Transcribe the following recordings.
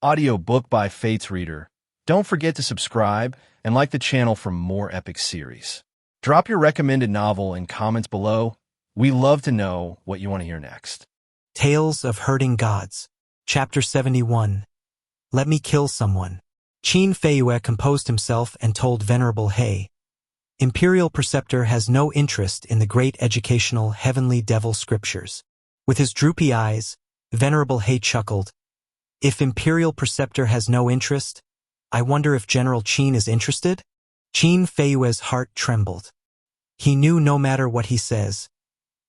Audiobook by Fates Reader. Don't forget to subscribe and like the channel for more epic series. Drop your recommended novel in comments below. We love to know what you want to hear next. Tales of Hurting Gods. Chapter 71. Let me kill someone. Qin Mu composed himself and told Venerable He, Imperial Preceptor has no interest in the great educational heavenly devil scriptures. With his droopy eyes, Venerable He chuckled. If Imperial Preceptor has no interest, I wonder if General Qin is interested? Qin Mu's heart trembled. He knew no matter what he says,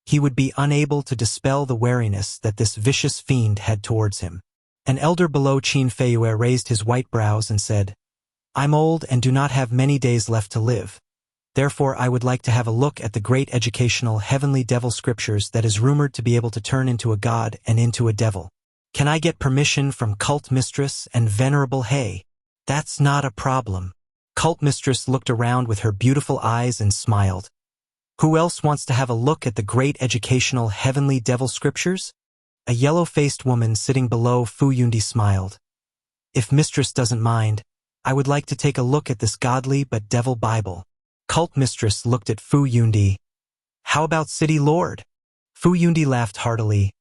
he would be unable to dispel the wariness that this vicious fiend had towards him. An elder below Qin Mu raised his white brows and said, I'm old and do not have many days left to live. Therefore I would like to have a look at the great educational heavenly devil scriptures that is rumored to be able to turn into a god and into a devil. Can I get permission from Cult Mistress and Venerable He? That's not a problem. Cult Mistress looked around with her beautiful eyes and smiled. Who else wants to have a look at the great educational heavenly devil scriptures? A yellow-faced woman sitting below Fu Yundi smiled. If Mistress doesn't mind, I would like to take a look at this godly but devil Bible. Cult Mistress looked at Fu Yundi. How about City Lord? Fu Yundi laughed heartily.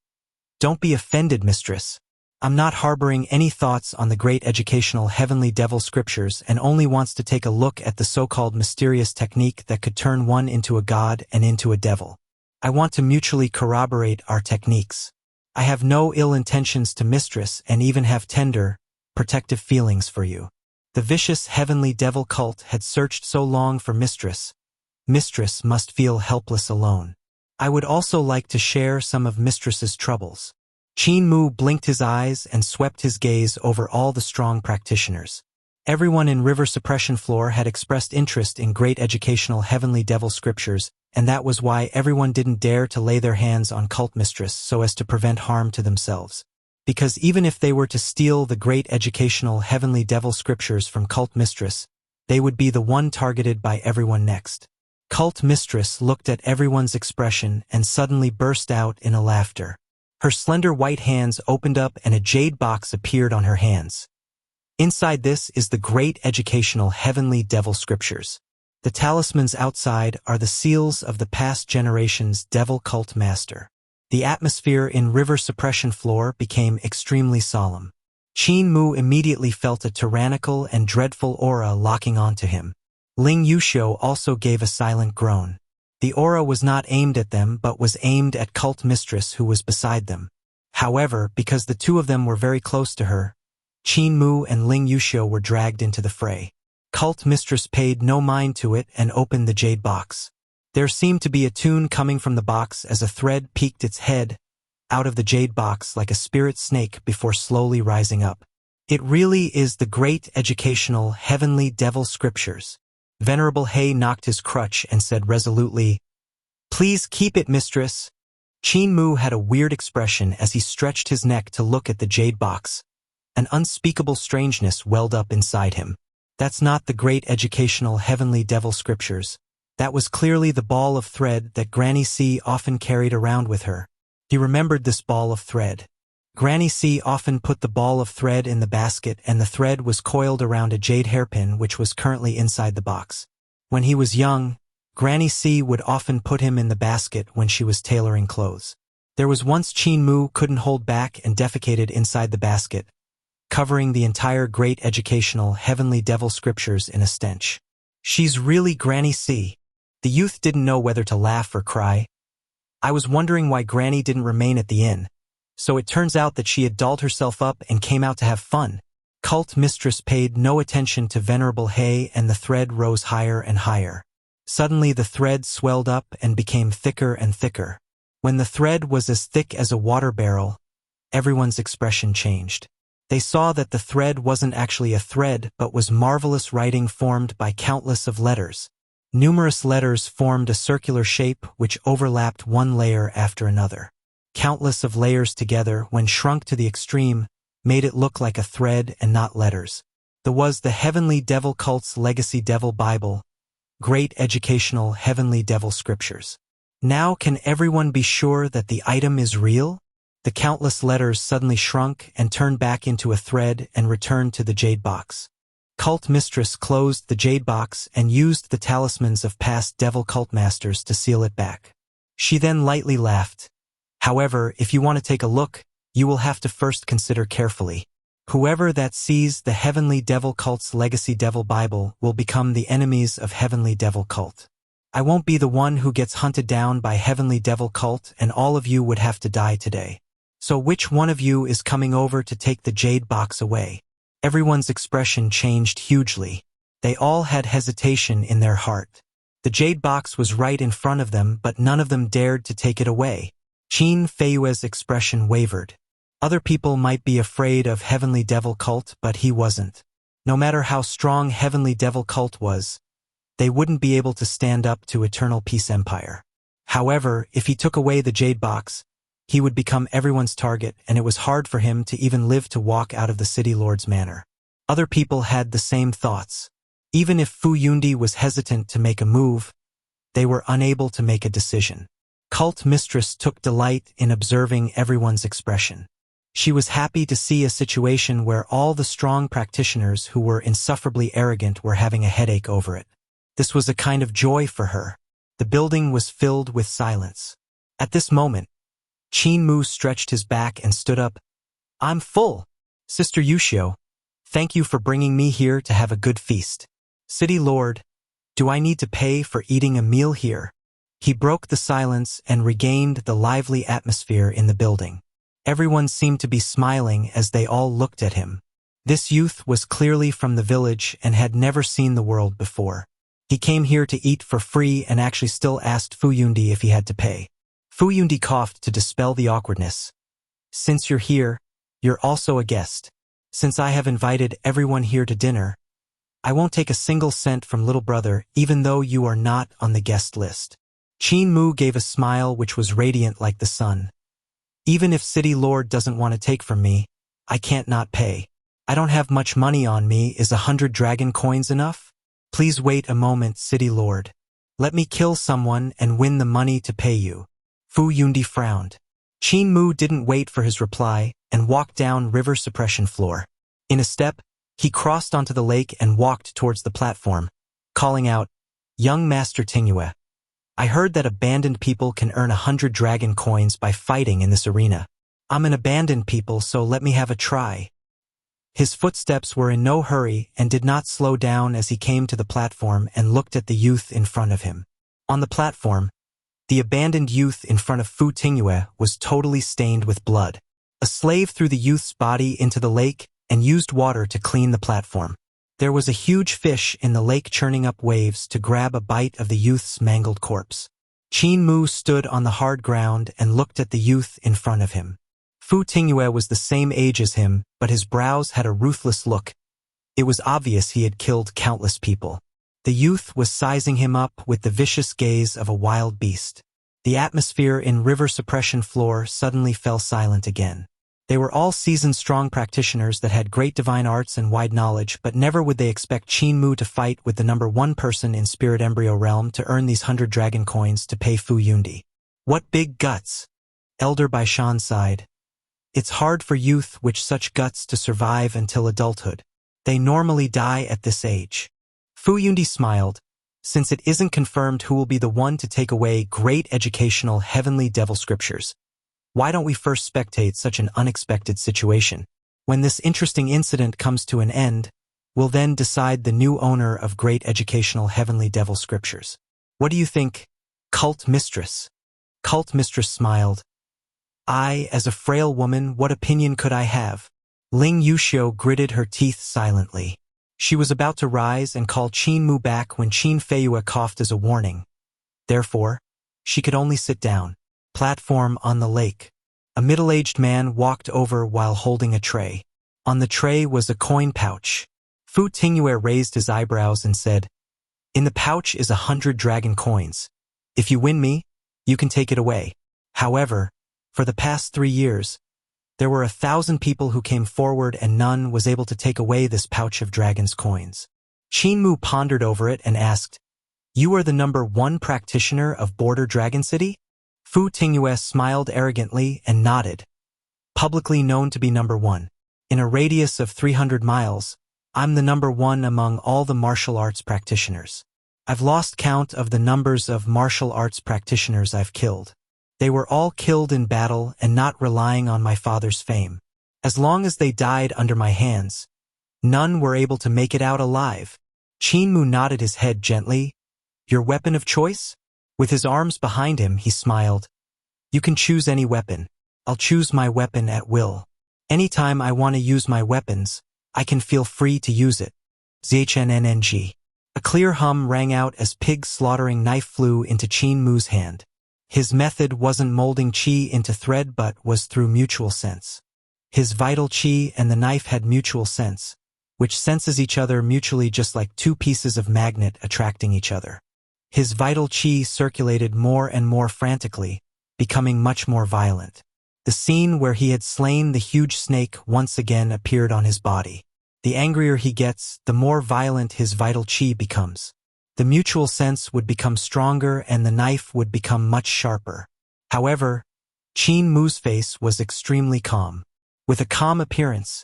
Don't be offended, Mistress. I'm not harboring any thoughts on the great educational heavenly devil scriptures and only wants to take a look at the so-called mysterious technique that could turn one into a god and into a devil. I want to mutually corroborate our techniques. I have no ill intentions to Mistress and even have tender, protective feelings for you. The vicious heavenly devil cult had searched so long for Mistress. Mistress must feel helpless alone. I would also like to share some of Mistress's troubles. Qin Mu blinked his eyes and swept his gaze over all the strong practitioners. Everyone in River Suppression Floor had expressed interest in great educational heavenly devil scriptures, and that was why everyone didn't dare to lay their hands on Cult Mistress so as to prevent harm to themselves. Because even if they were to steal the great educational heavenly devil scriptures from Cult Mistress, they would be the one targeted by everyone next. Cult Mistress looked at everyone's expression and suddenly burst out in a laughter. Her slender white hands opened up and a jade box appeared on her hands. Inside this is the great educational heavenly devil scriptures. The talismans outside are the seals of the past generation's devil cult master. The atmosphere in River Suppression Floor became extremely solemn. Qin Mu immediately felt a tyrannical and dreadful aura locking onto him. Ling Yuxiu also gave a silent groan. The aura was not aimed at them but was aimed at Cult Mistress who was beside them. However, because the two of them were very close to her, Qin Mu and Ling Yuxiu were dragged into the fray. Cult Mistress paid no mind to it and opened the jade box. There seemed to be a tune coming from the box as a thread peeked its head out of the jade box like a spirit snake before slowly rising up. It really is the great educational heavenly devil scriptures. Venerable He knocked his crutch and said resolutely, Please keep it, Mistress. Qin Mu had a weird expression as he stretched his neck to look at the jade box. An unspeakable strangeness welled up inside him. That's not the great educational heavenly devil scriptures. That was clearly the ball of thread that Granny C often carried around with her. He remembered this ball of thread. Granny C often put the ball of thread in the basket and the thread was coiled around a jade hairpin which was currently inside the box. When he was young, Granny C would often put him in the basket when she was tailoring clothes. There was once Qin Mu couldn't hold back and defecated inside the basket, covering the entire great educational heavenly devil scriptures in a stench. She's really Granny C. The youth didn't know whether to laugh or cry. I was wondering why Granny didn't remain at the inn. So it turns out that she had dolled herself up and came out to have fun. Cult Mistress paid no attention to Venerable He and the thread rose higher and higher. Suddenly the thread swelled up and became thicker and thicker. When the thread was as thick as a water barrel, everyone's expression changed. They saw that the thread wasn't actually a thread but was marvelous writing formed by countless of letters. Numerous letters formed a circular shape which overlapped one layer after another. Countless of layers together, when shrunk to the extreme, made it look like a thread and not letters. There was the Heavenly Devil Cult's Legacy Devil Bible, great educational Heavenly Devil Scriptures. Now can everyone be sure that the item is real? The countless letters suddenly shrunk and turned back into a thread and returned to the jade box. Cult Mistress closed the jade box and used the talismans of past devil cult masters to seal it back. She then lightly laughed. However, if you want to take a look, you will have to first consider carefully. Whoever that sees the Heavenly Devil Cult's Legacy Devil Bible will become the enemies of Heavenly Devil Cult. I won't be the one who gets hunted down by Heavenly Devil Cult, and all of you would have to die today. So which one of you is coming over to take the jade box away? Everyone's expression changed hugely. They all had hesitation in their heart. The jade box was right in front of them, but none of them dared to take it away. Qin Feiyue's expression wavered. Other people might be afraid of Heavenly Devil Cult, but he wasn't. No matter how strong Heavenly Devil Cult was, they wouldn't be able to stand up to Eternal Peace Empire. However, if he took away the jade box, he would become everyone's target, and it was hard for him to even live to walk out of the City Lord's manor. Other people had the same thoughts. Even if Fu Yundi was hesitant to make a move, they were unable to make a decision. Cult Mistress took delight in observing everyone's expression. She was happy to see a situation where all the strong practitioners who were insufferably arrogant were having a headache over it. This was a kind of joy for her. The building was filled with silence. At this moment, Qin Mu stretched his back and stood up. "I'm full. Sister Yushio, thank you for bringing me here to have a good feast. City Lord, do I need to pay for eating a meal here?" He broke the silence and regained the lively atmosphere in the building. Everyone seemed to be smiling as they all looked at him. This youth was clearly from the village and had never seen the world before. He came here to eat for free and actually still asked Fu Yundi if he had to pay. Fu Yundi coughed to dispel the awkwardness. "Since you're here, you're also a guest. Since I have invited everyone here to dinner, I won't take a single cent from little brother, even though you are not on the guest list." Qin Mu gave a smile which was radiant like the sun. "Even if City Lord doesn't want to take from me, I can't not pay. I don't have much money on me. Is 100 dragon coins enough? Please wait a moment, City Lord. Let me kill someone and win the money to pay you." Fu Yundi frowned. Qin Mu didn't wait for his reply and walked down river suppression floor. In a step, he crossed onto the lake and walked towards the platform, calling out, "Young Master Tingyue, I heard that abandoned people can earn 100 dragon coins by fighting in this arena. I'm an abandoned people, so let me have a try." His footsteps were in no hurry and did not slow down as he came to the platform and looked at the youth in front of him. On the platform, the abandoned youth in front of Fu Tingyue was totally stained with blood. A slave threw the youth's body into the lake and used water to clean the platform. There was a huge fish in the lake churning up waves to grab a bite of the youth's mangled corpse. Qin Mu stood on the hard ground and looked at the youth in front of him. Fu Tingyue was the same age as him, but his brows had a ruthless look. It was obvious he had killed countless people. The youth was sizing him up with the vicious gaze of a wild beast. The atmosphere in river suppression floor suddenly fell silent again. They were all seasoned strong practitioners that had great divine arts and wide knowledge, but never would they expect Qin Mu to fight with the #1 person in Spirit Embryo Realm to earn these 100 dragon coins to pay Fu Yundi. "What big guts!" Elder Baishan sighed. "It's hard for youth with such guts to survive until adulthood. They normally die at this age." Fu Yundi smiled. "Since it isn't confirmed who will be the one to take away great educational heavenly devil scriptures, why don't we first spectate such an unexpected situation? When this interesting incident comes to an end, we'll then decide the new owner of great educational heavenly devil scriptures. What do you think, Cult Mistress?" Cult Mistress smiled. "I, as a frail woman, what opinion could I have?" Ling Yushio gritted her teeth silently. She was about to rise and call Qin Mu back when Qin Feiyue coughed as a warning. Therefore, she could only sit down. Platform on the lake. A middle-aged man walked over while holding a tray. On the tray was a coin pouch. Fu Tingyue raised his eyebrows and said, "In the pouch is 100 dragon coins. If you win me, you can take it away." However, for the past 3 years, there were 1,000 people who came forward and none was able to take away this pouch of dragon's coins. Qin Mu pondered over it and asked, "You are the #1 practitioner of Border Dragon City?" Fu Tingyue smiled arrogantly and nodded. publicly known to be number one. In a radius of 300 miles, I'm the number one among all the martial arts practitioners. I've lost count of the numbers of martial arts practitioners I've killed. They were all killed in battle and not relying on my father's fame. As long as they died under my hands, none were able to make it out alive. Qin Mu nodded his head gently. Your weapon of choice? With his arms behind him, he smiled. You can choose any weapon. I'll choose my weapon at will. Anytime I want to use my weapons, I can feel free to use it. Zhnnng. A clear hum rang out as Pig's slaughtering knife flew into Qin Mu's hand. His method wasn't molding qi into thread but was through mutual sense. His vital qi and the knife had mutual sense, which senses each other mutually just like two pieces of magnet attracting each other. His vital qi circulated more and more frantically, becoming much more violent. The scene where he had slain the huge snake once again appeared on his body. The angrier he gets, the more violent his vital qi becomes. The mutual sense would become stronger and the knife would become much sharper. However, Qin Mu's face was extremely calm. With a calm appearance,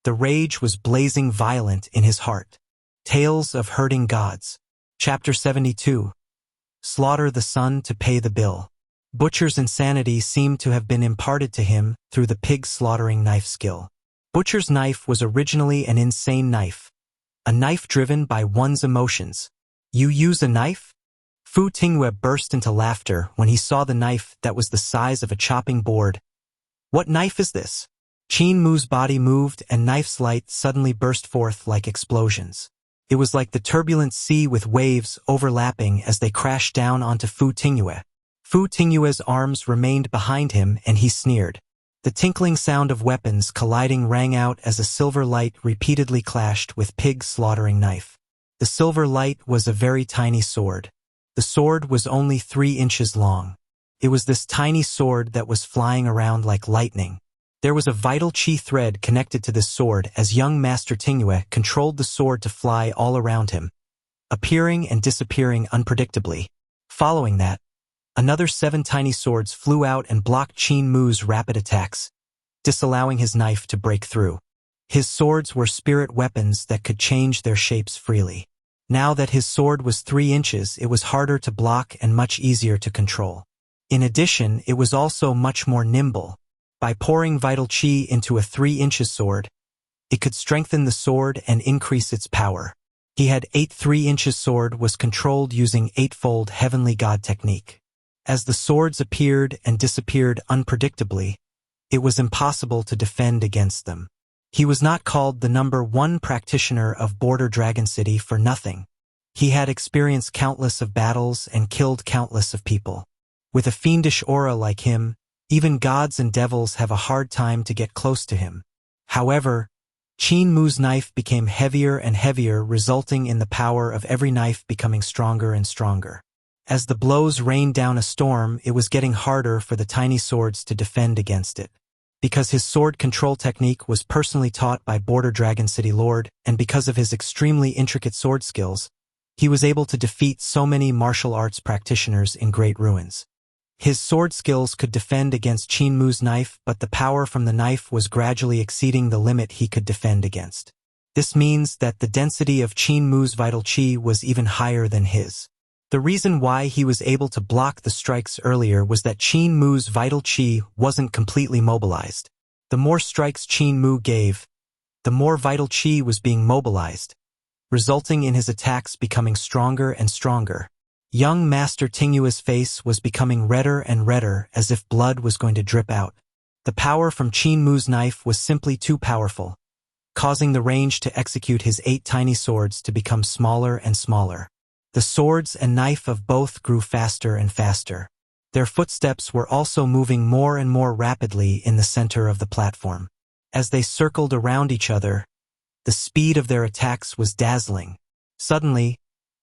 the rage was blazing violent in his heart. Tales of Hurting Gods. Chapter 72. Slaughter the son to pay the bill. Butcher's insanity seemed to have been imparted to him through the pig slaughtering knife skill. Butcher's knife was originally an insane knife, a knife driven by one's emotions. You use a knife? Fu Tingyue burst into laughter when he saw the knife that was the size of a chopping board. What knife is this? Qin Mu's body moved and knife's light suddenly burst forth like explosions. It was like the turbulent sea with waves overlapping as they crashed down onto Fu Tingyue. Fu Tingyue's arms remained behind him and he sneered. The tinkling sound of weapons colliding rang out as a silver light repeatedly clashed with Pig's slaughtering knife. The silver light was a very tiny sword. The sword was only 3 inches long. It was this tiny sword that was flying around like lightning. There was a vital qi thread connected to this sword as young Master Tingyue controlled the sword to fly all around him, appearing and disappearing unpredictably. Following that, another 7 tiny swords flew out and blocked Qin Mu's rapid attacks, disallowing his knife to break through. His swords were spirit weapons that could change their shapes freely. Now that his sword was 3 inches, it was harder to block and much easier to control. In addition, it was also much more nimble. By pouring vital qi into a 3-inch sword, it could strengthen the sword and increase its power. He had 8 3-inch sword was controlled using 8-fold heavenly god technique. As the swords appeared and disappeared unpredictably, it was impossible to defend against them. He was not called the number 1 practitioner of Border Dragon City for nothing. He had experienced countless of battles and killed countless of people. With a fiendish aura like him, even gods and devils have a hard time to get close to him. However, Qin Mu's knife became heavier and heavier, resulting in the power of every knife becoming stronger and stronger. As the blows rained down a storm, it was getting harder for the tiny swords to defend against it. Because his sword control technique was personally taught by Border Dragon City Lord, and because of his extremely intricate sword skills, he was able to defeat so many martial arts practitioners in Great Ruins. His sword skills could defend against Qin Mu's knife, but the power from the knife was gradually exceeding the limit he could defend against. This means that the density of Qin Mu's vital qi was even higher than his. The reason why he was able to block the strikes earlier was that Qin Mu's vital qi wasn't completely mobilized. The more strikes Qin Mu gave, the more vital qi was being mobilized, resulting in his attacks becoming stronger and stronger. Young Master Tingyue's face was becoming redder and redder as if blood was going to drip out. The power from Qin Mu's knife was simply too powerful, causing the range to execute his 8 tiny swords to become smaller and smaller. The swords and knife of both grew faster and faster. Their footsteps were also moving more and more rapidly in the center of the platform. As they circled around each other, the speed of their attacks was dazzling. Suddenly,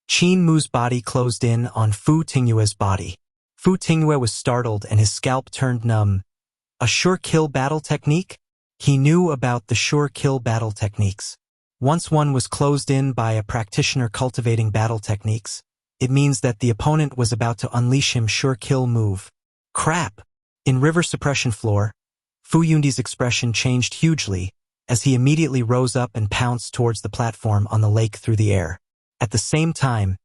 Qin Mu's body closed in on Fu Tingyue's body. Fu Tingyue was startled and his scalp turned numb. A sure kill battle technique? He knew about the sure kill battle techniques. Once one was closed in by a practitioner cultivating battle techniques, it means that the opponent was about to unleash him sure kill move. Crap! In river suppression floor, Fu Yundi's expression changed hugely as he immediately rose up and pounced towards the platform on the lake through the air. At the same time,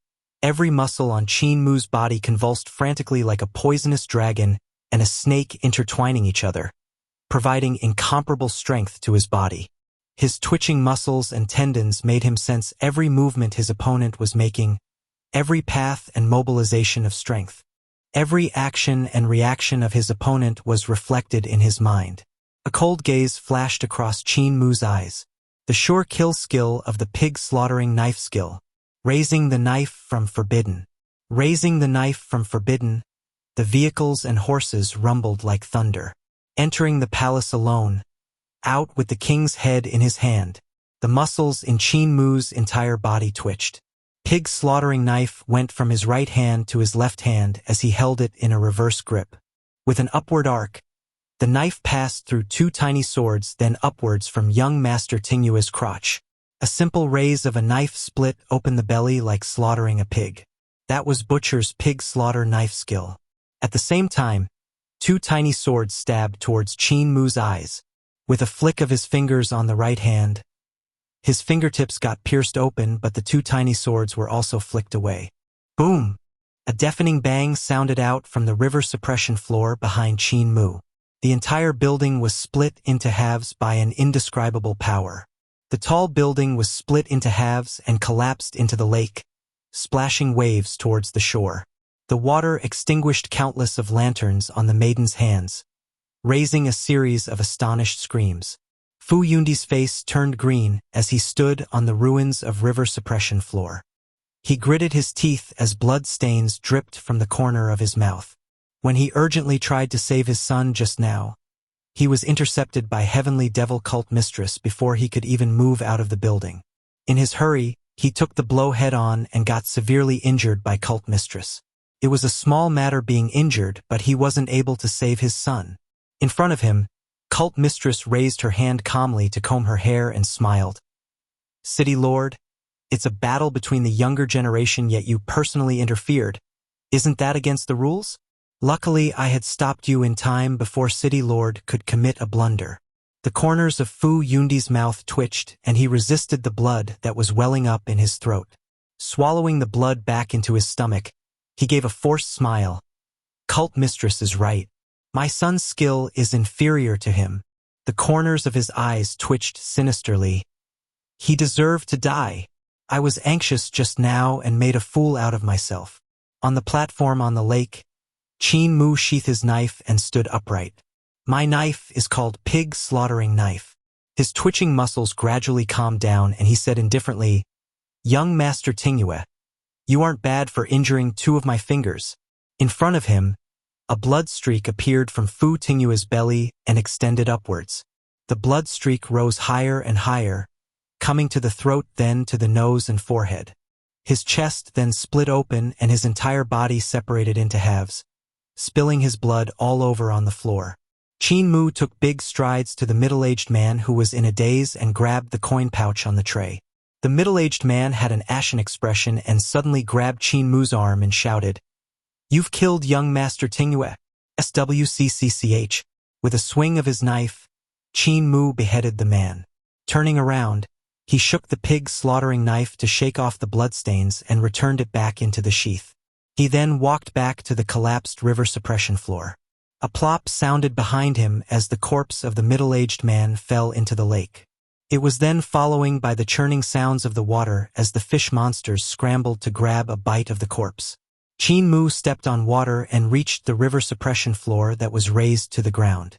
every muscle on Qin Mu's body convulsed frantically like a poisonous dragon and a snake intertwining each other, providing incomparable strength to his body. His twitching muscles and tendons made him sense every movement his opponent was making, every path and mobilization of strength. Every action and reaction of his opponent was reflected in his mind. A cold gaze flashed across Qin Mu's eyes. The sure kill skill of the pig-slaughtering knife skill. Raising the knife from forbidden. Raising the knife from forbidden. The vehicles and horses rumbled like thunder. Entering the palace alone. Out with the king's head in his hand. The muscles in Qin Mu's entire body twitched. Pig-slaughtering knife went from his right hand to his left hand as he held it in a reverse grip. With an upward arc, the knife passed through two tiny swords, then upwards from young Master Tingyue's crotch. A simple raise of a knife split open the belly like slaughtering a pig. That was Butcher's pig-slaughter knife skill. At the same time, two tiny swords stabbed towards Qin Mu's eyes. With a flick of his fingers on the right hand, his fingertips got pierced open, but the two tiny swords were also flicked away. Boom! A deafening bang sounded out from the river suppression floor behind Qin Mu. The entire building was split into halves by an indescribable power. The tall building was split into halves and collapsed into the lake, splashing waves towards the shore. The water extinguished countless of lanterns on the maiden's hands, raising a series of astonished screams. Fu Yundi's face turned green as he stood on the ruins of river suppression floor. He gritted his teeth as blood stains dripped from the corner of his mouth. When he urgently tried to save his son just now, he was intercepted by Heavenly Devil Cult Mistress before he could even move out of the building. In his hurry, he took the blow head-on and got severely injured by Cult Mistress. It was a small matter being injured, but he wasn't able to save his son. In front of him, Cult Mistress raised her hand calmly to comb her hair and smiled. City Lord, it's a battle between the younger generation, yet you personally interfered. Isn't that against the rules? Luckily, I had stopped you in time before City Lord could commit a blunder. The corners of Fu Yundi's mouth twitched, and he resisted the blood that was welling up in his throat. Swallowing the blood back into his stomach, he gave a forced smile. Cult Mistress is right. My son's skill is inferior to him. The corners of his eyes twitched sinisterly. He deserved to die. I was anxious just now and made a fool out of myself. On the platform on the lake, Qin Mu sheathed his knife and stood upright. My knife is called pig-slaughtering knife. His twitching muscles gradually calmed down and he said indifferently, Young Master Tingyue, you aren't bad for injuring two of my fingers. In front of him, a blood streak appeared from Fu Tingyue's belly and extended upwards. The blood streak rose higher and higher, coming to the throat, then to the nose and forehead. His chest then split open and his entire body separated into halves, spilling his blood all over on the floor. Qin Mu took big strides to the middle-aged man who was in a daze and grabbed the coin pouch on the tray. The middle-aged man had an ashen expression and suddenly grabbed Qin Mu's arm and shouted, You've killed young Master Tingyue, SWCCCH. With a swing of his knife, Qin Mu beheaded the man. Turning around, he shook the pig-slaughtering knife to shake off the bloodstains and returned it back into the sheath. He then walked back to the collapsed river suppression floor. A plop sounded behind him as the corpse of the middle-aged man fell into the lake. It was then following by the churning sounds of the water as the fish monsters scrambled to grab a bite of the corpse. Qin Mu stepped on water and reached the river suppression floor that was raised to the ground.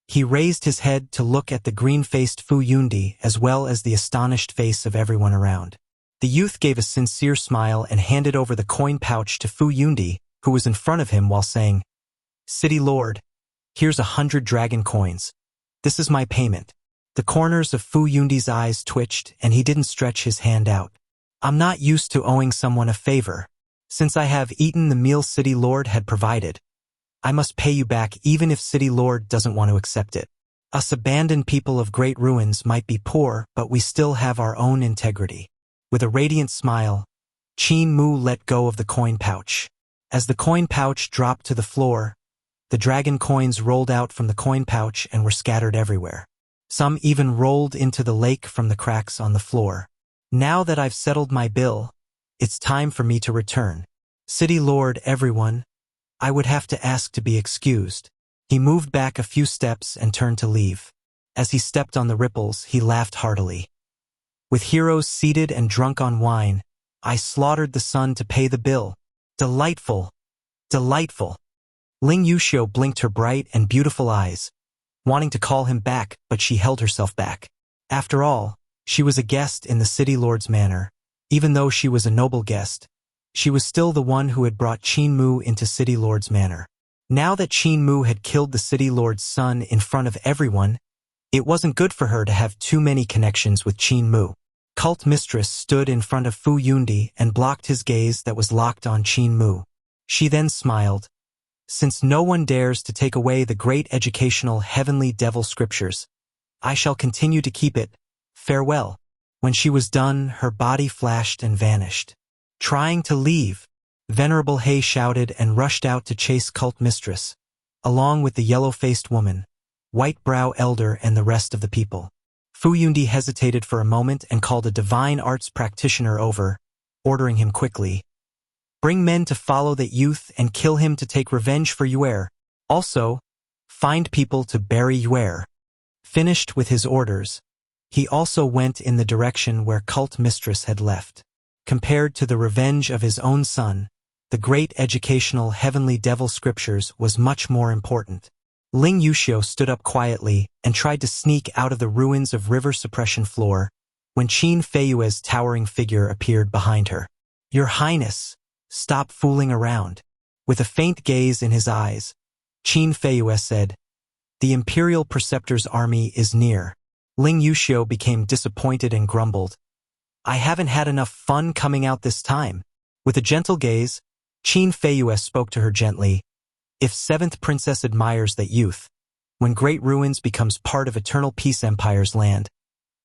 He raised his head to look at the green-faced Fu Yundi as well as the astonished face of everyone around. The youth gave a sincere smile and handed over the coin pouch to Fu Yundi, who was in front of him, while saying, City Lord, here's 100 dragon coins. This is my payment. The corners of Fu Yundi's eyes twitched and he didn't stretch his hand out. I'm not used to owing someone a favor. Since I have eaten the meal City Lord had provided, I must pay you back even if City Lord doesn't want to accept it. Us abandoned people of great ruins might be poor, but we still have our own integrity. With a radiant smile, Qin Mu let go of the coin pouch. As the coin pouch dropped to the floor, The dragon coins rolled out from the coin pouch and were scattered everywhere. Some even rolled into the lake from the cracks on the floor. Now that I've settled my bill, it's time for me to return. City Lord, everyone, I would have to ask to be excused. He moved back a few steps and turned to leave. As he stepped on the ripples, he laughed heartily. With heroes seated and drunk on wine, I slaughtered the sun to pay the bill. Delightful! Delightful! Ling Yuxiu blinked her bright and beautiful eyes, wanting to call him back, but she held herself back. After all, she was a guest in the City Lord's manor. Even though she was a noble guest, she was still the one who had brought Qin Mu into City Lord's manor. Now that Qin Mu had killed the City Lord's son in front of everyone, it wasn't good for her to have too many connections with Qin Mu. Cult Mistress stood in front of Fu Yundi and blocked his gaze that was locked on Qin Mu. She then smiled. Since no one dares to take away the great educational heavenly devil scriptures, I shall continue to keep it. Farewell. When she was done, her body flashed and vanished. Trying to leave, Venerable He shouted and rushed out to chase Cult Mistress, along with the yellow-faced woman, White-Brow Elder and the rest of the people. Fu Yundi hesitated for a moment and called a divine arts practitioner over, ordering him quickly, "Bring men to follow that youth and kill him to take revenge for Yuer. Also, find people to bury Yuer." Finished with his orders, he also went in the direction where Cult Mistress had left. Compared to the revenge of his own son, the great educational heavenly devil scriptures was much more important. Ling Yuxiu stood up quietly and tried to sneak out of the ruins of river suppression floor when Qin Feiyue's towering figure appeared behind her. "Your Highness, stop fooling around." With a faint gaze in his eyes, Qin Feiyue said, "The Imperial Preceptor's army is near." Ling Yuxiu became disappointed and grumbled, "I haven't had enough fun coming out this time." With a gentle gaze, Qin Feiyue spoke to her gently, "If 7th Princess admires that youth, when Great Ruins becomes part of Eternal Peace Empire's land,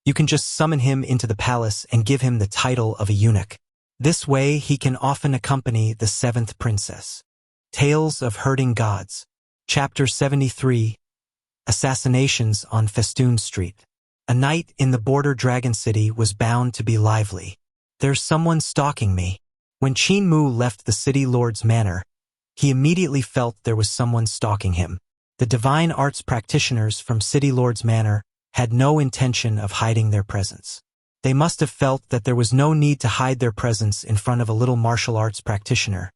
you can just summon him into the palace and give him the title of a eunuch. This way he can often accompany the 7th Princess." Tales of Herding Gods. Chapter 73. Assassinations on Festoon Street. A night in the border Dragon City was bound to be lively. "There's someone stalking me." When Qin Mu left the City Lord's manor, he immediately felt there was someone stalking him. The divine arts practitioners from City Lord's manor had no intention of hiding their presence. They must have felt that there was no need to hide their presence in front of a little martial arts practitioner.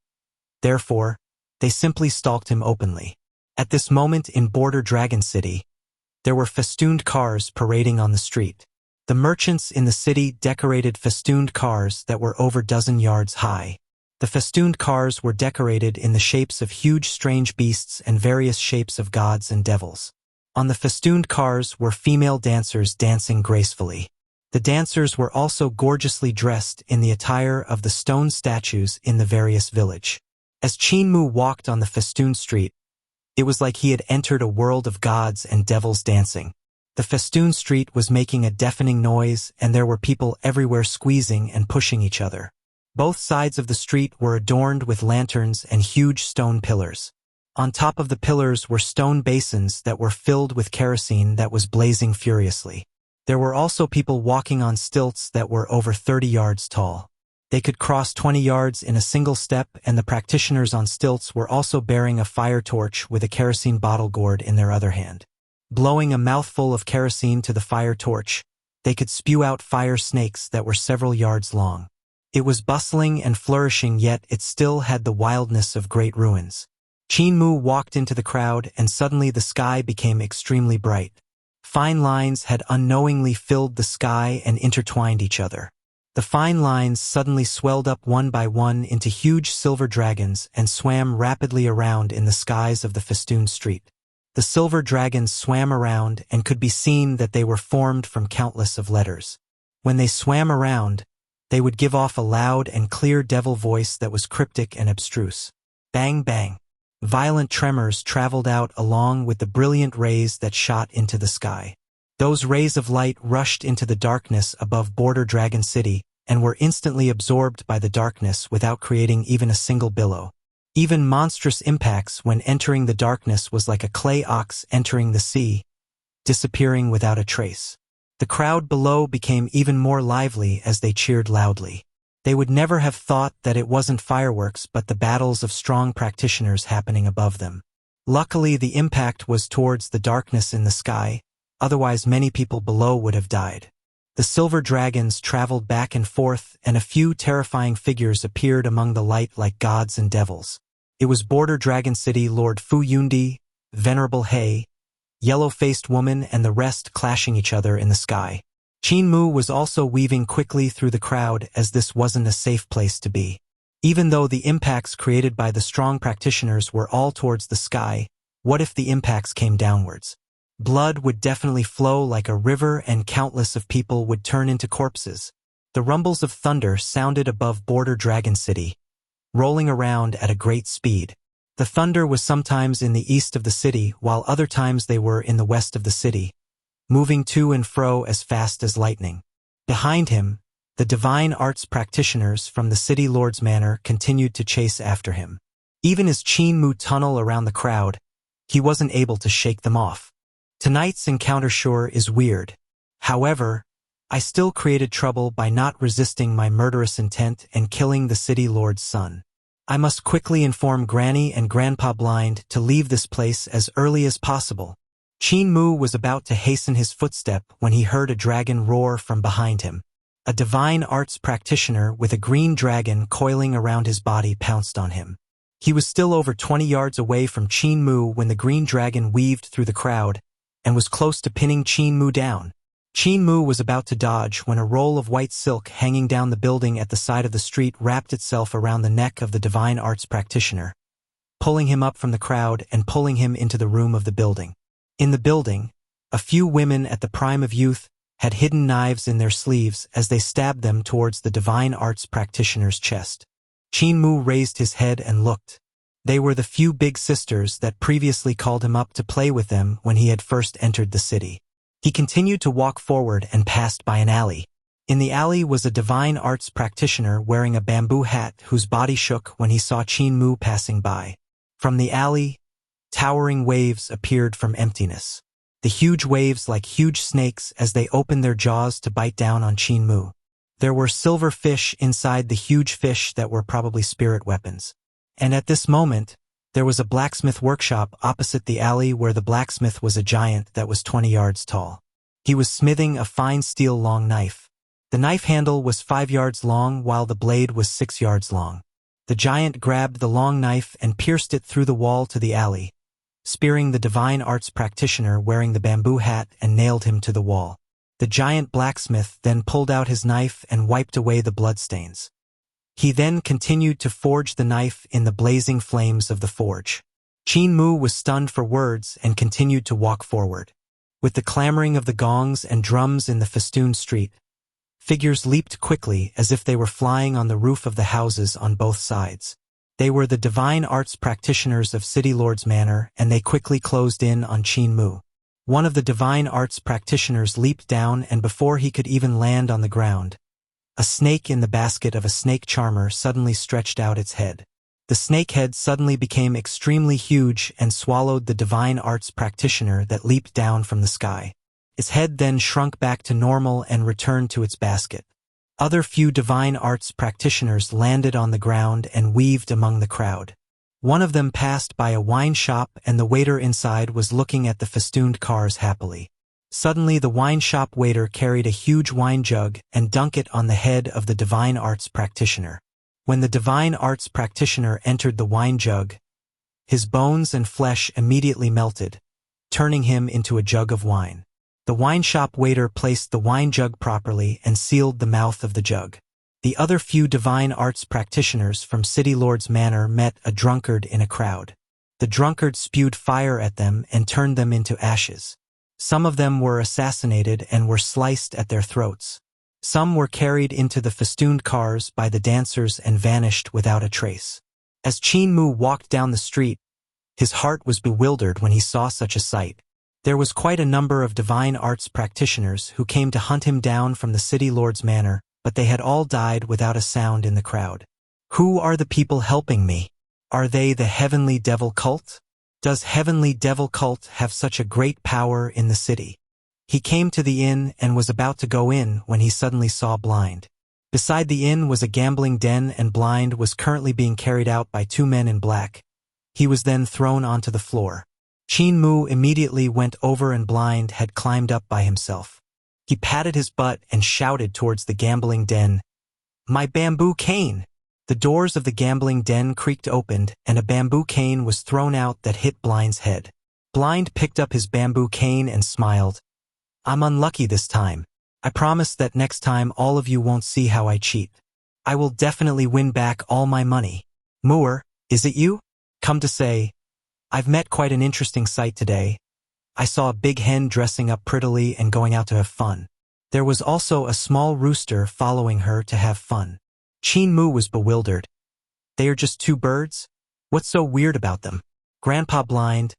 Therefore, they simply stalked him openly. At this moment in border Dragon City, there were festooned cars parading on the street. The merchants in the city decorated festooned cars that were over dozen yards high. The festooned cars were decorated in the shapes of huge strange beasts and various shapes of gods and devils. On the festooned cars were female dancers dancing gracefully. The dancers were also gorgeously dressed in the attire of the stone statues in the various village. As Qin Mu walked on the festooned street, it was like he had entered a world of gods and devils dancing. The festooned street was making a deafening noise, and there were people everywhere squeezing and pushing each other. Both sides of the street were adorned with lanterns and huge stone pillars. On top of the pillars were stone basins that were filled with kerosene that was blazing furiously. There were also people walking on stilts that were over 30 yards tall. They could cross 20 yards in a single step, and the practitioners on stilts were also bearing a fire torch with a kerosene bottle gourd in their other hand. Blowing a mouthful of kerosene to the fire torch, they could spew out fire snakes that were several yards long. It was bustling and flourishing, yet it still had the wildness of great ruins. Qin Mu walked into the crowd, and suddenly the sky became extremely bright. Fine lines had unknowingly filled the sky and intertwined each other. The fine lines suddenly swelled up one by one into huge silver dragons and swam rapidly around in the skies of the festooned street. The silver dragons swam around, and could be seen that they were formed from countless of letters. When they swam around, they would give off a loud and clear devil voice that was cryptic and abstruse. Bang bang. Violent tremors traveled out along with the brilliant rays that shot into the sky. Those rays of light rushed into the darkness above border Dragon City and were instantly absorbed by the darkness without creating even a single billow. Even monstrous impacts when entering the darkness was like a clay ox entering the sea, disappearing without a trace. The crowd below became even more lively as they cheered loudly. They would never have thought that it wasn't fireworks but the battles of strong practitioners happening above them. Luckily, the impact was towards the darkness in the sky, otherwise many people below would have died. The silver dragons traveled back and forth, and a few terrifying figures appeared among the light like gods and devils. It was Border Dragon City Lord Fu Yundi, Venerable He, Yellow-Faced Woman, and the rest clashing each other in the sky. Qin Mu was also weaving quickly through the crowd as this wasn't a safe place to be. Even though the impacts created by the strong practitioners were all towards the sky, what if the impacts came downwards? Blood would definitely flow like a river and countless of people would turn into corpses. The rumbles of thunder sounded above Border Dragon City, rolling around at a great speed. The thunder was sometimes in the east of the city, while other times they were in the west of the city, moving to and fro as fast as lightning. Behind him, the divine arts practitioners from the city lord's manor continued to chase after him. Even as Qin Mu tunneled around the crowd, he wasn't able to shake them off. Tonight's encounter sure is weird. However, I still created trouble by not resisting my murderous intent and killing the city lord's son. I must quickly inform Granny and Grandpa Blind to leave this place as early as possible. Qin Mu was about to hasten his footstep when he heard a dragon roar from behind him. A divine arts practitioner with a green dragon coiling around his body pounced on him. He was still over 20 yards away from Qin Mu when the green dragon weaved through the crowd and was close to pinning Qin Mu down. Qin Mu was about to dodge when a roll of white silk hanging down the building at the side of the street wrapped itself around the neck of the divine arts practitioner, pulling him up from the crowd and pulling him into the room of the building. In the building, a few women at the prime of youth had hidden knives in their sleeves as they stabbed them towards the divine arts practitioner's chest. Qin Mu raised his head and looked. They were the few big sisters that previously called him up to play with them when he had first entered the city. He continued to walk forward and passed by an alley. In the alley was a divine arts practitioner wearing a bamboo hat whose body shook when he saw Qin Mu passing by. From the alley, towering waves appeared from emptiness. The huge waves like huge snakes as they opened their jaws to bite down on Qin Mu. There were silver fish inside the huge fish that were probably spirit weapons. And at this moment, there was a blacksmith workshop opposite the alley where the blacksmith was a giant that was 20 yards tall. He was smithing a fine steel long knife. The knife handle was 5 yards long while the blade was 6 yards long. The giant grabbed the long knife and pierced it through the wall to the alley, spearing the divine arts practitioner wearing the bamboo hat and nailed him to the wall. The giant blacksmith then pulled out his knife and wiped away the bloodstains. He then continued to forge the knife in the blazing flames of the forge. Qin Mu was stunned for words and continued to walk forward. With the clamoring of the gongs and drums in the festooned street, figures leaped quickly as if they were flying on the roof of the houses on both sides. They were the divine arts practitioners of City Lord's Manor, and they quickly closed in on Qin Mu. One of the divine arts practitioners leaped down, and before he could even land on the ground, a snake in the basket of a snake charmer suddenly stretched out its head. The snake head suddenly became extremely huge and swallowed the divine arts practitioner that leaped down from the sky. Its head then shrunk back to normal and returned to its basket. Other few divine arts practitioners landed on the ground and weaved among the crowd. One of them passed by a wine shop, and the waiter inside was looking at the festooned cars happily. Suddenly the wine shop waiter carried a huge wine jug and dunked it on the head of the divine arts practitioner. When the divine arts practitioner entered the wine jug, his bones and flesh immediately melted, turning him into a jug of wine. The wine shop waiter placed the wine jug properly and sealed the mouth of the jug. The other few divine arts practitioners from City Lord's Manor met a drunkard in a crowd. The drunkard spewed fire at them and turned them into ashes. Some of them were assassinated and were sliced at their throats. Some were carried into the festooned cars by the dancers and vanished without a trace. As Qin Mu walked down the street, his heart was bewildered when he saw such a sight. There was quite a number of divine arts practitioners who came to hunt him down from the City Lord's Manor, but they had all died without a sound in the crowd. Who are the people helping me? Are they the Heavenly Devil cult? Does Heavenly Devil cult have such a great power in the city? He came to the inn and was about to go in when he suddenly saw Blind. Beside the inn was a gambling den, and Blind was currently being carried out by two men in black. He was then thrown onto the floor. Qin Mu immediately went over, and Blind had climbed up by himself. He patted his butt and shouted towards the gambling den, "My bamboo cane!" The doors of the gambling den creaked open, and a bamboo cane was thrown out that hit Blind's head. Blind picked up his bamboo cane and smiled. "I'm unlucky this time. I promise that next time all of you won't see how I cheat. I will definitely win back all my money." "Moor, is it you? Come to say, I've met quite an interesting sight today. I saw a big hen dressing up prettily and going out to have fun. There was also a small rooster following her to have fun." Qin Mu was bewildered. "They are just two birds? What's so weird about them?" "Grandpa Blind,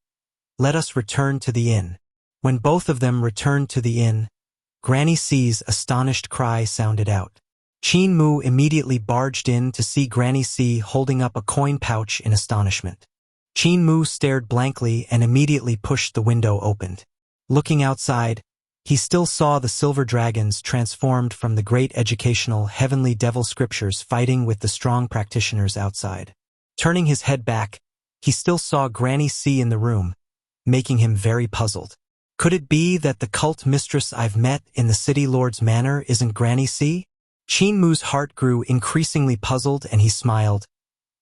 let us return to the inn." When both of them returned to the inn, Granny C's astonished cry sounded out. Qin Mu immediately barged in to see Granny C holding up a coin pouch in astonishment. Qin Mu stared blankly and immediately pushed the window open. Looking outside, he still saw the silver dragons transformed from the great educational Heavenly Devil scriptures fighting with the strong practitioners outside. Turning his head back, he still saw Granny C in the room, making him very puzzled. Could it be that the cult mistress I've met in the City Lord's manor isn't Granny C? Qin Mu's heart grew increasingly puzzled, and he smiled.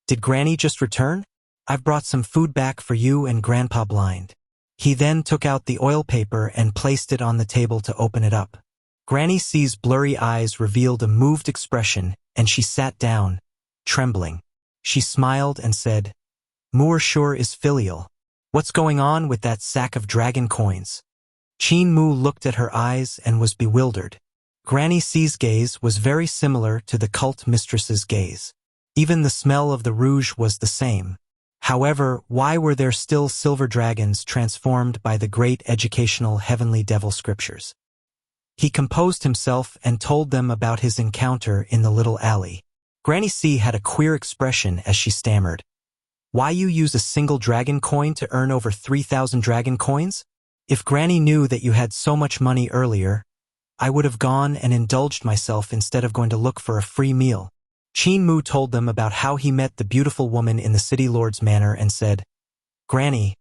"Did Granny just return? I've brought some food back for you and Grandpa Blind." He then took out the oil paper and placed it on the table to open it up. Granny C's blurry eyes revealed a moved expression, and she sat down, trembling. She smiled and said, "Moor sure is filial. What's going on with that sack of dragon coins?" Qin Mu looked at her eyes and was bewildered. Granny C's gaze was very similar to the cult mistress's gaze. Even the smell of the rouge was the same. However, why were there still silver dragons transformed by the great educational Heavenly Devil scriptures? He composed himself and told them about his encounter in the little alley. Granny C had a queer expression as she stammered, "Why you use a single dragon coin to earn over 3,000 dragon coins? If Granny knew that you had so much money earlier, I would have gone and indulged myself instead of going to look for a free meal." Qin Mu told them about how he met the beautiful woman in the City Lord's manor and said, "Granny,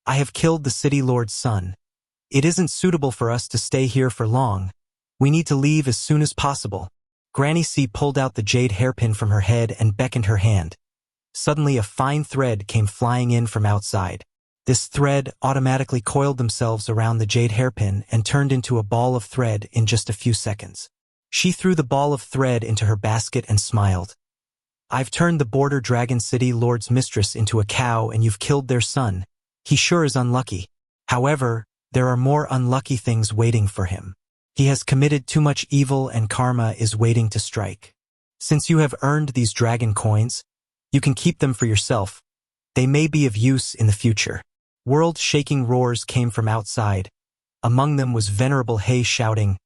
I have killed the City Lord's son. It isn't suitable for us to stay here for long. We need to leave as soon as possible." Granny C pulled out the jade hairpin from her head and beckoned her hand. Suddenly a fine thread came flying in from outside. This thread automatically coiled themselves around the jade hairpin and turned into a ball of thread in just a few seconds. She threw the ball of thread into her basket and smiled. "I've turned the Border Dragon City Lord's mistress into a cow, and you've killed their son. He sure is unlucky. However, there are more unlucky things waiting for him. He has committed too much evil, and karma is waiting to strike. Since you have earned these dragon coins, you can keep them for yourself. They may be of use in the future." World-shaking roars came from outside. Among them was Venerable Hay shouting,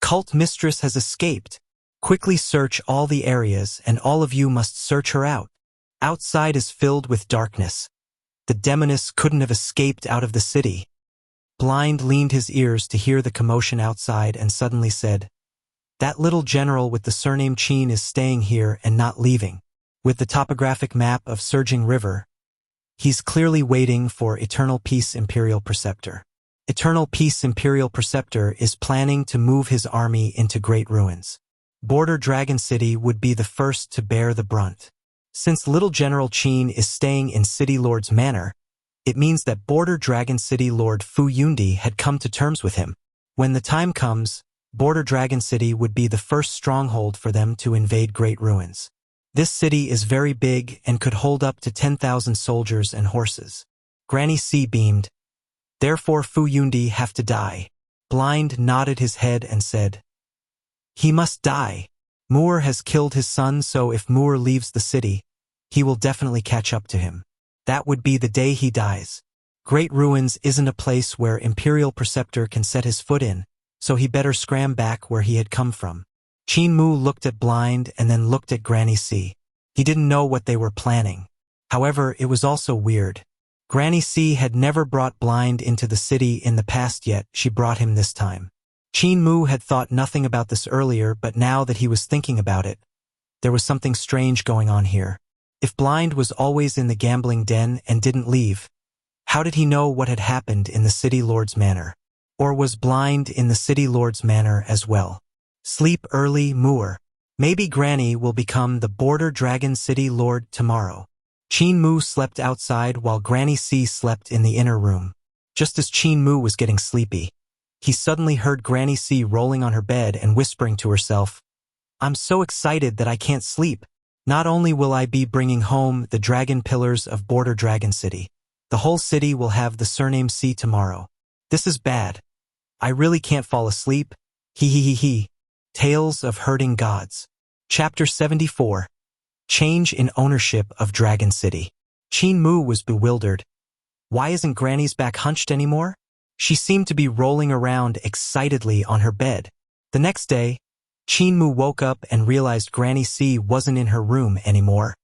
"Cult mistress has escaped. Quickly search all the areas, and all of you must search her out. Outside is filled with darkness. The demoness couldn't have escaped out of the city." Blind leaned his ears to hear the commotion outside and suddenly said, "That little general with the surname Qin is staying here and not leaving. With the topographic map of Surging River, he's clearly waiting for Eternal Peace Imperial Preceptor. Eternal Peace Imperial Preceptor is planning to move his army into Great Ruins. Border Dragon City would be the first to bear the brunt. Since Little General Qin is staying in City Lord's manor, it means that Border Dragon City Lord Fu Yundi had come to terms with him. When the time comes, Border Dragon City would be the first stronghold for them to invade Great Ruins. This city is very big and could hold up to 10,000 soldiers and horses." Granny C beamed. "Therefore Fu Yundi have to die." Blind nodded his head and said, "He must die. Moor has killed his son, so if Moor leaves the city, he will definitely catch up to him. That would be the day he dies. Great Ruins isn't a place where Imperial Preceptor can set his foot in, so he better scram back where he had come from." Qin Mu looked at Blind and then looked at Granny C. He didn't know what they were planning. However, it was also weird. Granny C had never brought Blind into the city in the past, yet she brought him this time. Qin Mu had thought nothing about this earlier, but now that he was thinking about it, there was something strange going on here. If Blind was always in the gambling den and didn't leave, how did he know what had happened in the City Lord's manor? Or was Blind in the City Lord's manor as well? Sleep early, Moor. Maybe Granny will become the Border Dragon City Lord tomorrow. Qin Mu slept outside while Granny C slept in the inner room. Just as Qin Mu was getting sleepy, he suddenly heard Granny C rolling on her bed and whispering to herself, "I'm so excited that I can't sleep. Not only will I be bringing home the dragon pillars of Border Dragon City, the whole city will have the surname C tomorrow. This is bad. I really can't fall asleep. He. Tales of Hurting Gods. Chapter 74. Change in ownership of Dragon City. Qin Mu was bewildered. Why isn't Granny's back hunched anymore? She seemed to be rolling around excitedly on her bed. The next day, Qin Mu woke up and realized Granny C wasn't in her room anymore.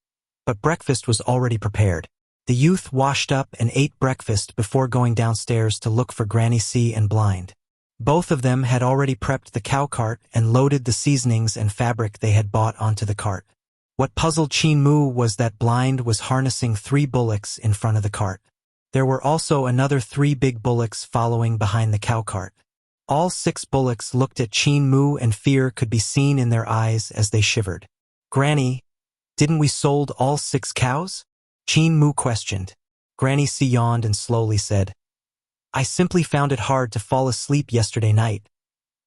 But breakfast was already prepared. The youth washed up and ate breakfast before going downstairs to look for Granny C and Blind. Both of them had already prepped the cow cart and loaded the seasonings and fabric they had bought onto the cart. What puzzled Qin Mu was that Blind was harnessing 3 bullocks in front of the cart. There were also another 3 big bullocks following behind the cow cart. All 6 bullocks looked at Qin Mu, and fear could be seen in their eyes as they shivered. "Granny, didn't we sold all 6 cows?" Qin Mu questioned. Granny C yawned and slowly said, "I simply found it hard to fall asleep yesterday night.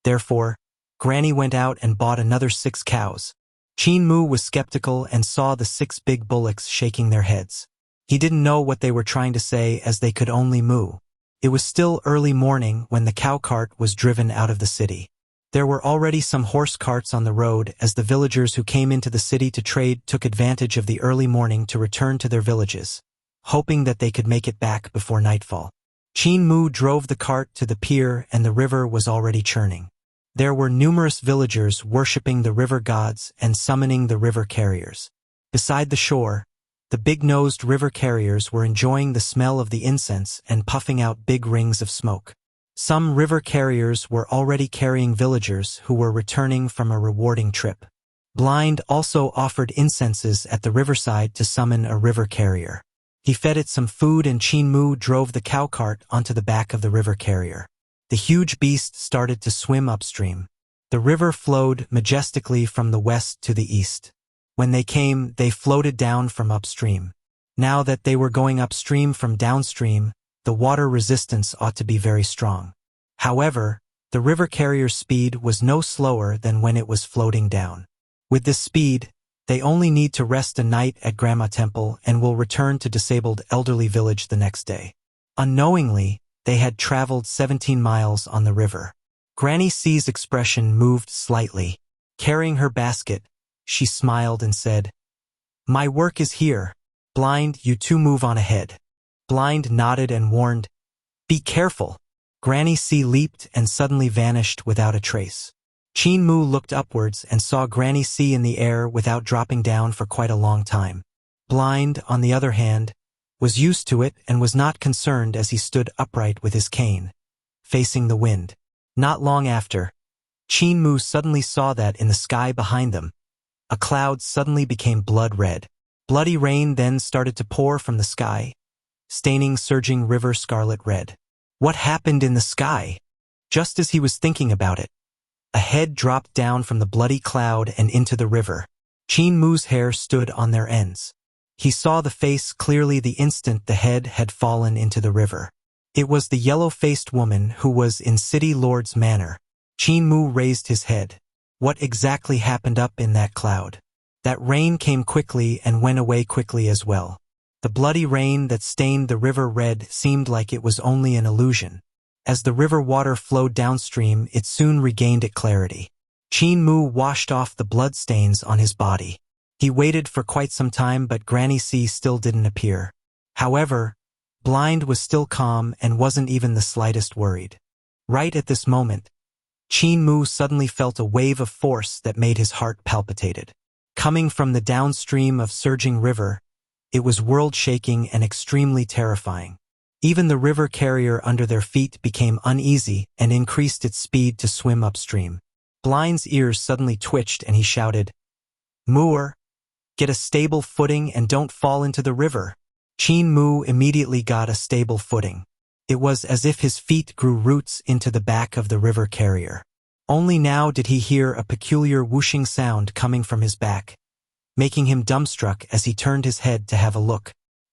Therefore, Granny went out and bought another 6 cows." Qin Mu was skeptical and saw the 6 big bullocks shaking their heads. He didn't know what they were trying to say, as they could only moo. It was still early morning when the cow cart was driven out of the city. There were already some horse carts on the road, as the villagers who came into the city to trade took advantage of the early morning to return to their villages, hoping that they could make it back before nightfall. Qin Mu drove the cart to the pier, and the river was already churning. There were numerous villagers worshipping the river gods and summoning the river carriers. Beside the shore, the big-nosed river carriers were enjoying the smell of the incense and puffing out big rings of smoke. Some river carriers were already carrying villagers who were returning from a rewarding trip. Blind also offered incenses at the riverside to summon a river carrier. He fed it some food, and Qin Mu drove the cow cart onto the back of the river carrier. The huge beast started to swim upstream. The river flowed majestically from the west to the east. When they came, they floated down from upstream. Now that they were going upstream from downstream, the water resistance ought to be very strong. However, the river carrier's speed was no slower than when it was floating down. With this speed, they only need to rest a night at Grandma Temple and will return to disabled elderly village the next day. Unknowingly, they had traveled 17 miles on the river. Granny C's expression moved slightly. Carrying her basket, she smiled and said, "My work is here. Blind, you 2 move on ahead." Blind nodded and warned, "Be careful." Granny C leaped and suddenly vanished without a trace. Qin Mu looked upwards and saw Granny C in the air without dropping down for quite a long time. Blind, on the other hand, was used to it and was not concerned as he stood upright with his cane, facing the wind. Not long after, Qin Mu suddenly saw that in the sky behind them, a cloud suddenly became blood red. Bloody rain then started to pour from the sky, staining surging river scarlet red. What happened in the sky? Just as he was thinking about it, a head dropped down from the bloody cloud and into the river. Qin Mu's hair stood on their ends. He saw the face clearly the instant the head had fallen into the river. It was the yellow-faced woman who was in City Lord's manor. Qin Mu raised his head. What exactly happened up in that cloud? That rain came quickly and went away quickly as well. The bloody rain that stained the river red seemed like it was only an illusion. As the river water flowed downstream, it soon regained its clarity. Qin Mu washed off the bloodstains on his body. He waited for quite some time, but Granny C still didn't appear. However, Blind was still calm and wasn't even the slightest worried. Right at this moment, Qin Mu suddenly felt a wave of force that made his heart palpitated. Coming from the downstream of surging river, It was world-shaking and extremely terrifying. Even the river carrier under their feet became uneasy and increased its speed to swim upstream. Blind's ears suddenly twitched and he shouted, "Mu, get a stable footing and don't fall into the river." Qin Mu immediately got a stable footing. It was as if his feet grew roots into the back of the river carrier. Only now did he hear a peculiar whooshing sound coming from his back, making him dumbstruck as he turned his head to have a look.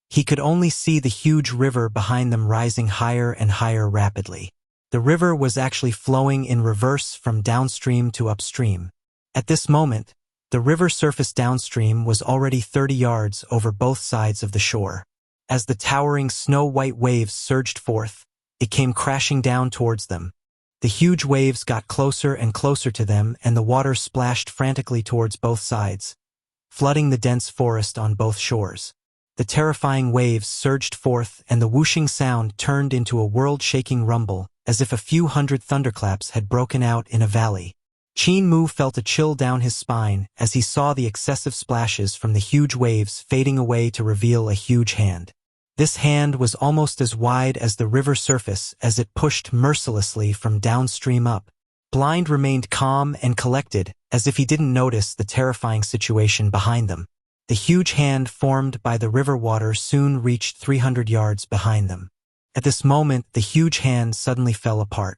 He could only see the huge river behind them rising higher and higher rapidly. The river was actually flowing in reverse from downstream to upstream. At this moment, the river surface downstream was already 30 yards over both sides of the shore. As the towering snow-white waves surged forth, it came crashing down towards them. The huge waves got closer and closer to them, and the water splashed frantically towards both sides, flooding the dense forest on both shores. The terrifying waves surged forth, and the whooshing sound turned into a world-shaking rumble, as if a few hundred thunderclaps had broken out in a valley. Qin Mu felt a chill down his spine as he saw the excessive splashes from the huge waves fading away to reveal a huge hand. This hand was almost as wide as the river surface as it pushed mercilessly from downstream up. Blind remained calm and collected, as if he didn't notice the terrifying situation behind them. The huge hand formed by the river water soon reached 300 yards behind them. At this moment, the huge hand suddenly fell apart.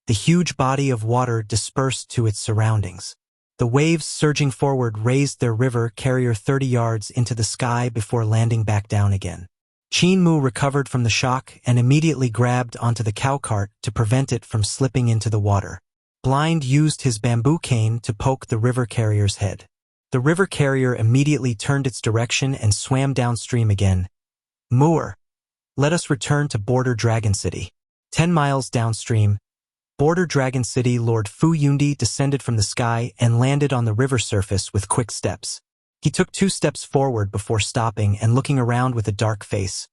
The huge body of water dispersed to its surroundings. The waves surging forward raised their river carrier 30 yards into the sky before landing back down again. Qin Mu recovered from the shock and immediately grabbed onto the cow cart to prevent it from slipping into the water. Blind used his bamboo cane to poke the river carrier's head. The river carrier immediately turned its direction and swam downstream again. "Mu, let us return to Border Dragon City." 10 miles downstream, Border Dragon City Lord Fu Yundi descended from the sky and landed on the river surface with quick steps. He took 2 steps forward before stopping and looking around with a dark face.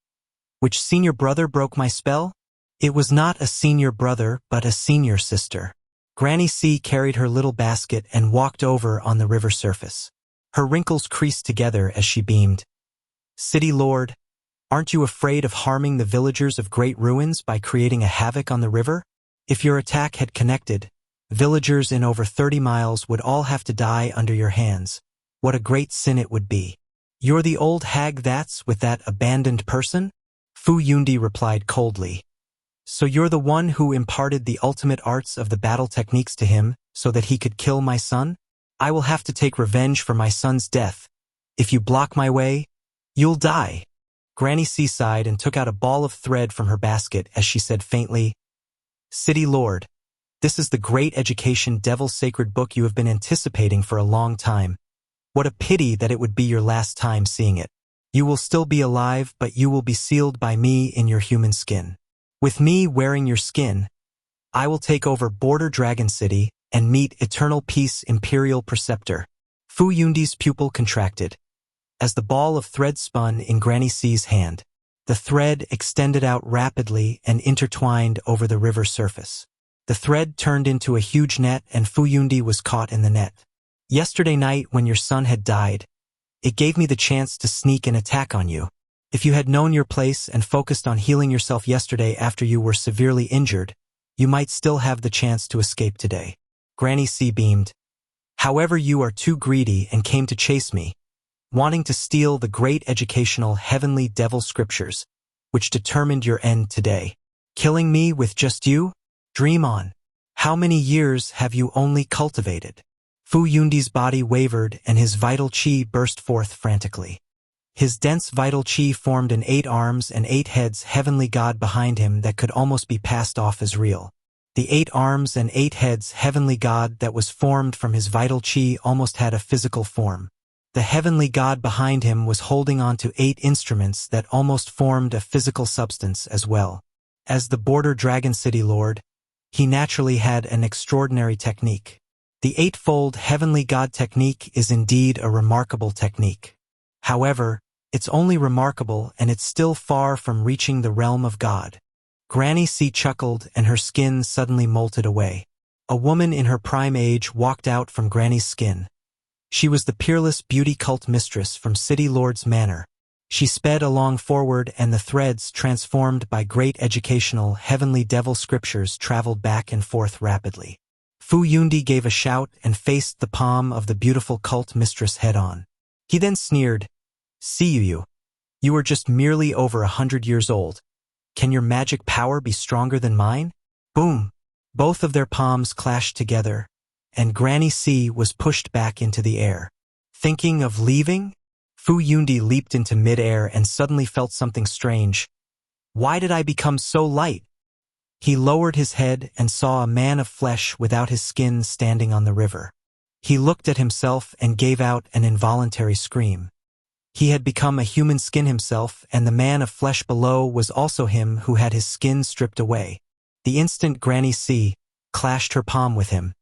"Which senior brother broke my spell?" It was not a senior brother, but a senior sister. Granny C carried her little basket and walked over on the river surface. Her wrinkles creased together as she beamed. "City Lord, aren't you afraid of harming the villagers of Great Ruins by creating a havoc on the river? If your attack had connected, villagers in over 30 miles would all have to die under your hands. What a great sin it would be." "You're the old hag that's with that abandoned person?" Fu Yundi replied coldly. "So you're the one who imparted the ultimate arts of the battle techniques to him so that he could kill my son? I will have to take revenge for my son's death. If you block my way, you'll die." Granny C sighed and took out a ball of thread from her basket as she said faintly, "City Lord, this is the great education devil's sacred book you have been anticipating for a long time. What a pity that it would be your last time seeing it. You will still be alive, but you will be sealed by me in your human skin. With me wearing your skin, I will take over Border Dragon City and meet Eternal Peace Imperial Preceptor." Fu Yundi's pupil contracted. As the ball of thread spun in Granny C's hand, the thread extended out rapidly and intertwined over the river surface. The thread turned into a huge net and Fu Yundi was caught in the net. "Yesterday night when your son had died, it gave me the chance to sneak an attack on you. If you had known your place and focused on healing yourself yesterday after you were severely injured, you might still have the chance to escape today." Granny C beamed. "However, you are too greedy and came to chase me, wanting to steal the great educational heavenly devil scriptures, which determined your end today. Killing me with just you? Dream on. How many years have you only cultivated?" Fu Yundi's body wavered and his vital qi burst forth frantically. His dense vital qi formed an 8 arms and 8 heads heavenly god behind him that could almost be passed off as real. The 8 arms and 8 heads heavenly god that was formed from his vital qi almost had a physical form. The heavenly god behind him was holding on to 8 instruments that almost formed a physical substance as well. As the Border Dragon City Lord, he naturally had an extraordinary technique. The 8-fold heavenly god technique is indeed a remarkable technique. However, it's only remarkable and it's still far from reaching the realm of God. Granny C chuckled and her skin suddenly molted away. A woman in her prime age walked out from Granny's skin. She was the peerless beauty cult mistress from City Lord's Manor. She sped along forward, and the threads, transformed by great educational heavenly devil scriptures, traveled back and forth rapidly. Fu Yundi gave a shout and faced the palm of the beautiful cult mistress head-on. He then sneered, "See you. You are just merely over 100 years old. Can your magic power be stronger than mine?" Boom! Both of their palms clashed together, and Granny C was pushed back into the air. Thinking of leaving? Fu Yundi leaped into mid-air and suddenly felt something strange. Why did I become so light? He lowered his head and saw a man of flesh without his skin standing on the river. He looked at himself and gave out an involuntary scream. He had become a human skin himself, and the man of flesh below was also him who had his skin stripped away. The instant Granny C clashed her palm with him,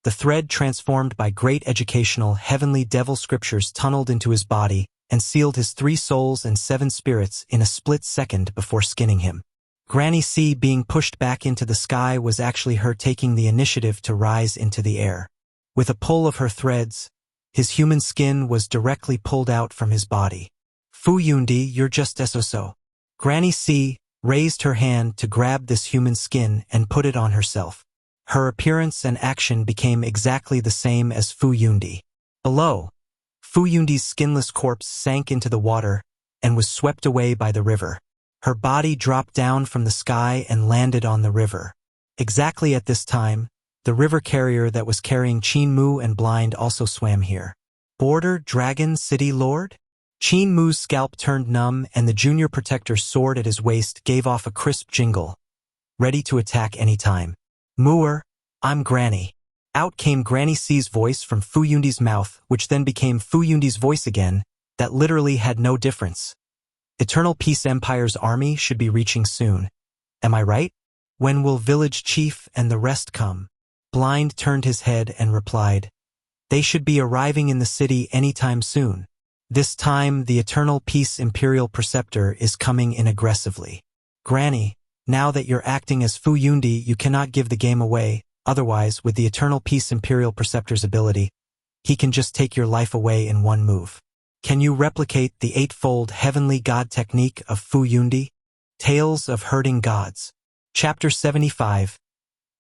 the thread, transformed by great educational heavenly devil scriptures, tunneled into his body and sealed his 3 souls and 7 spirits in a split second before skinning him. Granny C being pushed back into the sky was actually her taking the initiative to rise into the air. With a pull of her threads, his human skin was directly pulled out from his body. Fu Yundi, you're just so. Granny C raised her hand to grab this human skin and put it on herself. Her appearance and action became exactly the same as Fu Yundi. Below, Fu Yundi's skinless corpse sank into the water and was swept away by the river. Her body dropped down from the sky and landed on the river. Exactly at this time, the river carrier that was carrying Qin Mu and Blind also swam here. Border Dragon City Lord? Qin Mu's scalp turned numb, and the junior protector's sword at his waist gave off a crisp jingle, ready to attack any time. Muer, I'm Granny. Out came Granny C's voice from Fu Yundi's mouth, which then became Fu Yundi's voice again, that literally had no difference. Eternal Peace Empire's army should be reaching soon. Am I right? When will Village Chief and the rest come? Blind turned his head and replied, they should be arriving in the city anytime soon. This time, the Eternal Peace Imperial Preceptor is coming in aggressively. Granny, now that you're acting as Fu Yundi, you cannot give the game away, otherwise, with the Eternal Peace Imperial Preceptor's ability, he can just take your life away in one move. Can you replicate the 8-fold Heavenly God technique of Fu Yundi? Tales of Hurting Gods. Chapter 75.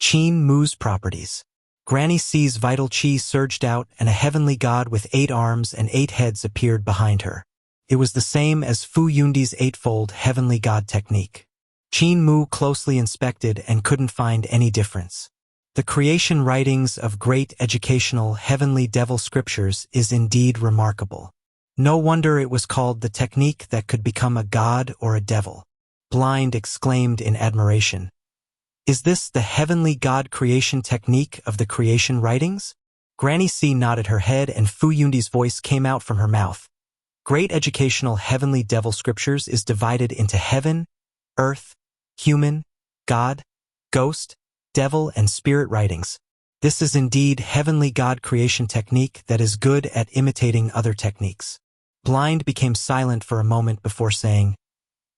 Qin Mu's Properties. Granny C's vital chi surged out, and a heavenly god with 8 arms and 8 heads appeared behind her. It was the same as Fu Yundi's 8-fold Heavenly God technique. Qin Mu closely inspected and couldn't find any difference. The creation writings of great educational heavenly devil scriptures is indeed remarkable. No wonder it was called the technique that could become a god or a devil. Blind exclaimed in admiration. Is this the heavenly god creation technique of the creation writings? Granny C nodded her head, and Fu Yundi's voice came out from her mouth. Great educational heavenly devil scriptures is divided into heaven, earth, human, god, ghost, devil, and spirit writings. This is indeed heavenly god creation technique that is good at imitating other techniques. Blind became silent for a moment before saying,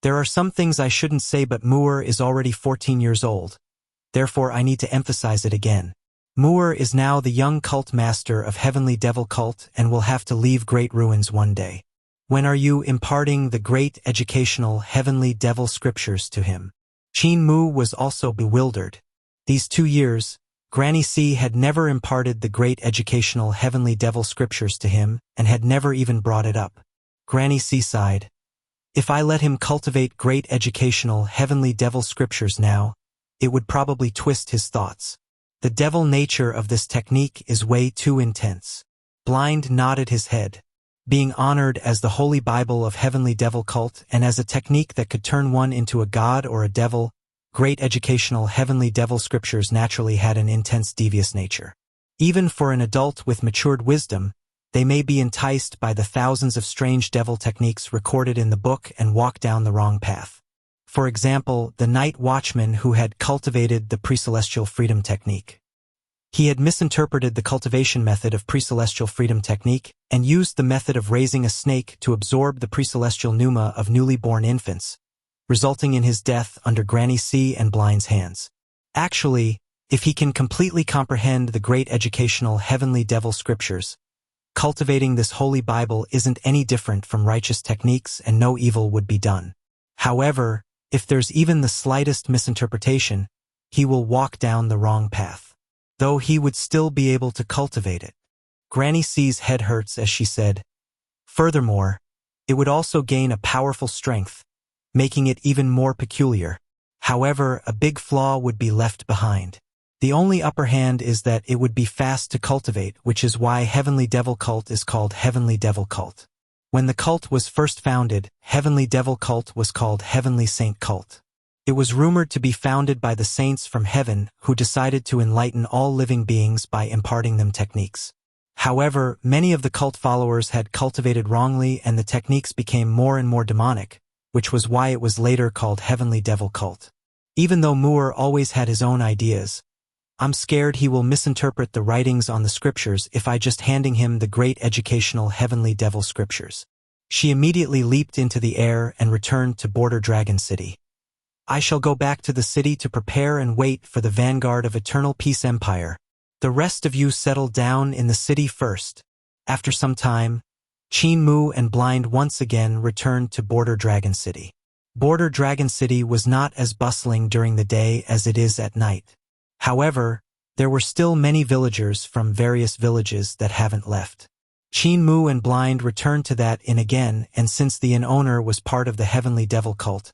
there are some things I shouldn't say, but Muer is already 14 years old. Therefore, I need to emphasize it again. Muer is now the young cult master of Heavenly Devil Cult and will have to leave Great Ruins one day. When are you imparting the great educational Heavenly Devil scriptures to him? Qin Mu was also bewildered. These 2 years, Granny C had never imparted the great educational Heavenly Devil scriptures to him and had never even brought it up. Granny C sighed. If I let him cultivate great educational Heavenly Devil scriptures now, it would probably twist his thoughts. The devil nature of this technique is way too intense. Blind nodded his head. Being honored as the Holy Bible of Heavenly Devil Cult and as a technique that could turn one into a god or a devil, great educational Heavenly Devil scriptures naturally had an intense devious nature. Even for an adult with matured wisdom, they may be enticed by the thousands of strange devil techniques recorded in the book and walk down the wrong path. For example, the night watchman who had cultivated the pre-celestial freedom technique. He had misinterpreted the cultivation method of pre-celestial freedom technique and used the method of raising a snake to absorb the pre-celestial pneuma of newly born infants, resulting in his death under Granny C and Blind's hands. Actually, if he can completely comprehend the great educational Heavenly Devil scriptures, Cultivating this holy Bible isn't any different from righteous techniques and no evil would be done. However, if there's even the slightest misinterpretation, he will walk down the wrong path. Though he would still be able to cultivate it. Granny C's head hurts as she said. Furthermore, it would also gain a powerful strength, making it even more peculiar. However, a big flaw would be left behind. The only upper hand is that it would be fast to cultivate, which is why Heavenly Devil Cult is called Heavenly Devil Cult. When the cult was first founded, Heavenly Devil Cult was called Heavenly Saint Cult. It was rumored to be founded by the saints from heaven who decided to enlighten all living beings by imparting them techniques. However, many of the cult followers had cultivated wrongly and the techniques became more and more demonic, which was why it was later called Heavenly Devil Cult. Even though Moore always had his own ideas, I'm scared he will misinterpret the writings on the scriptures if I just handing him the great educational Heavenly Devil scriptures. She immediately leaped into the air and returned to Border Dragon City. I shall go back to the city to prepare and wait for the vanguard of Eternal Peace Empire. The rest of you settle down in the city first. After some time, Qin Mu and Blind once again returned to Border Dragon City. Border Dragon City was not as bustling during the day as it is at night. However, there were still many villagers from various villages that haven't left. Qin Mu and Blind returned to that inn again, and since the inn owner was part of the Heavenly Devil Cult,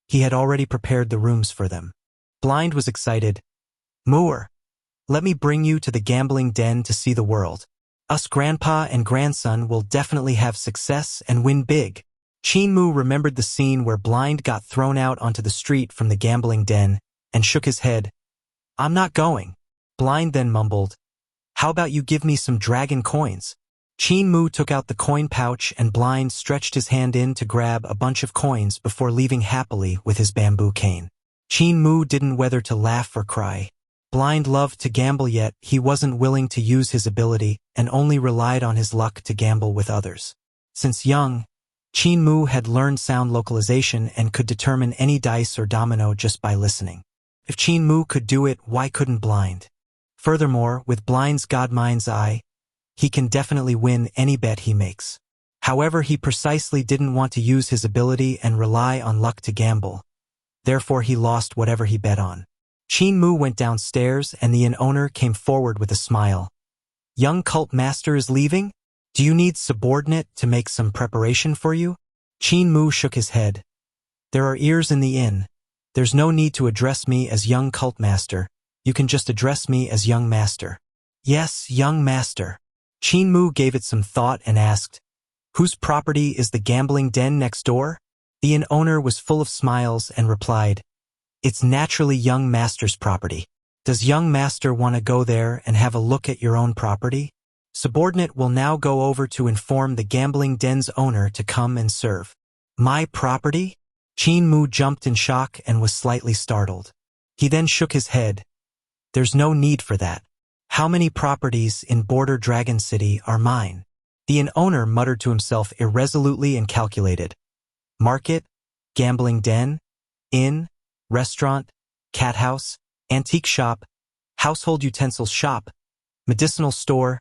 he had already prepared the rooms for them. Blind was excited. Moore, let me bring you to the gambling den to see the world. Us grandpa and grandson will definitely have success and win big. Qin Mu remembered the scene where Blind got thrown out onto the street from the gambling den and shook his head. I'm not going. Blind then mumbled, how about you give me some dragon coins? Qin Mu took out the coin pouch and Blind stretched his hand in to grab a bunch of coins before leaving happily with his bamboo cane. Qin Mu didn't whether to laugh or cry. Blind loved to gamble, yet he wasn't willing to use his ability and only relied on his luck to gamble with others. Since young, Qin Mu had learned sound localization and could determine any dice or domino just by listening. If Qin Mu could do it, why couldn't Blind? Furthermore, with Blind's Godmind's eye, he can definitely win any bet he makes. However, he precisely didn't want to use his ability and rely on luck to gamble. Therefore, he lost whatever he bet on. Qin Mu went downstairs and the inn owner came forward with a smile. Young cult master is leaving? Do you need subordinate to make some preparation for you? Qin Mu shook his head. There are ears in the inn. There's no need to address me as young cult master. You can just address me as young master. Yes, young master. Qin Mu gave it some thought and asked, whose property is the gambling den next door? The inn owner was full of smiles and replied, it's naturally young master's property. Does young master want to go there and have a look at your own property? Subordinate will now go over to inform the gambling den's owner to come and serve. My property? Qin Mu jumped in shock and was slightly startled. He then shook his head. There's no need for that. How many properties in Border Dragon City are mine? The inn owner muttered to himself irresolutely and calculated. Market, gambling den, inn, restaurant, cat house, antique shop, household utensils shop, medicinal store,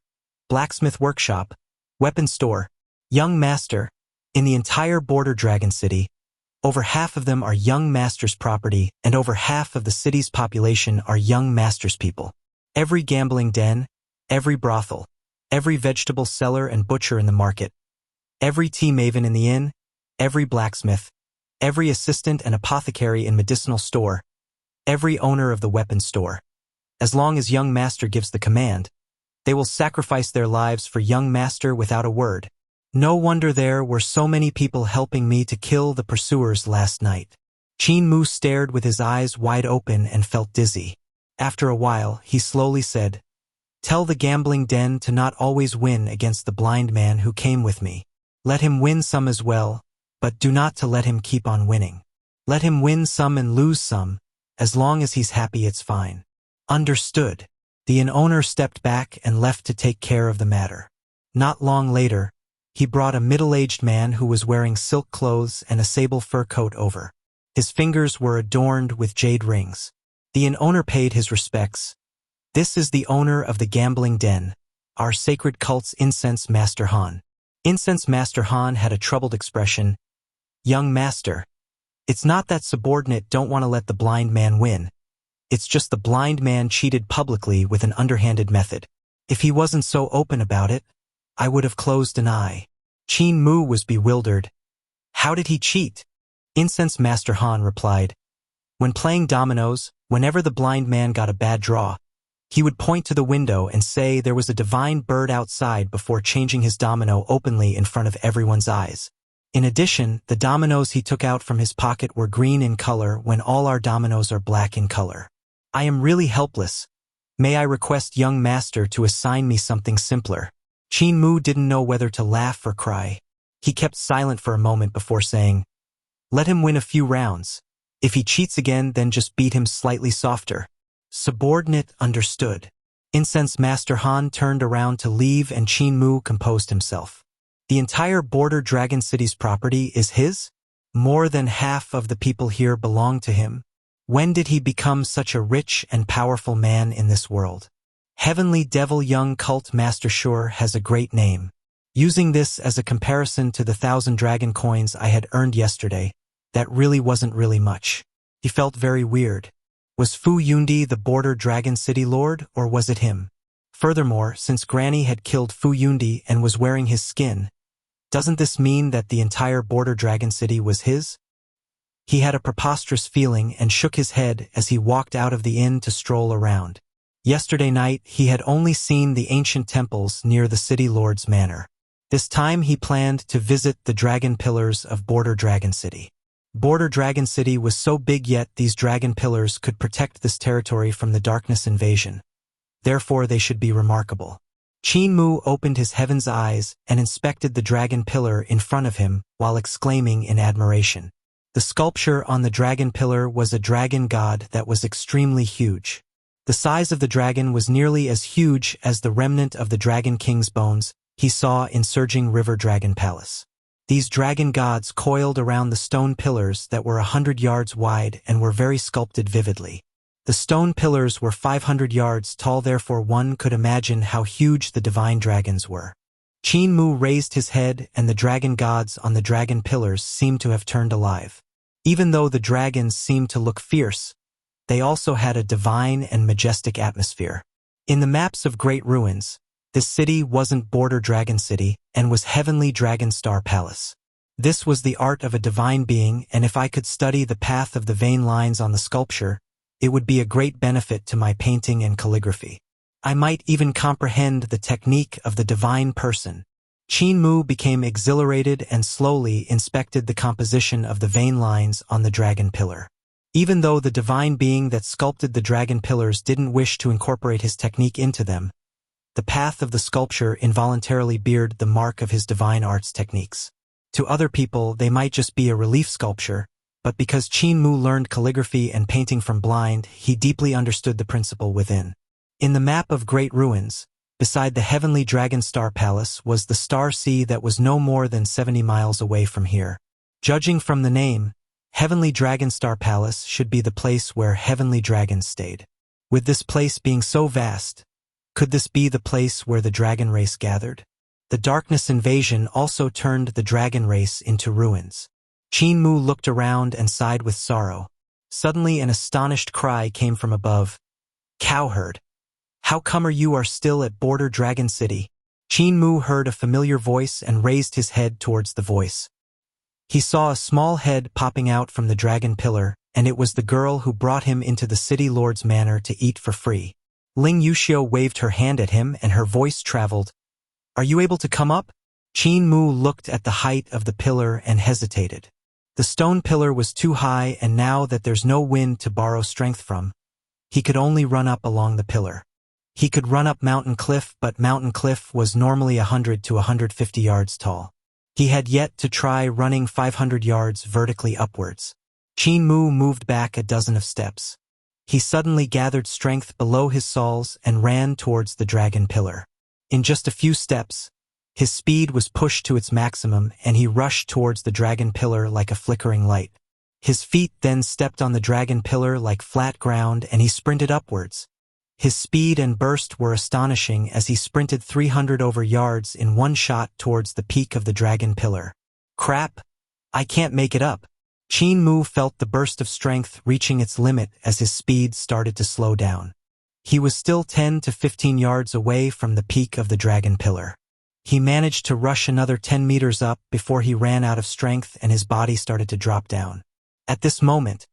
blacksmith workshop, weapon store, young master. In the entire Border Dragon City, over half of them are young master's property and over half of the city's population are young master's people. Every gambling den, every brothel, every vegetable seller and butcher in the market, every tea maven in the inn, every blacksmith, every assistant and apothecary in medicinal store, every owner of the weapons store. As long as young master gives the command, they will sacrifice their lives for young master without a word. No wonder there were so many people helping me to kill the pursuers last night. Qin Mu stared with his eyes wide open and felt dizzy. After a while, he slowly said, tell the gambling den to not always win against the blind man who came with me. Let him win some as well, but do not to let him keep on winning. Let him win some and lose some. As long as he's happy, it's fine. Understood. The inn owner stepped back and left to take care of the matter. Not long later, he brought a middle-aged man who was wearing silk clothes and a sable fur coat over. His fingers were adorned with jade rings. The inn owner paid his respects. This is the owner of the gambling den. our sacred cult's incense master Han. Incense master Han had a troubled expression. Young master, it's not that subordinate don't want to let the blind man win. It's just the blind man cheated publicly with an underhanded method. If he wasn't so open about it, I would have closed an eye. Qin Mu was bewildered. How did he cheat? Incense master Han replied. When playing dominoes, whenever the blind man got a bad draw, he would point to the window and say there was a divine bird outside before changing his domino openly in front of everyone's eyes. In addition, the dominoes he took out from his pocket were green in color when all our dominoes are black in color. I am really helpless. May I request young master to assign me something simpler? Qin Mu didn't know whether to laugh or cry. He kept silent for a moment before saying, let him win a few rounds. If he cheats again, then just beat him slightly softer. Subordinate understood. Incense master Han turned around to leave and Qin Mu composed himself. The entire Border Dragon City's property is his? More than half of the people here belong to him. When did he become such a rich and powerful man in this world? Heavenly Devil Young Cult Master sure has a great name. Using this as a comparison to the 1,000 dragon coins I had earned yesterday, that really wasn't really much. He felt very weird. Was Fu Yundi the Border Dragon City Lord, or was it him? Furthermore, since Granny had killed Fu Yundi and was wearing his skin, doesn't this mean that the entire Border Dragon City was his? He had a preposterous feeling and shook his head as he walked out of the inn to stroll around. Yesterday night, he had only seen the ancient temples near the City Lord's manor. This time he planned to visit the dragon pillars of Border Dragon City. Border Dragon City was so big, yet these dragon pillars could protect this territory from the darkness invasion. Therefore they should be remarkable. Qin Mu opened his heaven's eyes and inspected the dragon pillar in front of him while exclaiming in admiration. The sculpture on the dragon pillar was a dragon god that was extremely huge. The size of the dragon was nearly as huge as the remnant of the Dragon King's bones he saw in Surging River Dragon Palace. These dragon gods coiled around the stone pillars that were 100 yards wide and were very sculpted vividly. The stone pillars were 500 yards tall, therefore one could imagine how huge the divine dragons were. Qin Mu raised his head, and the dragon gods on the dragon pillars seemed to have turned alive. Even though the dragons seemed to look fierce, they also had a divine and majestic atmosphere. In the maps of Great Ruins, this city wasn't Border Dragon City and was Heavenly Dragon Star Palace. This was the art of a divine being, and if I could study the path of the vein lines on the sculpture, it would be a great benefit to my painting and calligraphy. I might even comprehend the technique of the divine person. Qin Mu became exhilarated and slowly inspected the composition of the vein lines on the dragon pillar. Even though the divine being that sculpted the dragon pillars didn't wish to incorporate his technique into them, the path of the sculpture involuntarily beared the mark of his divine arts techniques. To other people, they might just be a relief sculpture, but because Qin Mu learned calligraphy and painting from blind, he deeply understood the principle within. In the map of Great Ruins, beside the Heavenly Dragon Star Palace was the Star Sea that was no more than 70 miles away from here. Judging from the name, Heavenly Dragon Star Palace should be the place where heavenly dragons stayed. With this place being so vast, could this be the place where the dragon race gathered? The darkness invasion also turned the dragon race into ruins. Qin Mu looked around and sighed with sorrow. Suddenly an astonished cry came from above. Cowherd, how come you are still at Border Dragon City? Qin Mu heard a familiar voice and raised his head towards the voice. He saw a small head popping out from the dragon pillar, and it was the girl who brought him into the city lord's manor to eat for free. Ling Yuxiu waved her hand at him and her voice traveled. Are you able to come up? Qin Mu looked at the height of the pillar and hesitated. The stone pillar was too high, and now that there's no wind to borrow strength from, he could only run up along the pillar. He could run up Mountain Cliff, but Mountain Cliff was normally 100 to 150 yards tall. He had yet to try running 500 yards vertically upwards. Qin Mu moved back a dozen of steps. He suddenly gathered strength below his soles and ran towards the dragon pillar. In just a few steps, his speed was pushed to its maximum, and he rushed towards the dragon pillar like a flickering light. His feet then stepped on the dragon pillar like flat ground, and he sprinted upwards. His speed and burst were astonishing as he sprinted 300 over yards in one shot towards the peak of the dragon pillar. Crap! I can't make it up. Qin Mu felt the burst of strength reaching its limit as his speed started to slow down. He was still 10 to 15 yards away from the peak of the dragon pillar. He managed to rush another 10 meters up before he ran out of strength and his body started to drop down. At this moment,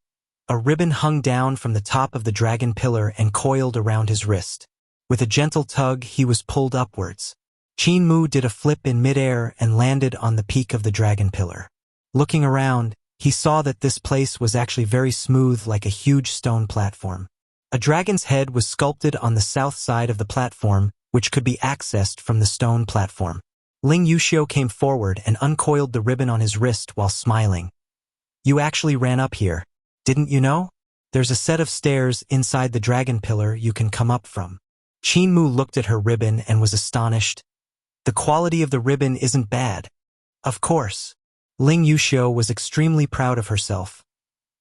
a ribbon hung down from the top of the dragon pillar and coiled around his wrist. With a gentle tug, he was pulled upwards. Qin Mu did a flip in midair and landed on the peak of the dragon pillar. Looking around, he saw that this place was actually very smooth, like a huge stone platform. A dragon's head was sculpted on the south side of the platform, which could be accessed from the stone platform. Ling Yuxiu came forward and uncoiled the ribbon on his wrist while smiling. You actually ran up here, didn't you know? There's a set of stairs inside the dragon pillar you can come up from. Qin Mu looked at her ribbon and was astonished. The quality of the ribbon isn't bad. Of course. Ling Yuxiu was extremely proud of herself.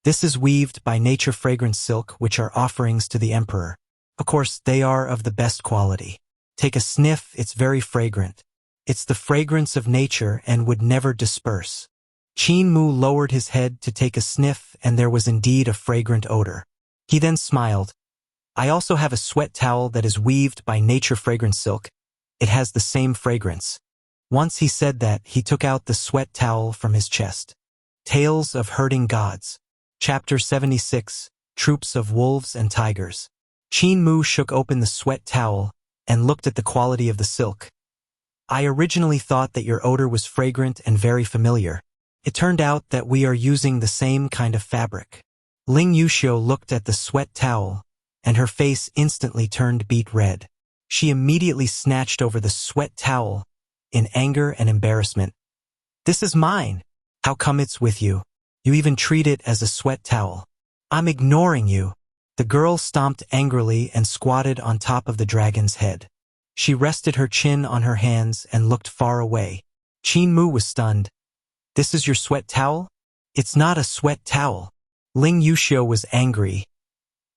This is weaved by nature fragrance silk, which are offerings to the emperor. Of course, they are of the best quality. Take a sniff, it's very fragrant. It's the fragrance of nature and would never disperse. Qin Mu lowered his head to take a sniff and there was indeed a fragrant odor. He then smiled. I also have a sweat towel that is weaved by nature fragrance silk. It has the same fragrance. Once he said that, he took out the sweat towel from his chest. Tales of Herding Gods. Chapter 76, Troops of Wolves and Tigers. Qin Mu shook open the sweat towel and looked at the quality of the silk. I originally thought that your odor was fragrant and very familiar. It turned out that we are using the same kind of fabric. Ling Yuxiu looked at the sweat towel, and her face instantly turned beet red. She immediately snatched over the sweat towel in anger and embarrassment. This is mine. How come it's with you? You even treat it as a sweat towel. I'm ignoring you. The girl stomped angrily and squatted on top of the dragon's head. She rested her chin on her hands and looked far away. Qin Mu was stunned. This is your sweat towel? It's not a sweat towel. Ling Yuxiu was angry.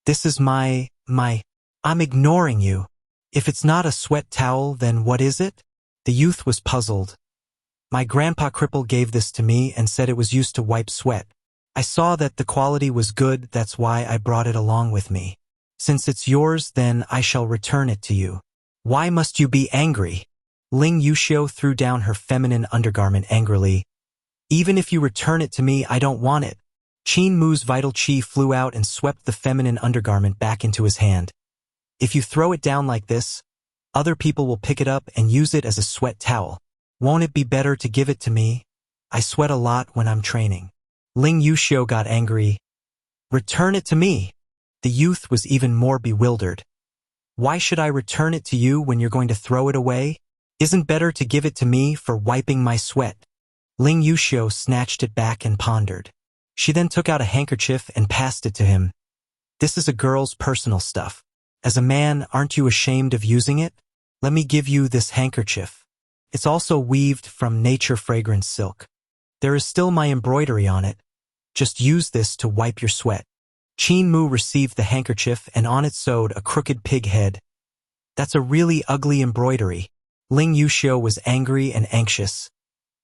This is I'm ignoring you. If it's not a sweat towel, then what is it? The youth was puzzled. My grandpa cripple gave this to me and said it was used to wipe sweat. I saw that the quality was good, that's why I brought it along with me. Since it's yours, then I shall return it to you. Why must you be angry? Ling Yuxiu threw down her feminine undergarment angrily. Even if you return it to me, I don't want it. Qin Mu's vital qi flew out and swept the feminine undergarment back into his hand. If you throw it down like this, other people will pick it up and use it as a sweat towel. Won't it be better to give it to me? I sweat a lot when I'm training. Ling Yuxiu got angry. Return it to me. The youth was even more bewildered. Why should I return it to you when you're going to throw it away? Isn't better to give it to me for wiping my sweat? Ling Yuxiu snatched it back and pondered. She then took out a handkerchief and passed it to him. This is a girl's personal stuff. As a man, aren't you ashamed of using it? Let me give you this handkerchief. It's also weaved from nature fragrance silk. There is still my embroidery on it. Just use this to wipe your sweat. Qin Mu received the handkerchief and on it sewed a crooked pig head. That's a really ugly embroidery. Ling Yuxiu was angry and anxious.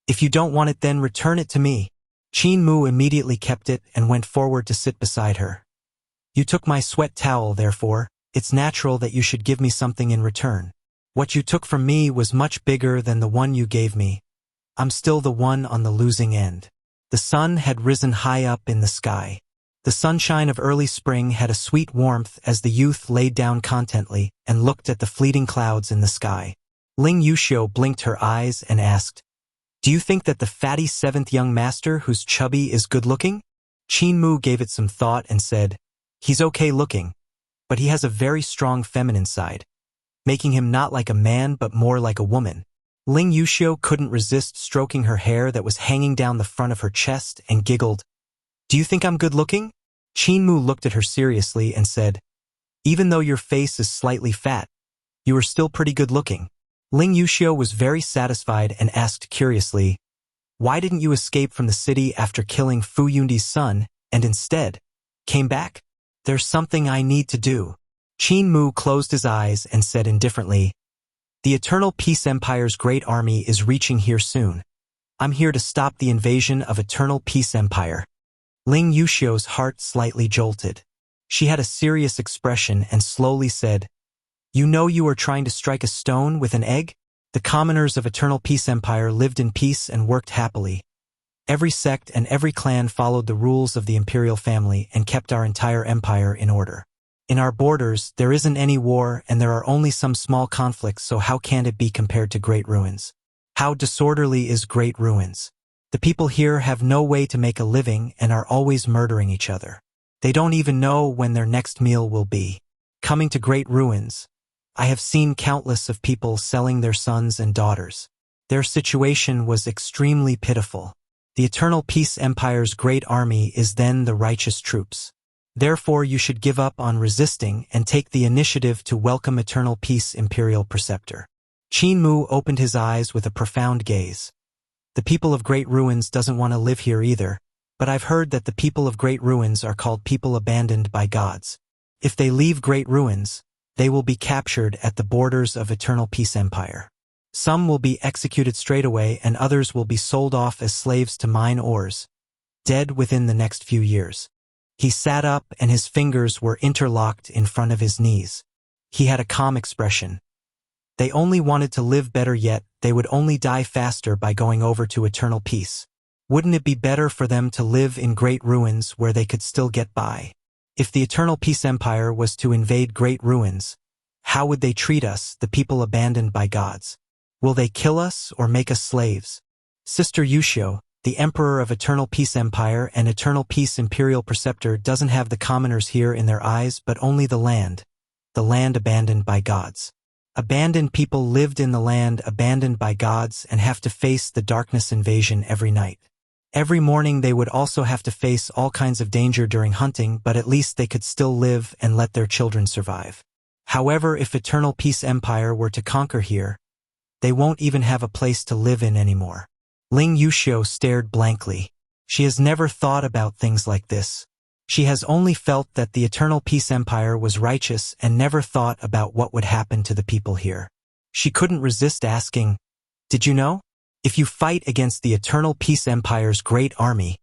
If you don't want it, then return it to me. Qin Mu immediately kept it and went forward to sit beside her. You took my sweat towel, therefore, it's natural that you should give me something in return. What you took from me was much bigger than the one you gave me. I'm still the one on the losing end. The sun had risen high up in the sky. The sunshine of early spring had a sweet warmth as the youth laid down contently and looked at the fleeting clouds in the sky. Ling Yuxiu blinked her eyes and asked, Do you think that the fatty seventh young master who's chubby is good-looking? Qin Mu gave it some thought and said, He's okay-looking, but he has a very strong feminine side, making him not like a man but more like a woman. Ling Yuxiu couldn't resist stroking her hair that was hanging down the front of her chest and giggled. Do you think I'm good-looking? Qin Mu looked at her seriously and said, Even though your face is slightly fat, you are still pretty good-looking. Ling Yuxiu was very satisfied and asked curiously, Why didn't you escape from the city after killing Fu Yundi's son and instead came back? There's something I need to do. Qin Mu closed his eyes and said indifferently, "The Eternal Peace Empire's great army is reaching here soon. I'm here to stop the invasion of Eternal Peace Empire." Ling Yuxiu's heart slightly jolted. She had a serious expression and slowly said, "You know you are trying to strike a stone with an egg?" The commoners of Eternal Peace Empire lived in peace and worked happily. Every sect and every clan followed the rules of the imperial family and kept our entire empire in order. In our borders, there isn't any war and there are only some small conflicts, so how can it be compared to Great Ruins? How disorderly is Great Ruins? The people here have no way to make a living and are always murdering each other. They don't even know when their next meal will be. Coming to Great Ruins, I have seen countless of people selling their sons and daughters. Their situation was extremely pitiful. The Eternal Peace Empire's great army is then the righteous troops. Therefore, you should give up on resisting and take the initiative to welcome Eternal Peace Imperial Preceptor. Qin Mu opened his eyes with a profound gaze. The people of Great Ruins doesn't want to live here either, but I've heard that the people of Great Ruins are called people abandoned by gods. If they leave Great Ruins, they will be captured at the borders of Eternal Peace Empire. Some will be executed straight away and others will be sold off as slaves to mine ores, dead within the next few years. He sat up and his fingers were interlocked in front of his knees. He had a calm expression. They only wanted to live better, yet they would only die faster by going over to Eternal Peace. Wouldn't it be better for them to live in Great Ruins where they could still get by? If the Eternal Peace Empire was to invade Great Ruins, how would they treat us, the people abandoned by gods? Will they kill us or make us slaves? Sister Yuxiu, the Emperor of Eternal Peace Empire and Eternal Peace Imperial Preceptor, doesn't have the commoners here in their eyes but only the land abandoned by gods. Abandoned people lived in the land abandoned by gods and have to face the darkness invasion every night. Every morning they would also have to face all kinds of danger during hunting, but at least they could still live and let their children survive. However, if Eternal Peace Empire were to conquer here, they won't even have a place to live in anymore. Ling Yuxiu stared blankly. She has never thought about things like this. She has only felt that the Eternal Peace Empire was righteous and never thought about what would happen to the people here. She couldn't resist asking, "Did you know? If you fight against the Eternal Peace Empire's great army,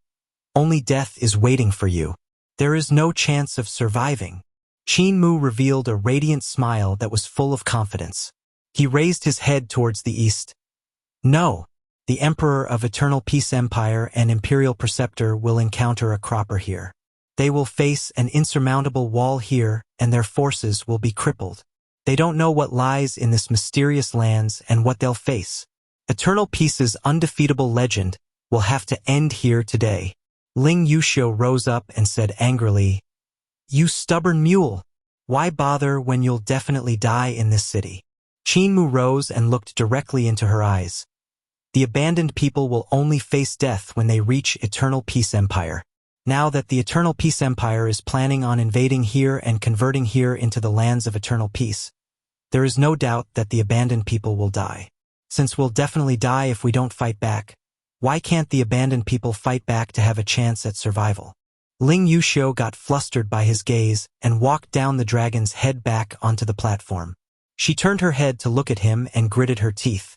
only death is waiting for you. There is no chance of surviving." Qin Mu revealed a radiant smile that was full of confidence. He raised his head towards the east. "No, the Emperor of Eternal Peace Empire and Imperial Preceptor will encounter a cropper here. They will face an insurmountable wall here and their forces will be crippled. They don't know what lies in this mysterious lands and what they'll face. Eternal Peace's undefeatable legend will have to end here today." Ling Yuxiu rose up and said angrily, "You stubborn mule! Why bother when you'll definitely die in this city?" Qin Mu rose and looked directly into her eyes. "The abandoned people will only face death when they reach Eternal Peace Empire. Now that the Eternal Peace Empire is planning on invading here and converting here into the lands of Eternal Peace, there is no doubt that the abandoned people will die. Since we'll definitely die if we don't fight back, why can't the abandoned people fight back to have a chance at survival?" Ling Yuxiu got flustered by his gaze and walked down the dragon's head back onto the platform. She turned her head to look at him and gritted her teeth.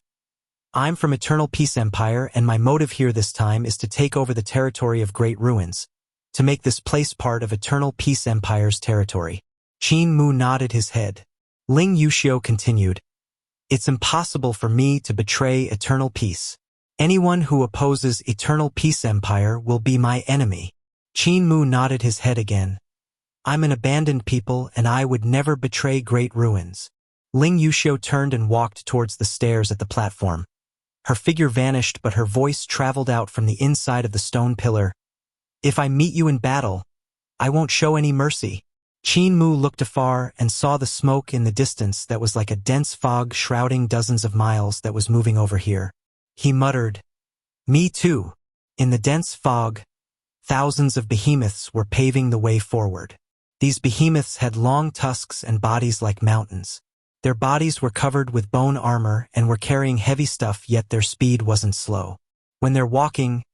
"I'm from Eternal Peace Empire and my motive here this time is to take over the territory of Great Ruins, to make this place part of Eternal Peace Empire's territory." Qin Mu nodded his head. Ling Yuxiu continued, "It's impossible for me to betray Eternal Peace. Anyone who opposes Eternal Peace Empire will be my enemy." Qin Mu nodded his head again. "I'm an abandoned people and I would never betray Great Ruins." Ling Yuxiu turned and walked towards the stairs at the platform. Her figure vanished, but her voice traveled out from the inside of the stone pillar. "If I meet you in battle, I won't show any mercy." Qin Mu looked afar and saw the smoke in the distance that was like a dense fog shrouding dozens of miles that was moving over here. He muttered, "Me too." In the dense fog, thousands of behemoths were paving the way forward. These behemoths had long tusks and bodies like mountains. Their bodies were covered with bone armor and were carrying heavy stuff, yet their speed wasn't slow. When they're walking,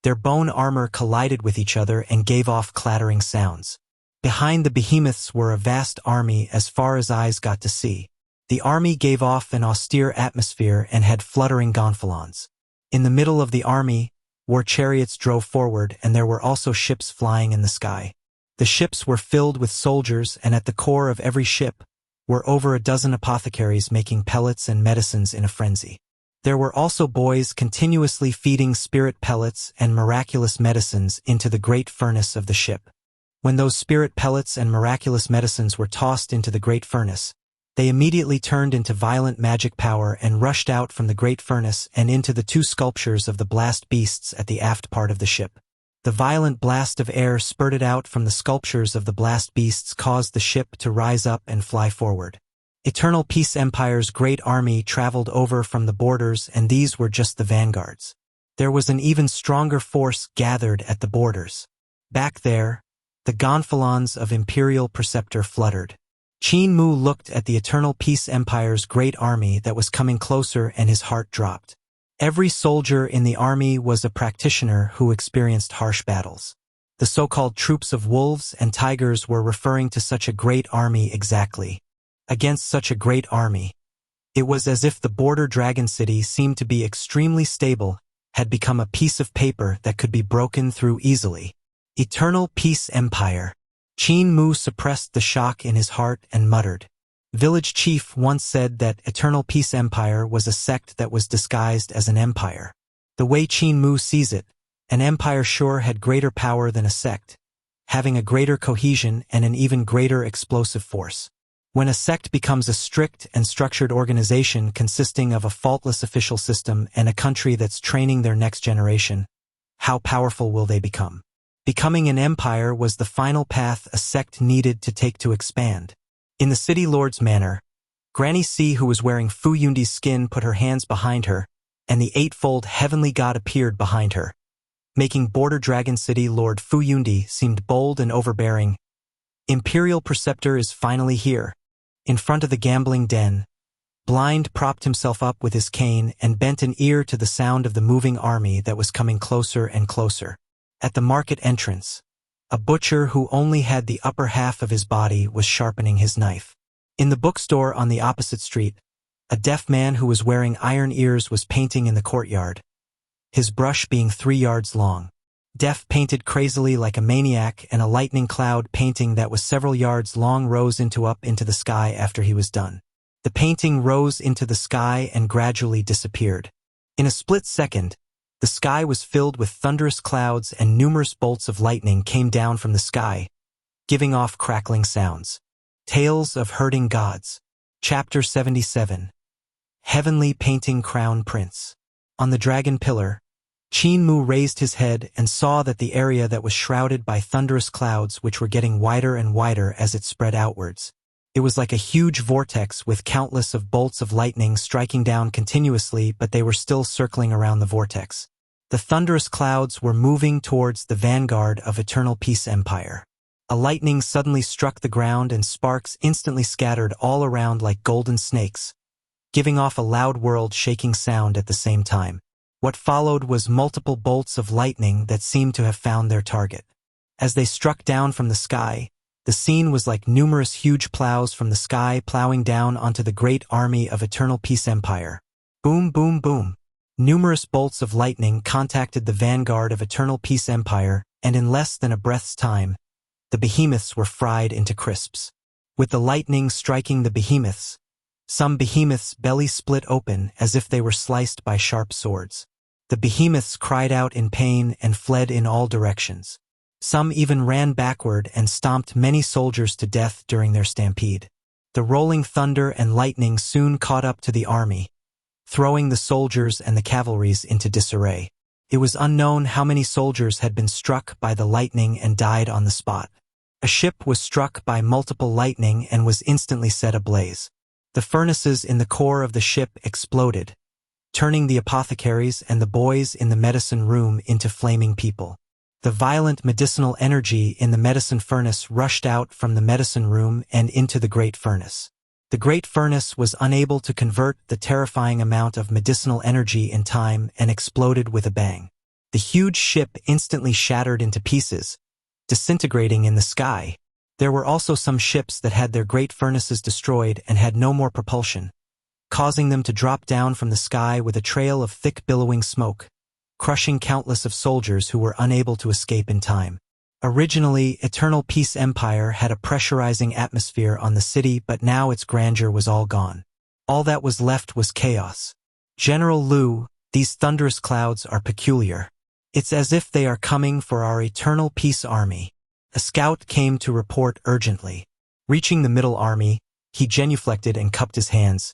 their bone armor collided with each other and gave off clattering sounds. Behind the behemoths were a vast army as far as eyes got to see. The army gave off an austere atmosphere and had fluttering gonfalons. In the middle of the army, war chariots drove forward, and there were also ships flying in the sky. The ships were filled with soldiers, and at the core of every ship were over a dozen apothecaries making pellets and medicines in a frenzy. There were also boys continuously feeding spirit pellets and miraculous medicines into the great furnace of the ship. When those spirit pellets and miraculous medicines were tossed into the great furnace, they immediately turned into violent magic power and rushed out from the great furnace and into the two sculptures of the blast beasts at the aft part of the ship. The violent blast of air spurted out from the sculptures of the blast beasts caused the ship to rise up and fly forward. Eternal Peace Empire's great army traveled over from the borders, and these were just the vanguards. There was an even stronger force gathered at the borders. Back there, the gonfalons of Imperial Preceptor fluttered. Qin Mu looked at the Eternal Peace Empire's great army that was coming closer, and his heart dropped. Every soldier in the army was a practitioner who experienced harsh battles. The so-called troops of wolves and tigers were referring to such a great army exactly. Against such a great army, it was as if the border dragon city seemed to be extremely stable, had become a piece of paper that could be broken through easily. Eternal Peace Empire. Qin Mu suppressed the shock in his heart and muttered. Village chief once said that Eternal Peace Empire was a sect that was disguised as an empire. The way Qin Mu sees it, an empire sure had greater power than a sect, having a greater cohesion and an even greater explosive force. When a sect becomes a strict and structured organization consisting of a faultless official system and a country that's training their next generation, how powerful will they become? Becoming an empire was the final path a sect needed to take to expand. In the city lord's manor, Granny C, who was wearing Fu Yundi's skin, put her hands behind her, and the eightfold heavenly god appeared behind her, making Border Dragon City Lord Fu Yundi seemed bold and overbearing. Imperial Preceptor is finally here. In front of the gambling den, Blind propped himself up with his cane and bent an ear to the sound of the moving army that was coming closer and closer. At the market entrance, a butcher who only had the upper half of his body was sharpening his knife. In the bookstore on the opposite street, a deaf man who was wearing iron ears was painting in the courtyard, his brush being 3 yards long. Deaf painted crazily like a maniac, and a lightning cloud painting that was several yards long rose up into the sky after he was done. The painting rose into the sky and gradually disappeared. In a split second, the sky was filled with thunderous clouds, and numerous bolts of lightning came down from the sky, giving off crackling sounds. Tales of Herding Gods. Chapter 77. Heavenly Painting Crown Prince. On the dragon pillar, Qin Mu raised his head and saw that the area that was shrouded by thunderous clouds which were getting wider and wider as it spread outwards. It was like a huge vortex with countless of bolts of lightning striking down continuously, but they were still circling around the vortex. The thunderous clouds were moving towards the vanguard of Eternal Peace Empire. A lightning suddenly struck the ground and sparks instantly scattered all around like golden snakes, giving off a loud world-shaking sound at the same time. What followed was multiple bolts of lightning that seemed to have found their target. As they struck down from the sky, the scene was like numerous huge plows from the sky plowing down onto the great army of Eternal Peace Empire. Boom, boom, boom. Numerous bolts of lightning contacted the vanguard of Eternal Peace Empire, and in less than a breath's time, the behemoths were fried into crisps. With the lightning striking the behemoths, some behemoths' bellies split open as if they were sliced by sharp swords. The behemoths cried out in pain and fled in all directions. Some even ran backward and stomped many soldiers to death during their stampede. The rolling thunder and lightning soon caught up to the army, throwing the soldiers and the cavalries into disarray. It was unknown how many soldiers had been struck by the lightning and died on the spot. A ship was struck by multiple lightning and was instantly set ablaze. The furnaces in the core of the ship exploded, turning the apothecaries and the boys in the medicine room into flaming people. The violent medicinal energy in the medicine furnace rushed out from the medicine room and into the great furnace. The great furnace was unable to convert the terrifying amount of medicinal energy in time and exploded with a bang. The huge ship instantly shattered into pieces, disintegrating in the sky. There were also some ships that had their great furnaces destroyed and had no more propulsion, causing them to drop down from the sky with a trail of thick billowing smoke, crushing countless of soldiers who were unable to escape in time. Originally, Eternal Peace Empire had a pressurizing atmosphere on the city, but now its grandeur was all gone. All that was left was chaos. General Lu, these thunderous clouds are peculiar. It's as if they are coming for our Eternal Peace Army. A scout came to report urgently. Reaching the middle army, he genuflected and cupped his hands.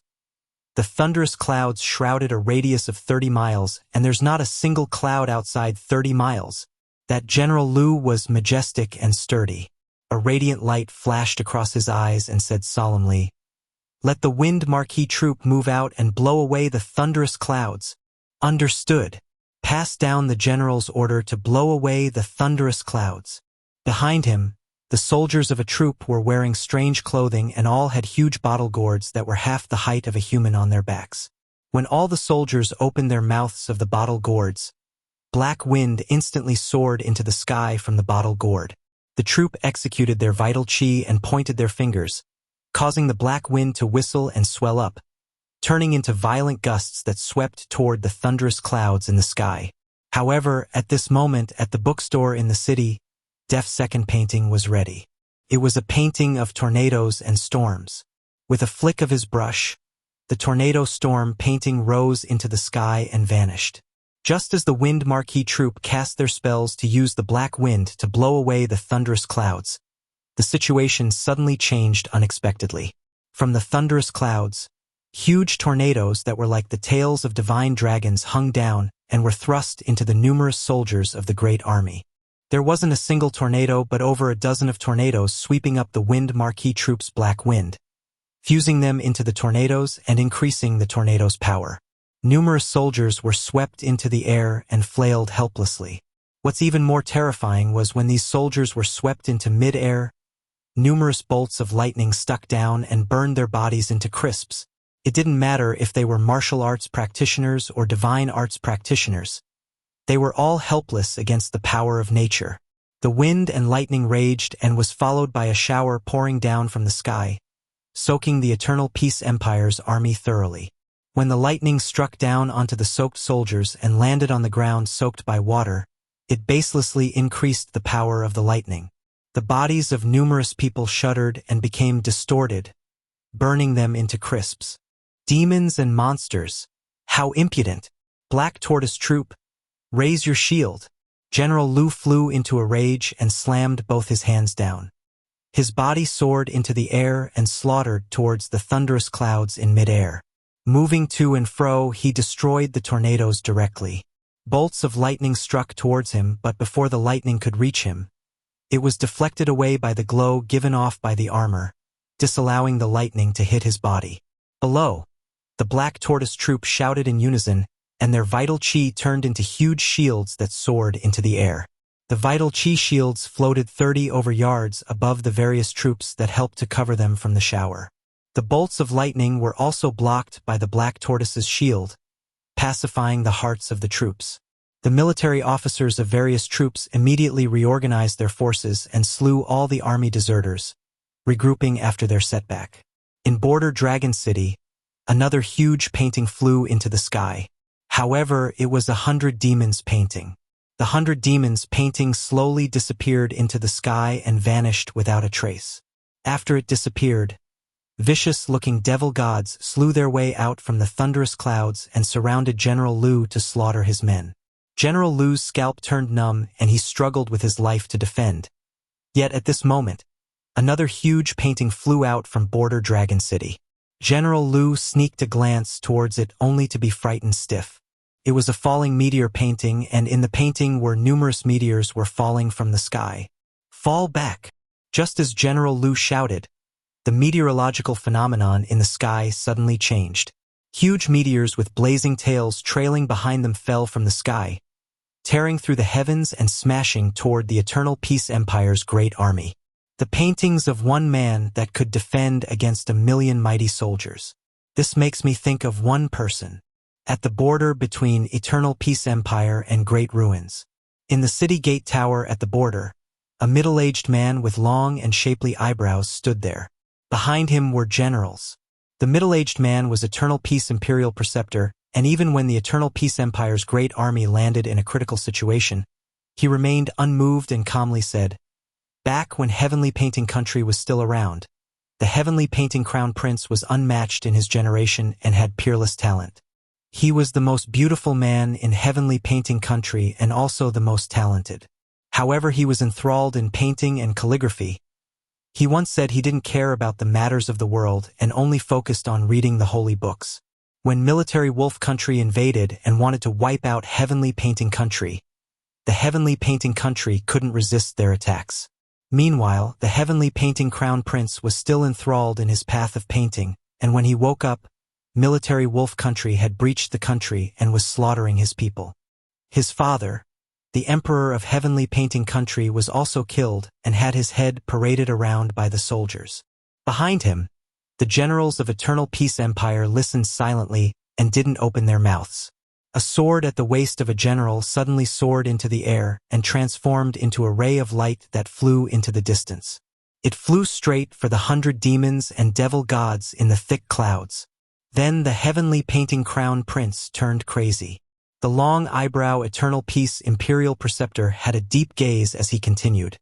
The thunderous clouds shrouded a radius of 30 miles, and there's not a single cloud outside 30 miles. That General Lu was majestic and sturdy. A radiant light flashed across his eyes and said solemnly, "Let the Wind Marquis troop move out and blow away the thunderous clouds." Understood. Pass down the general's order to blow away the thunderous clouds. Behind him, the soldiers of a troop were wearing strange clothing and all had huge bottle gourds that were half the height of a human on their backs. When all the soldiers opened their mouths of the bottle gourds, black wind instantly soared into the sky from the bottle gourd. The troop executed their vital chi and pointed their fingers, causing the black wind to whistle and swell up, turning into violent gusts that swept toward the thunderous clouds in the sky. However, at this moment at the bookstore in the city, Def's second painting was ready. It was a painting of tornadoes and storms. With a flick of his brush, the tornado storm painting rose into the sky and vanished. Just as the Wind Marquis troop cast their spells to use the black wind to blow away the thunderous clouds, the situation suddenly changed unexpectedly. From the thunderous clouds, huge tornadoes that were like the tails of divine dragons hung down and were thrust into the numerous soldiers of the great army. There wasn't a single tornado but over a dozen of tornadoes sweeping up the Wind Marquis troops' black wind, fusing them into the tornadoes and increasing the tornado's power. Numerous soldiers were swept into the air and flailed helplessly. What's even more terrifying was when these soldiers were swept into mid-air, numerous bolts of lightning stuck down and burned their bodies into crisps. It didn't matter if they were martial arts practitioners or divine arts practitioners. They were all helpless against the power of nature. The wind and lightning raged and was followed by a shower pouring down from the sky, soaking the Eternal Peace Empire's army thoroughly. When the lightning struck down onto the soaked soldiers and landed on the ground soaked by water, it baselessly increased the power of the lightning. The bodies of numerous people shuddered and became distorted, burning them into crisps. Demons and monsters! How impudent! Black Tortoise Troop, raise your shield! General Lu flew into a rage and slammed both his hands down. His body soared into the air and slaughtered towards the thunderous clouds in midair. Moving to and fro, he destroyed the tornadoes directly. Bolts of lightning struck towards him, but before the lightning could reach him, it was deflected away by the glow given off by the armor, disallowing the lightning to hit his body. Below, the Black Tortoise Troop shouted in unison, and their vital chi turned into huge shields that soared into the air. The vital chi shields floated 30 over yards above the various troops that helped to cover them from the shower. The bolts of lightning were also blocked by the Black Tortoise's shield, pacifying the hearts of the troops. The military officers of various troops immediately reorganized their forces and slew all the army deserters, regrouping after their setback. In Border Dragon City, another huge painting flew into the sky. However, it was 100 demons painting. The 100 demons painting slowly disappeared into the sky and vanished without a trace. After it disappeared, vicious-looking devil gods slew their way out from the thunderous clouds and surrounded General Lu to slaughter his men. General Lu's scalp turned numb and he struggled with his life to defend. Yet at this moment, another huge painting flew out from Border Dragon City. General Lu sneaked a glance towards it only to be frightened stiff. It was a falling meteor painting, and in the painting were numerous meteors were falling from the sky. Fall back! Just as General Lu shouted, the meteorological phenomenon in the sky suddenly changed. Huge meteors with blazing tails trailing behind them fell from the sky, tearing through the heavens and smashing toward the Eternal Peace Empire's great army. The paintings of one man that could defend against 1,000,000 mighty soldiers. This makes me think of one person, at the border between Eternal Peace Empire and Great Ruins. In the city gate tower at the border, A middle-aged man with long and shapely eyebrows stood there. Behind him were generals. The middle-aged man was Eternal Peace Imperial Preceptor, and even when the Eternal Peace Empire's great army landed in a critical situation, he remained unmoved and calmly said, "Back when Heavenly Painting Country was still around, the Heavenly Painting Crown Prince was unmatched in his generation and had peerless talent. He was the most beautiful man in Heavenly Painting Country and also the most talented. However, he was enthralled in painting and calligraphy. He once said he didn't care about the matters of the world and only focused on reading the holy books. When Military Wolf Country invaded and wanted to wipe out Heavenly Painting Country, the Heavenly Painting Country couldn't resist their attacks. Meanwhile, the Heavenly Painting Crown Prince was still enthralled in his path of painting, and when he woke up, Military Wolf Country had breached the country and was slaughtering his people. His father, the Emperor of Heavenly Painting Country, was also killed and had his head paraded around by the soldiers. Behind him, the generals of Eternal Peace Empire listened silently and didn't open their mouths. A sword at the waist of a general suddenly soared into the air and transformed into a ray of light that flew into the distance. It flew straight for the 100 demons and devil gods in the thick clouds. Then the Heavenly Painting Crown Prince turned crazy. The long eyebrow Eternal Peace Imperial Preceptor had a deep gaze as he continued.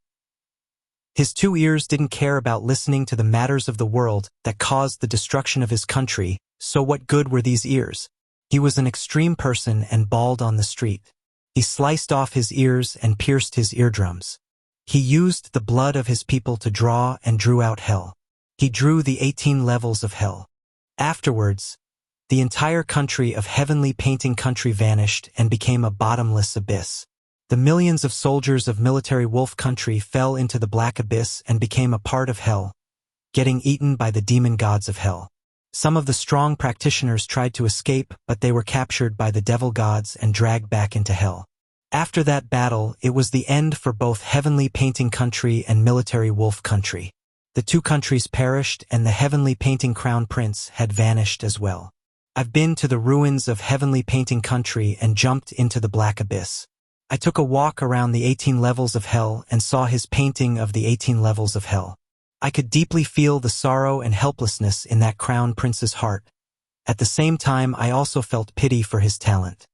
His 2 ears didn't care about listening to the matters of the world that caused the destruction of his country, so what good were these ears? He was an extreme person and bawled on the street. He sliced off his ears and pierced his eardrums. He used the blood of his people to draw and drew out hell. He drew the 18 levels of hell. Afterwards, the entire country of Heavenly Painting Country vanished and became a bottomless abyss. The millions of soldiers of Military Wolf Country fell into the black abyss and became a part of hell, getting eaten by the demon gods of hell. Some of the strong practitioners tried to escape, but they were captured by the devil gods and dragged back into hell. After that battle, it was the end for both Heavenly Painting Country and Military Wolf Country. The two countries perished and the Heavenly Painting Crown Prince had vanished as well. I've been to the ruins of Heavenly Painting Country and jumped into the black abyss. I took a walk around the 18 levels of hell and saw his painting of the 18 levels of hell. I could deeply feel the sorrow and helplessness in that crown prince's heart. At the same time, I also felt pity for his talent.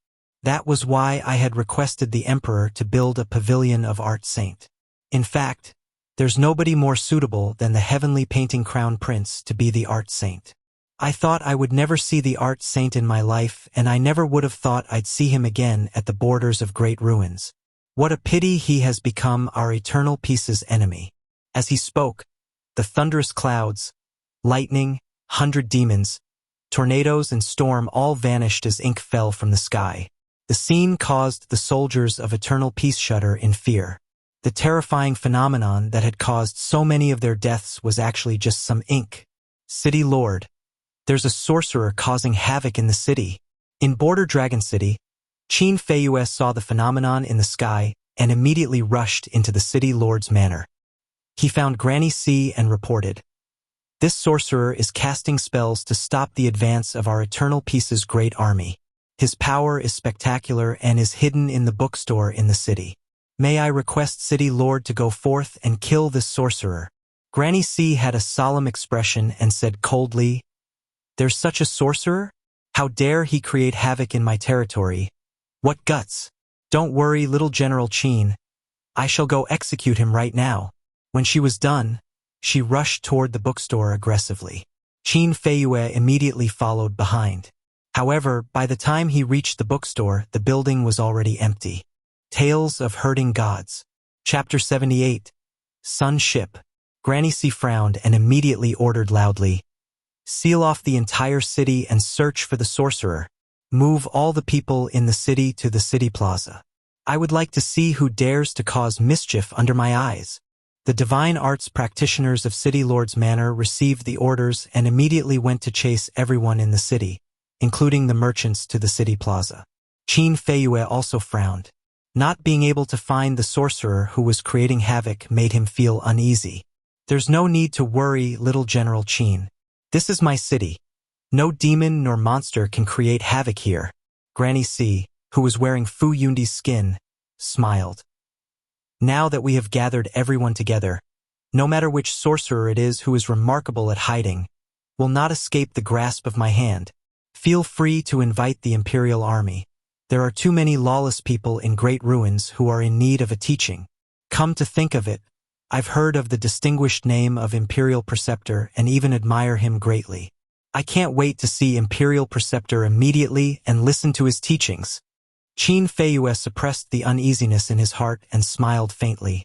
That was why I had requested the emperor to build a pavilion of art saint. In fact, there's nobody more suitable than the Heavenly Painting Crown Prince to be the art saint. I thought I would never see the art saint in my life, and I never would have thought I'd see him again at the borders of great ruins. What a pity he has become our Eternal Peace's enemy. As he spoke, the thunderous clouds, lightning, 100 demons, tornadoes and storm all vanished as ink fell from the sky. The scene caused the soldiers of Eternal Peace shudder in fear. The terrifying phenomenon that had caused so many of their deaths was actually just some ink. City Lord. There's a sorcerer causing havoc in the city. In Border Dragon City, Qin Mu saw the phenomenon in the sky and immediately rushed into the City Lord's manor. He found Granny C and reported, "This sorcerer is casting spells to stop the advance of our Eternal Peace's great army. His power is spectacular and is hidden in the bookstore in the city. May I request City Lord to go forth and kill this sorcerer?" Granny C had a solemn expression and said coldly, "There's such a sorcerer? How dare he create havoc in my territory? What guts! Don't worry, little General Qin. I shall go execute him right now." When she was done, she rushed toward the bookstore aggressively. Qin Mu immediately followed behind. However, by the time he reached the bookstore, the building was already empty. Tales of Hurting Gods. Chapter 78. Sun Ship. Granny C frowned and immediately ordered loudly, "Seal off the entire city and search for the sorcerer. Move all the people in the city to the city plaza. I would like to see who dares to cause mischief under my eyes." The divine arts practitioners of City Lord's Manor received the orders and immediately went to chase everyone in the city, including the merchants, to the city plaza. Qin Mu also frowned. Not being able to find the sorcerer who was creating havoc made him feel uneasy. "There's no need to worry, little General Qin. This is my city. No demon nor monster can create havoc here." Granny C, who was wearing Fu Yundi's skin, smiled. Now that we have gathered everyone together, no matter which sorcerer it is who is remarkable at hiding, will not escape the grasp of my hand. Feel free to invite the Imperial Army. There are too many lawless people in great ruins who are in need of a teaching. Come to think of it, I've heard of the distinguished name of Imperial Preceptor and even admire him greatly. I can't wait to see Imperial Preceptor immediately and listen to his teachings. Qin Fei suppressed the uneasiness in his heart and smiled faintly.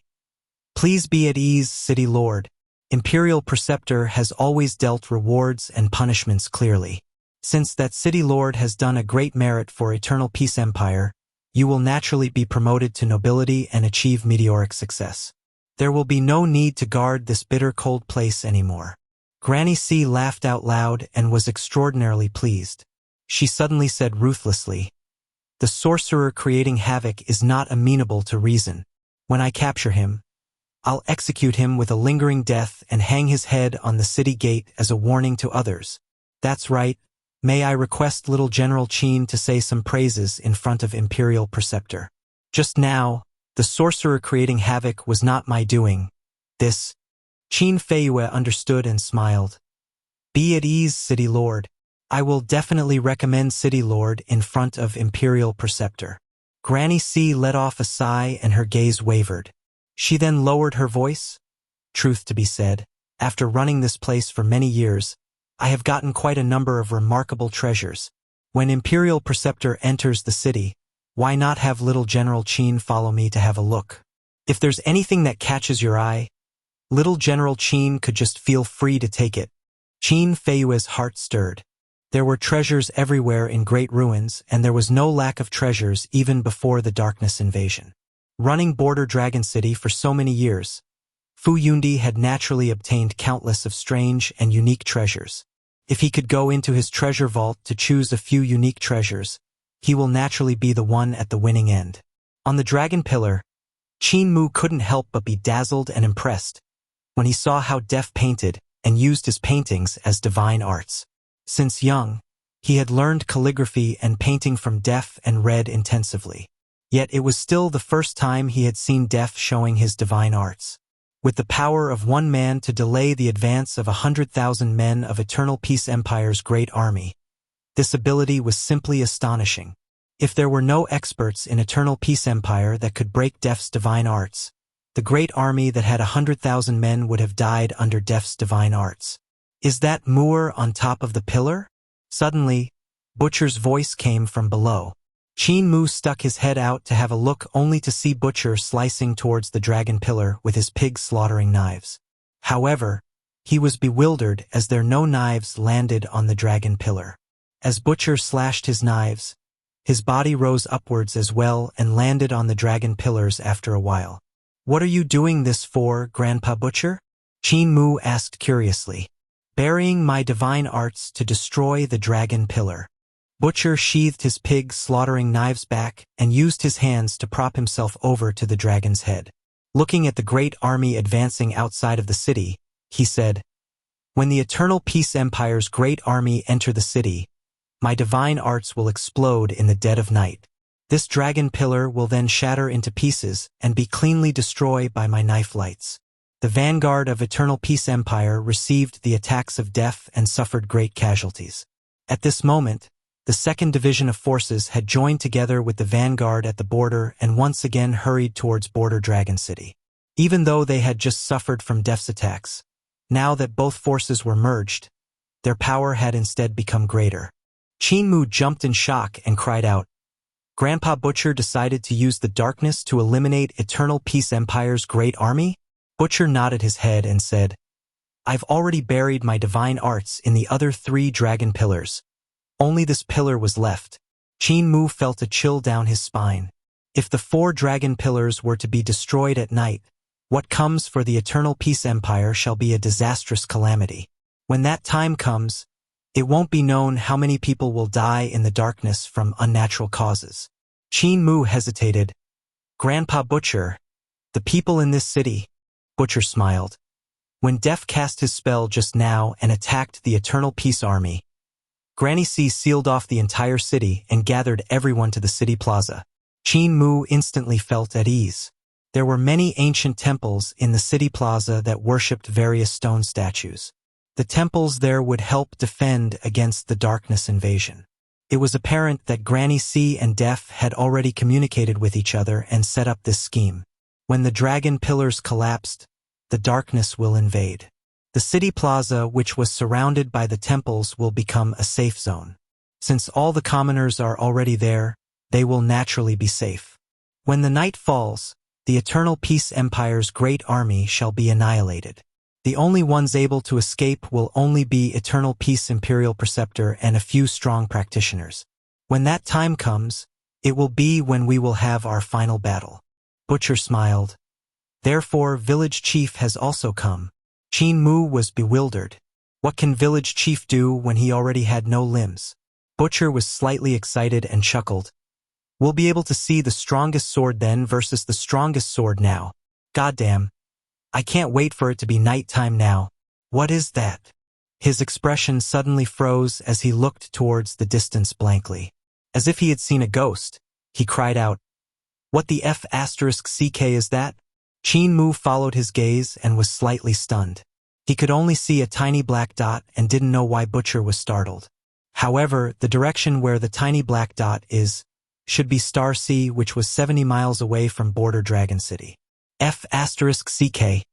Please be at ease, City Lord. Imperial Preceptor has always dealt rewards and punishments clearly. Since that City Lord has done a great merit for Eternal Peace Empire, you will naturally be promoted to nobility and achieve meteoric success. There will be no need to guard this bitter cold place anymore. Granny C laughed out loud and was extraordinarily pleased. She suddenly said ruthlessly, "The sorcerer creating havoc is not amenable to reason. When I capture him, I'll execute him with a lingering death and hang his head on the city gate as a warning to others. That's right. May I request little General Qin to say some praises in front of Imperial Preceptor. Just now, the sorcerer creating havoc was not my doing. This." Qin Fei understood and smiled. "Be at ease, City Lord. I will definitely recommend City Lord in front of Imperial Preceptor." Granny C let off a sigh and her gaze wavered. She then lowered her voice. "Truth to be said, after running this place for many years, I have gotten quite a number of remarkable treasures. When Imperial Preceptor enters the city, why not have little General Qin follow me to have a look? If there's anything that catches your eye, little General Qin could just feel free to take it." Qin Fei's heart stirred. There were treasures everywhere in great ruins, and there was no lack of treasures even before the Darkness invasion. Running Border Dragon City for so many years, Fu Yundi had naturally obtained countless of strange and unique treasures. If he could go into his treasure vault to choose a few unique treasures, he will naturally be the one at the winning end. On the Dragon Pillar, Qin Mu couldn't help but be dazzled and impressed when he saw how Def painted and used his paintings as divine arts. Since young, he had learned calligraphy and painting from Def and read intensively. Yet it was still the first time he had seen Def showing his divine arts. With the power of one man to delay the advance of 100,000 men of Eternal Peace Empire's great army, this ability was simply astonishing. If there were no experts in Eternal Peace Empire that could break Def's divine arts, the great army that had 100,000 men would have died under Def's divine arts. "Is that Moor on top of the pillar?" Suddenly, Butcher's voice came from below. Qin Mu stuck his head out to have a look only to see Butcher slicing towards the dragon pillar with his pig slaughtering knives. However, he was bewildered as there no knives landed on the dragon pillar. As Butcher slashed his knives, his body rose upwards as well and landed on the dragon pillars after a while. "What are you doing this for, Grandpa Butcher?" Qin Mu asked curiously. "Burying my divine arts to destroy the dragon pillar." Butcher sheathed his pig slaughtering knives back and used his hands to prop himself over to the dragon's head. Looking at the great army advancing outside of the city, he said, "When the Eternal Peace Empire's great army enter the city, my divine arts will explode in the dead of night. This dragon pillar will then shatter into pieces and be cleanly destroyed by my knife lights." The vanguard of Eternal Peace Empire received the attacks of Def and suffered great casualties. At this moment, the second division of forces had joined together with the vanguard at the border and once again hurried towards Border Dragon City. Even though they had just suffered from Def's attacks, now that both forces were merged, their power had instead become greater. Qin Mu jumped in shock and cried out, "Grandpa Butcher decided to use the darkness to eliminate Eternal Peace Empire's great army?" Butcher nodded his head and said, "I've already buried my divine arts in the other 3 dragon pillars. Only this pillar was left." Qin Mu felt a chill down his spine. If the 4 dragon pillars were to be destroyed at night, what comes for the Eternal Peace Empire shall be a disastrous calamity. When that time comes, it won't be known how many people will die in the darkness from unnatural causes. Qin Mu hesitated. "Grandpa Butcher, the people in this city," Butcher smiled. "When Def cast his spell just now and attacked the Eternal Peace Army, Granny C sealed off the entire city and gathered everyone to the city plaza." Qin Mu instantly felt at ease. There were many ancient temples in the city plaza that worshipped various stone statues. The temples there would help defend against the darkness invasion. It was apparent that Granny C and Def had already communicated with each other and set up this scheme. When the dragon pillars collapsed, the darkness will invade. The city plaza, which was surrounded by the temples, will become a safe zone. Since all the commoners are already there, they will naturally be safe. When the night falls, the Eternal Peace Empire's great army shall be annihilated. The only ones able to escape will only be Eternal Peace Imperial Preceptor and a few strong practitioners. When that time comes, it will be when we will have our final battle. Butcher smiled. Therefore, Village Chief has also come. Qin Mu was bewildered. What can Village Chief do when he already had no limbs? Butcher was slightly excited and chuckled. We'll be able to see the strongest sword then versus the strongest sword now. Goddamn. I can't wait for it to be nighttime now. What is that? His expression suddenly froze as he looked towards the distance blankly. As if he had seen a ghost, he cried out, "What the F***ck is that?" Qin Mu followed his gaze and was slightly stunned. He could only see a tiny black dot and didn't know why Butcher was startled. However, the direction where the tiny black dot is should be Star Sea, which was 70 miles away from border Dragon City. F***ck.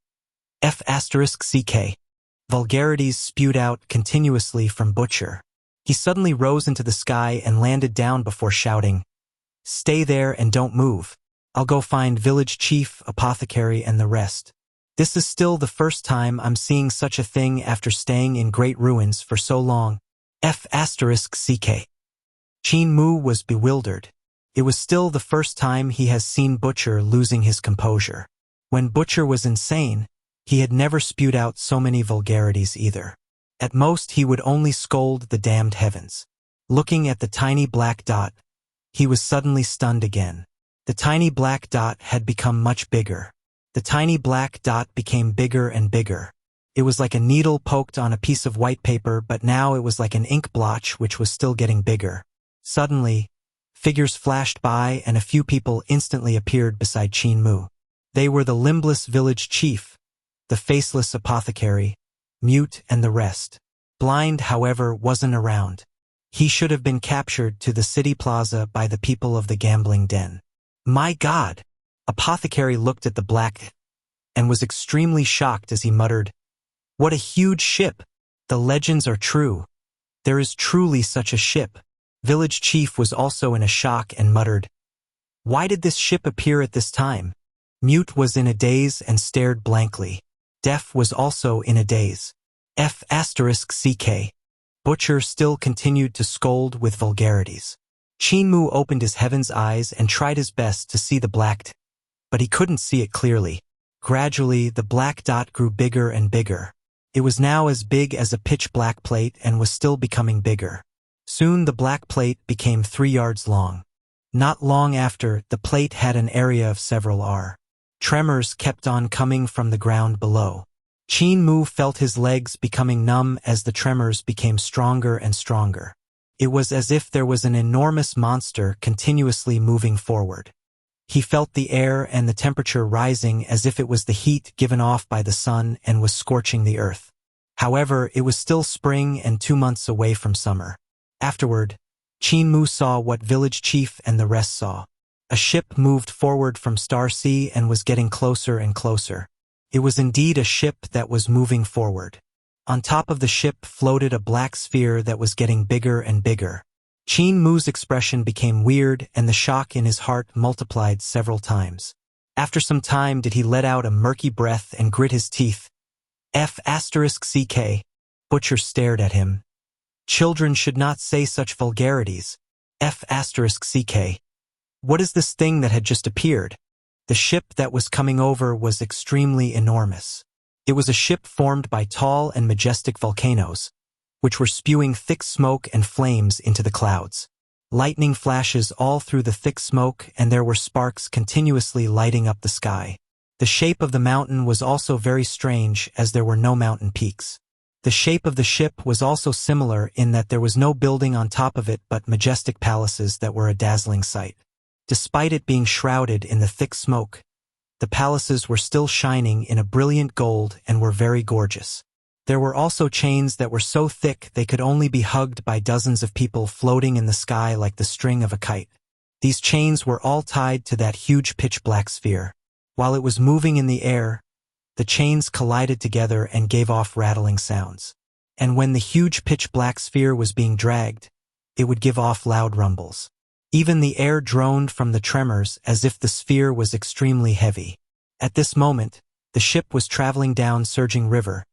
F***ck. Vulgarities spewed out continuously from Butcher. He suddenly rose into the sky and landed down before shouting, "Stay there and don't move. I'll go find Village Chief, Apothecary, and the rest." This is still the first time I'm seeing such a thing after staying in Great Ruins for so long. F***ck. Qin Mu was bewildered. It was still the first time he has seen Butcher losing his composure. When Butcher was insane, he had never spewed out so many vulgarities either. At most, he would only scold the damned heavens. Looking at the tiny black dot, he was suddenly stunned again. The tiny black dot had become much bigger. The tiny black dot became bigger and bigger. It was like a needle poked on a piece of white paper, but now it was like an ink blotch which was still getting bigger. Suddenly, figures flashed by and a few people instantly appeared beside Qin Mu. They were the limbless village chief, the faceless apothecary, Mute, and the rest. Blind, however, wasn't around. He should have been captured to the city plaza by the people of the gambling den. My God! Apothecary looked at the black and was extremely shocked as he muttered, "What a huge ship! The legends are true. There is truly such a ship." Village Chief was also in a shock and muttered, "Why did this ship appear at this time?" Mute was in a daze and stared blankly. Def was also in a daze. F***ck. Butcher still continued to scold with vulgarities. Qin Mu opened his heaven's eyes and tried his best to see the black but he couldn't see it clearly. Gradually, the black dot grew bigger and bigger. It was now as big as a pitch-black plate and was still becoming bigger. Soon the black plate became 3 yards long. Not long after, the plate had an area of several r. Tremors kept on coming from the ground below. Qin Mu felt his legs becoming numb as the tremors became stronger and stronger. It was as if there was an enormous monster continuously moving forward. He felt the air and the temperature rising as if it was the heat given off by the sun and was scorching the earth. However, it was still spring and 2 months away from summer. Afterward, Qin Mu saw what Village Chief and the rest saw. A ship moved forward from Star Sea and was getting closer and closer. It was indeed a ship that was moving forward. On top of the ship floated a black sphere that was getting bigger and bigger. Qin Mu's expression became weird and the shock in his heart multiplied several times. After some time did he let out a murky breath and grit his teeth. F***ck. Butcher stared at him. Children should not say such vulgarities. F***ck. What is this thing that had just appeared? The ship that was coming over was extremely enormous. It was a ship formed by tall and majestic volcanoes, which were spewing thick smoke and flames into the clouds. Lightning flashes all through the thick smoke and there were sparks continuously lighting up the sky. The shape of the mountain was also very strange as there were no mountain peaks. The shape of the ship was also similar in that there was no building on top of it but majestic palaces that were a dazzling sight. Despite it being shrouded in the thick smoke, The palaces were still shining in a brilliant gold and were very gorgeous. There were also chains that were so thick they could only be hugged by dozens of people floating in the sky like the string of a kite. These chains were all tied to that huge pitch-black sphere. While it was moving in the air, the chains collided together and gave off rattling sounds. And when the huge pitch-black sphere was being dragged, it would give off loud rumbles. Even the air droned from the tremors as if the sphere was extremely heavy. At this moment, the ship was traveling down surging river,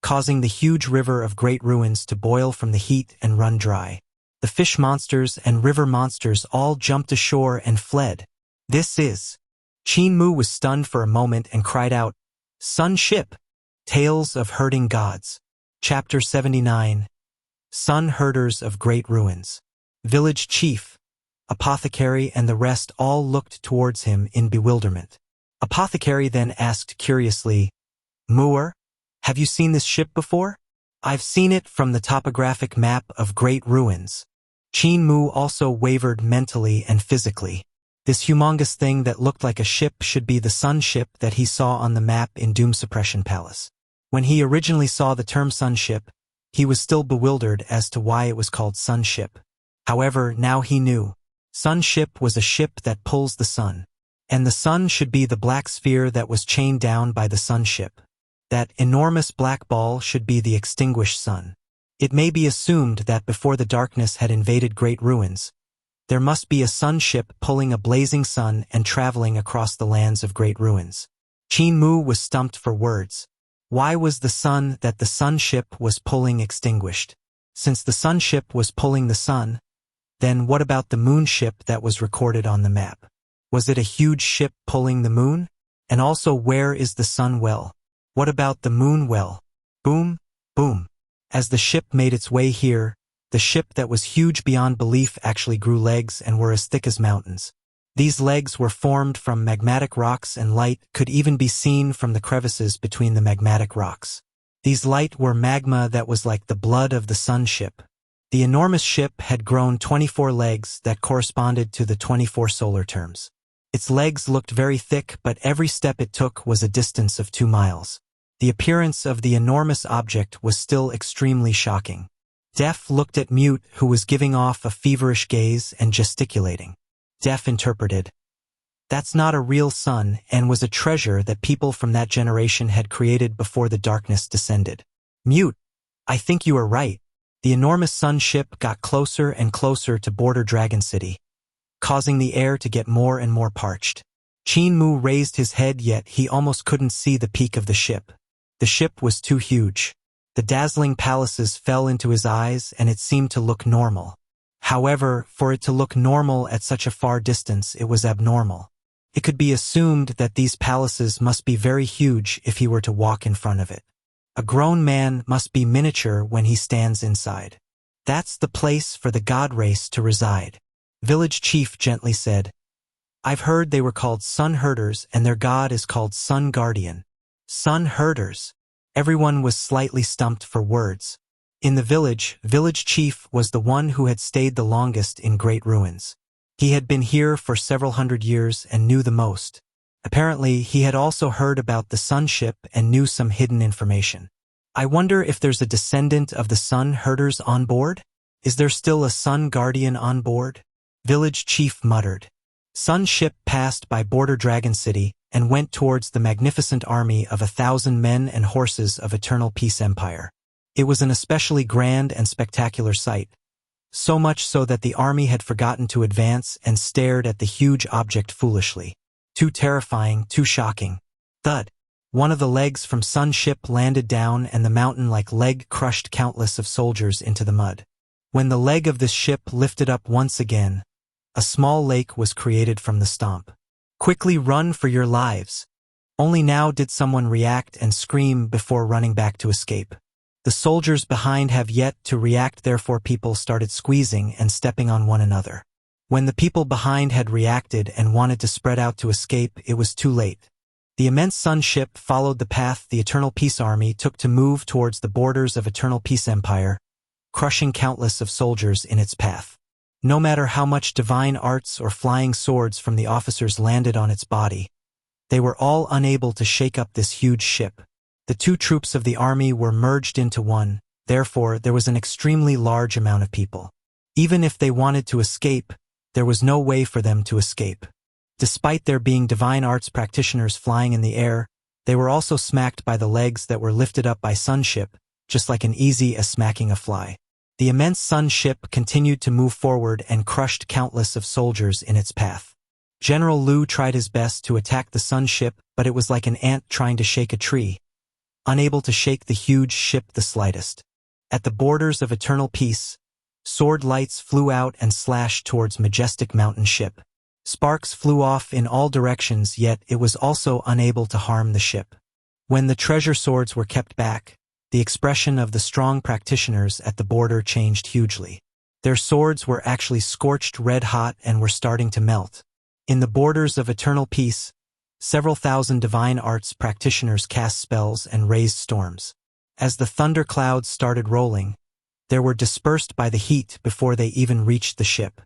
causing the huge river of great ruins to boil from the heat and run dry. The fish monsters and river monsters all jumped ashore and fled. This is... Qin Mu was stunned for a moment and cried out, "Sun Ship! Tales of Herding Gods." Chapter 79. Sun Herders of Great Ruins. Village Chief, Apothecary and the rest all looked towards him in bewilderment. Apothecary then asked curiously, "Muer, have you seen this ship before?" "I've seen it from the topographic map of Great Ruins." Qin Mu also wavered mentally and physically. This humongous thing that looked like a ship should be the sun ship that he saw on the map in Doom Suppression Palace. When he originally saw the term sun ship, he was still bewildered as to why it was called sun ship. However, now he knew. Sun ship was a ship that pulls the sun. And the sun should be the black sphere that was chained down by the sun ship. That enormous black ball should be the extinguished sun. It may be assumed that before the darkness had invaded Great Ruins, there must be a sun ship pulling a blazing sun and traveling across the lands of Great Ruins. Qin Mu was stumped for words. Why was the sun that the sun ship was pulling extinguished? Since the sun ship was pulling the sun, then what about the moon ship that was recorded on the map? Was it a huge ship pulling the moon? And also, where is the sun well? What about the moon well? Boom, boom. As the ship made its way here, the ship that was huge beyond belief actually grew legs and were as thick as mountains. These legs were formed from magmatic rocks, and light could even be seen from the crevices between the magmatic rocks. These light were magma that was like the blood of the sun ship. The enormous ship had grown 24 legs that corresponded to the 24 solar terms. Its legs looked very thick, but every step it took was a distance of 2 miles. The appearance of the enormous object was still extremely shocking. Deaf looked at Mute, who was giving off a feverish gaze and gesticulating. Deaf interpreted, "That's not a real sun and was a treasure that people from that generation had created before the darkness descended." "Mute, I think you are right." The enormous sun ship got closer and closer to border Dragon City, causing the air to get more and more parched. Qin Mu raised his head, yet he almost couldn't see the peak of the ship. The ship was too huge. The dazzling palaces fell into his eyes, and it seemed to look normal. However, for it to look normal at such a far distance, it was abnormal. It could be assumed that these palaces must be very huge if he were to walk in front of it. A grown man must be miniature when he stands inside. "That's the place for the god race to reside," Village Chief gently said. "I've heard they were called sun herders, and their god is called Sun Guardian." Sun herders. Everyone was slightly stumped for words. In the village, Village Chief was the one who had stayed the longest in Great Ruins. He had been here for several hundred years and knew the most. Apparently, he had also heard about the sun ship and knew some hidden information. "I wonder if there's a descendant of the sun herders on board? Is there still a sun guardian on board?" Village Chief muttered. Sun ship passed by Border Dragon City and went towards the magnificent army of 1,000 men and horses of Eternal Peace Empire. It was an especially grand and spectacular sight, so much so that the army had forgotten to advance and stared at the huge object foolishly. Too terrifying, too shocking. Thud! One of the legs from Sun ship landed down, and the mountain-like leg crushed countless of soldiers into the mud. When the leg of this ship lifted up once again, a small lake was created from the stomp. "Quickly run for your lives." Only now did someone react and scream before running back to escape. The soldiers behind have yet to react, therefore people started squeezing and stepping on one another. When the people behind had reacted and wanted to spread out to escape, it was too late. The immense sun ship followed the path the Eternal Peace Army took to move towards the borders of Eternal Peace Empire, crushing countless of soldiers in its path. No matter how much divine arts or flying swords from the officers landed on its body, They were all unable to shake up this huge ship. The two troops of the army were merged into one, therefore there was an extremely large amount of people. Even if they wanted to escape, there was no way for them to escape. Despite there being divine arts practitioners flying in the air, they were also smacked by the legs that were lifted up by sunship, just like an easy as smacking a fly. The immense sun ship continued to move forward and crushed countless of soldiers in its path. General Liu tried his best to attack the sun ship, but it was like an ant trying to shake a tree, unable to shake the huge ship the slightest. At the borders of eternal peace, sword lights flew out and slashed towards majestic mountain ship. Sparks flew off in all directions, yet it was also unable to harm the ship. When the treasure swords were kept back, the expression of the strong practitioners at the border changed hugely. Their swords were actually scorched red hot and were starting to melt. In the borders of eternal peace, several thousand divine arts practitioners cast spells and raised storms. As the thunder clouds started rolling, they were dispersed by the heat before they even reached the ship.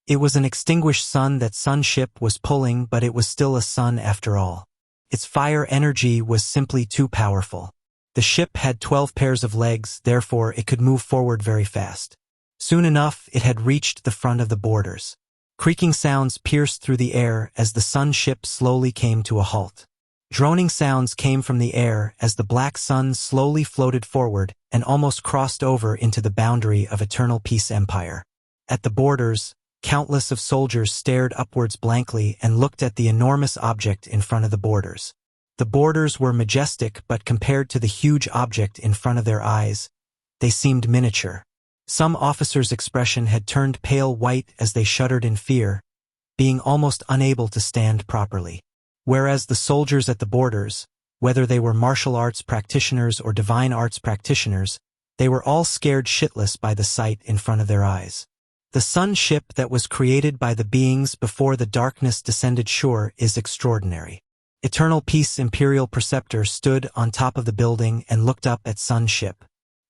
It was an extinguished sun that sun ship was pulling, but it was still a sun after all. Its fire energy was simply too powerful. The ship had 12 pairs of legs, therefore it could move forward very fast. Soon enough, it had reached the front of the borders. Creaking sounds pierced through the air as the sun ship slowly came to a halt. Droning sounds came from the air as the black sun slowly floated forward and almost crossed over into the boundary of Eternal Peace Empire. At the borders, countless of soldiers stared upwards blankly and looked at the enormous object in front of the borders. The borders were majestic, but compared to the huge object in front of their eyes, they seemed miniature. Some officers' expression had turned pale white as they shuddered in fear, being almost unable to stand properly. Whereas the soldiers at the borders, whether they were martial arts practitioners or divine arts practitioners, they were all scared shitless by the sight in front of their eyes. The sun ship that was created by the beings before the darkness descended shore is extraordinary. Eternal Peace Imperial Preceptor stood on top of the building and looked up at sun ship.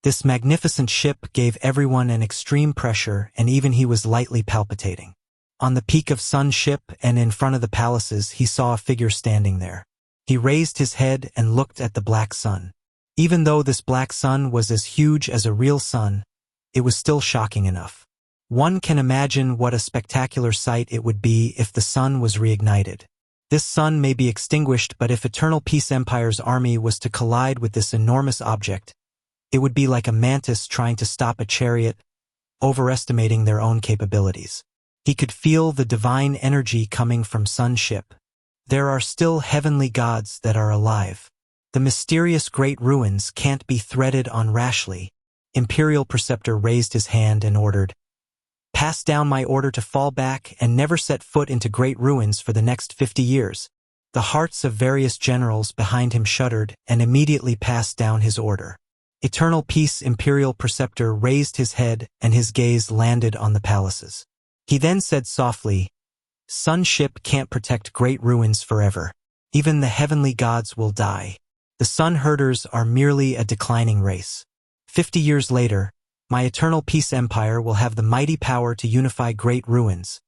This magnificent ship gave everyone an extreme pressure, and even he was lightly palpitating. On the peak of sun ship and in front of the palaces, he saw a figure standing there. He raised his head and looked at the black sun. Even though this black sun was as huge as a real sun, it was still shocking enough. One can imagine what a spectacular sight it would be if the sun was reignited. This sun may be extinguished, but if Eternal Peace Empire's army was to collide with this enormous object, it would be like a mantis trying to stop a chariot, overestimating their own capabilities. He could feel the divine energy coming from sun ship. There are still heavenly gods that are alive. The mysterious great ruins can't be threaded on rashly. Imperial Preceptor raised his hand and ordered, "Pass down my order to fall back and never set foot into great ruins for the next 50 years. The hearts of various generals behind him shuddered and immediately passed down his order. Eternal Peace Imperial Preceptor raised his head and his gaze landed on the palaces. He then said softly, "Sun ship can't protect great ruins forever. Even the heavenly gods will die. The sun herders are merely a declining race. 50 years later, my Eternal Peace Empire will have the mighty power to unify great ruins.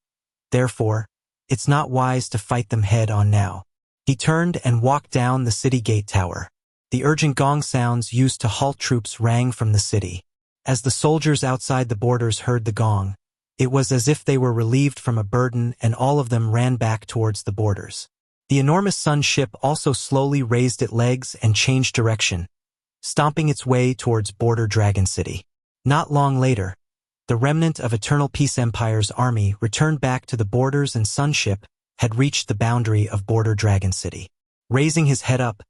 Therefore, it's not wise to fight them head on now." He turned and walked down the city gate tower. The urgent gong sounds used to halt troops rang from the city. As the soldiers outside the borders heard the gong, it was as if they were relieved from a burden, and all of them ran back towards the borders. The enormous sun ship also slowly raised its legs and changed direction, stomping its way towards Border Dragon City. Not long later, the remnant of Eternal Peace Empire's army returned back to the borders, and sun ship had reached the boundary of Border Dragon City. Raising his head up,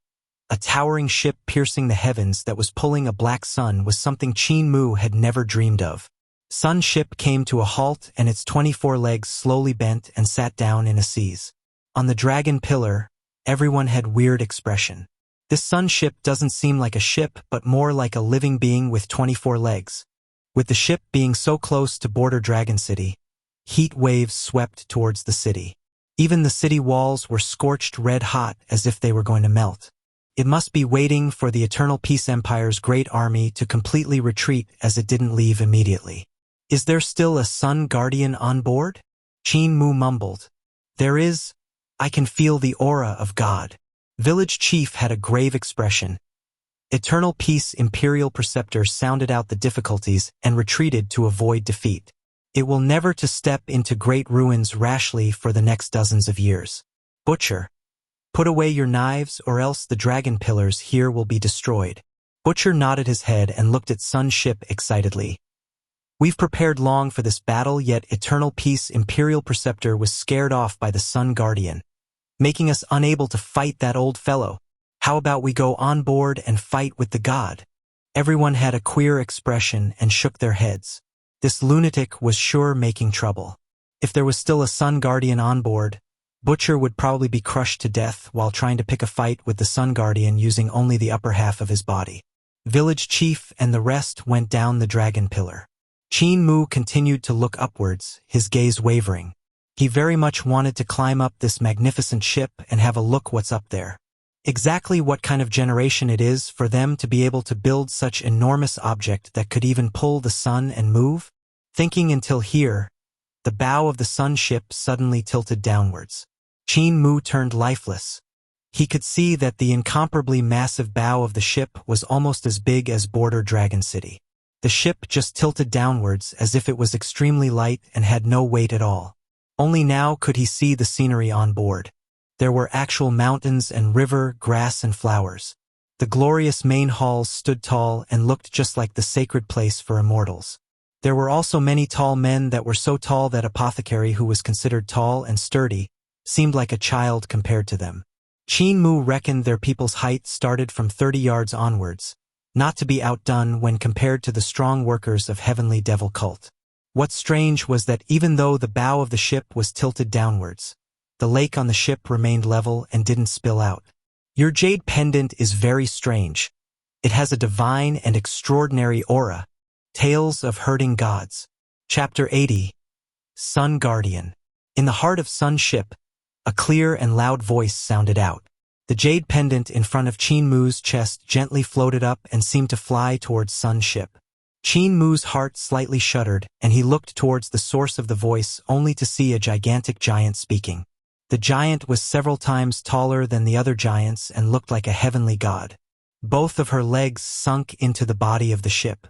a towering ship piercing the heavens that was pulling a black sun was something Qin Mu had never dreamed of. Sun ship came to a halt and its 24 legs slowly bent and sat down in a seize. On the dragon pillar, everyone had weird expression. This sun ship doesn't seem like a ship, but more like a living being with 24 legs. With the ship being so close to Border Dragon City, heat waves swept towards the city. Even the city walls were scorched red hot as if they were going to melt. It must be waiting for the Eternal Peace Empire's great army to completely retreat, as it didn't leave immediately. "Is there still a sun guardian on board?" Qin Mu mumbled. "There is, I can feel the aura of God. Village chief had a grave expression. Eternal Peace Imperial Preceptor sounded out the difficulties and retreated to avoid defeat. It will never to step into great ruins rashly for the next dozens of years. Butcher, put away your knives or else the dragon pillars here will be destroyed. Butcher nodded his head and looked at Sun Ship excitedly. We've prepared long for this battle, yet Eternal Peace Imperial Preceptor was scared off by the Sun Guardian, making us unable to fight that old fellow. How about we go on board and fight with the god? Everyone had a queer expression and shook their heads. This lunatic was sure making trouble. If there was still a Sun Guardian on board, Butcher would probably be crushed to death while trying to pick a fight with the Sun Guardian using only the upper half of his body. Village chief and the rest went down the dragon pillar. Qin Mu continued to look upwards, his gaze wavering. He very much wanted to climb up this magnificent ship and have a look what's up there. Exactly what kind of generation it is for them to be able to build such enormous object that could even pull the sun and move? Thinking until here, the bow of the sun ship suddenly tilted downwards. Qin Mu turned lifeless. He could see that the incomparably massive bow of the ship was almost as big as Border Dragon City. The ship just tilted downwards as if it was extremely light and had no weight at all. Only now could he see the scenery on board. There were actual mountains and river, grass and flowers. The glorious main halls stood tall and looked just like the sacred place for immortals. There were also many tall men that were so tall that Apothecary, who was considered tall and sturdy, seemed like a child compared to them. Qin Mu reckoned their people's height started from 30 yards onwards, not to be outdone when compared to the strong workers of Heavenly Devil Cult. What's strange was that even though the bow of the ship was tilted downwards, the lake on the ship remained level and didn't spill out. Your jade pendant is very strange. It has a divine and extraordinary aura. Tales of Hurting Gods. Chapter 80. Sun Guardian. In the heart of Sun Ship, a clear and loud voice sounded out. The jade pendant in front of Qin Mu's chest gently floated up and seemed to fly towards Sun Ship. Qin Mu's heart slightly shuddered, and he looked towards the source of the voice only to see a gigantic giant speaking. The giant was several times taller than the other giants and looked like a heavenly god. Both of her legs sunk into the body of the ship.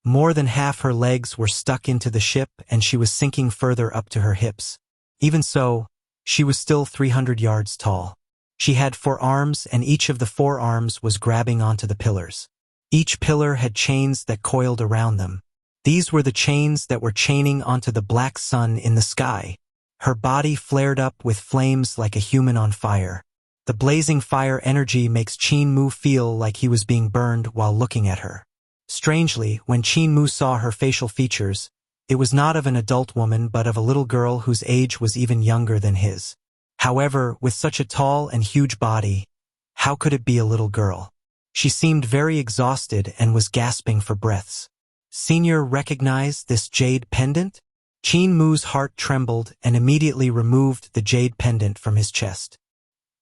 More than half her legs were stuck into the ship and she was sinking further up to her hips. Even so, she was still 300 yards tall. She had 4 arms and each of the 4 arms was grabbing onto the pillars. Each pillar had chains that coiled around them. These were the chains that were chaining onto the black sun in the sky. Her body flared up with flames like a human on fire. The blazing fire energy makes Qin Mu feel like he was being burned while looking at her. Strangely, when Qin Mu saw her facial features, it was not of an adult woman but of a little girl whose age was even younger than his. However, with such a tall and huge body, how could it be a little girl? She seemed very exhausted and was gasping for breaths. Senior recognized this jade pendant? Qin Mu's heart trembled and immediately removed the jade pendant from his chest.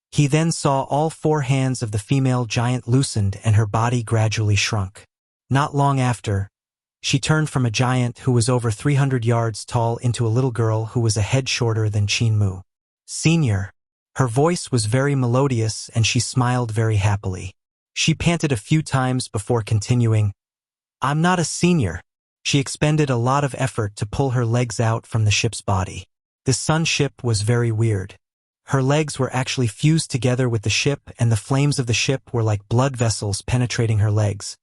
He then saw all 4 hands of the female giant loosened and her body gradually shrunk. Not long after, she turned from a giant who was over 300 yards tall into a little girl who was a head shorter than Qin Mu. Senior. Her voice was very melodious and she smiled very happily. She panted a few times before continuing, I'm not a senior. She expended a lot of effort to pull her legs out from the ship's body. This sun ship was very weird. Her legs were actually fused together with the ship and the flames of the ship were like blood vessels penetrating her legs,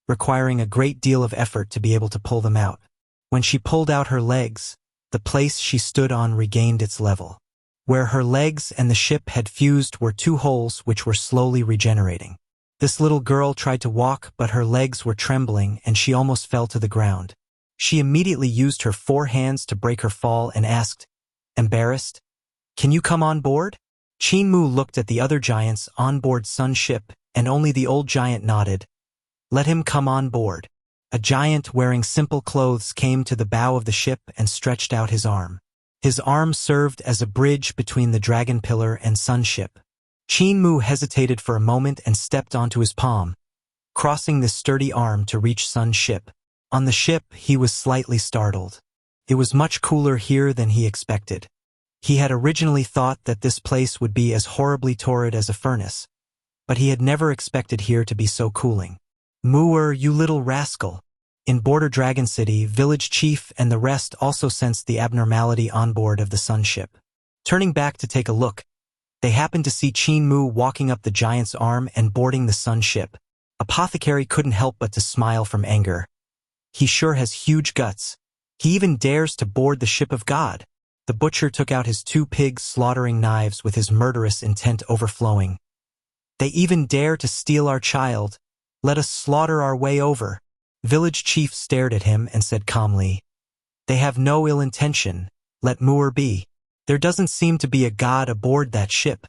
requiring a great deal of effort to be able to pull them out. When she pulled out her legs, the place she stood on regained its level. Where her legs and the ship had fused were 2 holes which were slowly regenerating. This little girl tried to walk, but her legs were trembling and she almost fell to the ground. She immediately used her 4 hands to break her fall and asked, embarrassed, Can you come on board? Qin Mu looked at the other giants on board Sun Ship and only the old giant nodded. Let him come on board. A giant wearing simple clothes came to the bow of the ship and stretched out his arm. His arm served as a bridge between the dragon pillar and Sun Ship. Qin Mu hesitated for a moment and stepped onto his palm, crossing this sturdy arm to reach Sun Ship. On the ship, he was slightly startled. It was much cooler here than he expected. He had originally thought that this place would be as horribly torrid as a furnace, but he had never expected here to be so cooling. Mooer, you little rascal. In Border Dragon City, village chief and the rest also sensed the abnormality on board of the sun ship. Turning back to take a look, they happened to see Qin Mu walking up the giant's arm and boarding the sun ship. Apothecary couldn't help but to smile from anger. He sure has huge guts. He even dares to board the ship of God. The butcher took out his 2 pig slaughtering knives with his murderous intent overflowing. They even dare to steal our child. Let us slaughter our way over. Village chief stared at him and said calmly, "They have no ill intention. Let Mooer be. There doesn't seem to be a god aboard that ship."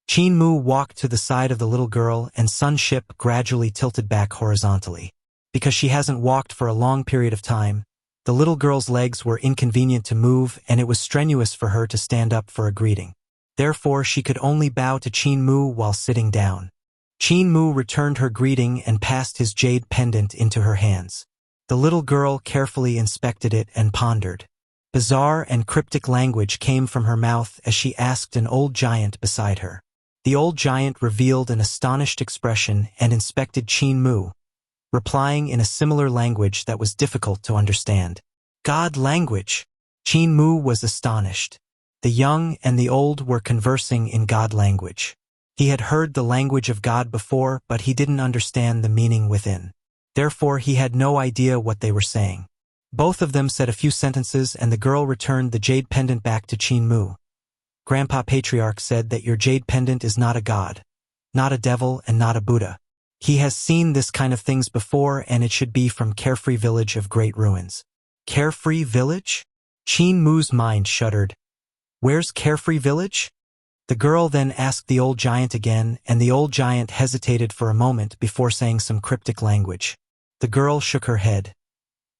Qin Mu walked to the side of the little girl and sun ship gradually tilted back horizontally. Because she hasn't walked for a long period of time, the little girl's legs were inconvenient to move and it was strenuous for her to stand up for a greeting. Therefore, she could only bow to Qin Mu while sitting down. Qin Mu returned her greeting and passed his jade pendant into her hands. The little girl carefully inspected it and pondered. Bizarre and cryptic language came from her mouth as she asked an old giant beside her. The old giant revealed an astonished expression and inspected Qin Mu, replying in a similar language that was difficult to understand. God language! Qin Mu was astonished. The young and the old were conversing in God language. He had heard the language of God before, but he didn't understand the meaning within. Therefore, he had no idea what they were saying. Both of them said a few sentences and the girl returned the jade pendant back to Qin Mu. Grandpa Patriarch said that your jade pendant is not a god, not a devil, and not a Buddha. He has seen this kind of things before and it should be from Carefree Village of Great Ruins. Carefree Village? Qin Mu's mind shuddered. Where's Carefree Village? The girl then asked the old giant again, and the old giant hesitated for a moment before saying some cryptic language. The girl shook her head.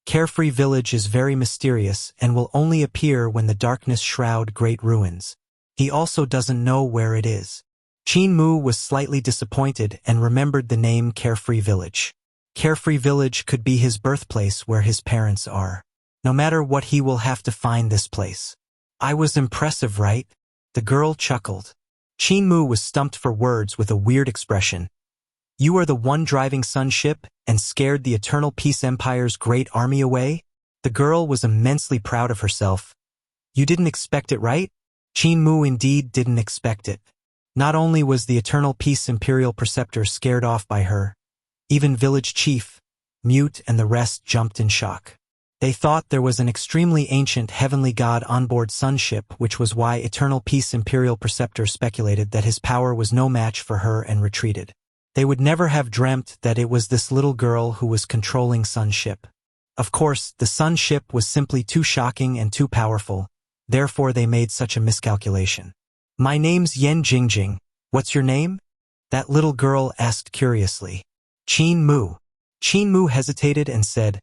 Carefree Village is very mysterious and will only appear when the darkness shroud Great Ruins. He also doesn't know where it is. Qin Mu was slightly disappointed and remembered the name Carefree Village. Carefree Village could be his birthplace where his parents are. No matter what, he will have to find this place. I was impressive, right? The girl chuckled. Qin Mu was stumped for words with a weird expression. You are the one driving sun ship and scared the Eternal Peace Empire's great army away? The girl was immensely proud of herself. You didn't expect it, right? Qin Mu indeed didn't expect it. Not only was the Eternal Peace Imperial Preceptor scared off by her, even Village Chief, Mute, and the rest jumped in shock. They thought there was an extremely ancient heavenly god on board sun ship, which was why Eternal Peace Imperial Preceptor speculated that his power was no match for her and retreated. They would never have dreamt that it was this little girl who was controlling sun ship. Of course, the sun ship was simply too shocking and too powerful, therefore they made such a miscalculation. My name's Yen Jingjing. What's your name? That little girl asked curiously. Qin Mu. Qin Mu hesitated and said,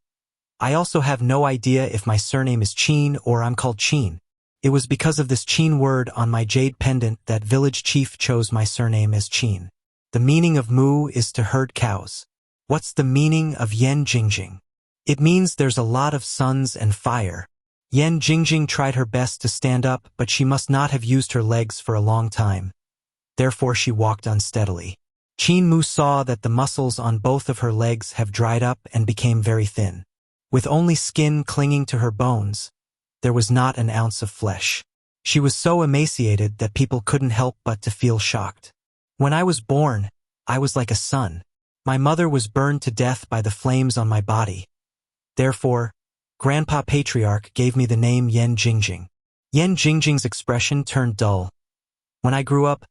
I also have no idea if my surname is Qin or I'm called Qin. It was because of this Qin word on my jade pendant that village chief chose my surname as Qin. The meaning of Mu is to herd cows. What's the meaning of Yen Jingjing? It means there's a lot of suns and fire. Yen Jingjing tried her best to stand up, but she must not have used her legs for a long time. Therefore she walked unsteadily. Qin Mu saw that the muscles on both of her legs have dried up and became very thin. With only skin clinging to her bones, there was not an ounce of flesh. She was so emaciated that people couldn't help but to feel shocked. When I was born, I was like a sun. My mother was burned to death by the flames on my body. Therefore, Grandpa Patriarch gave me the name Yen Jingjing. Yen Jingjing's expression turned dull. When I grew up,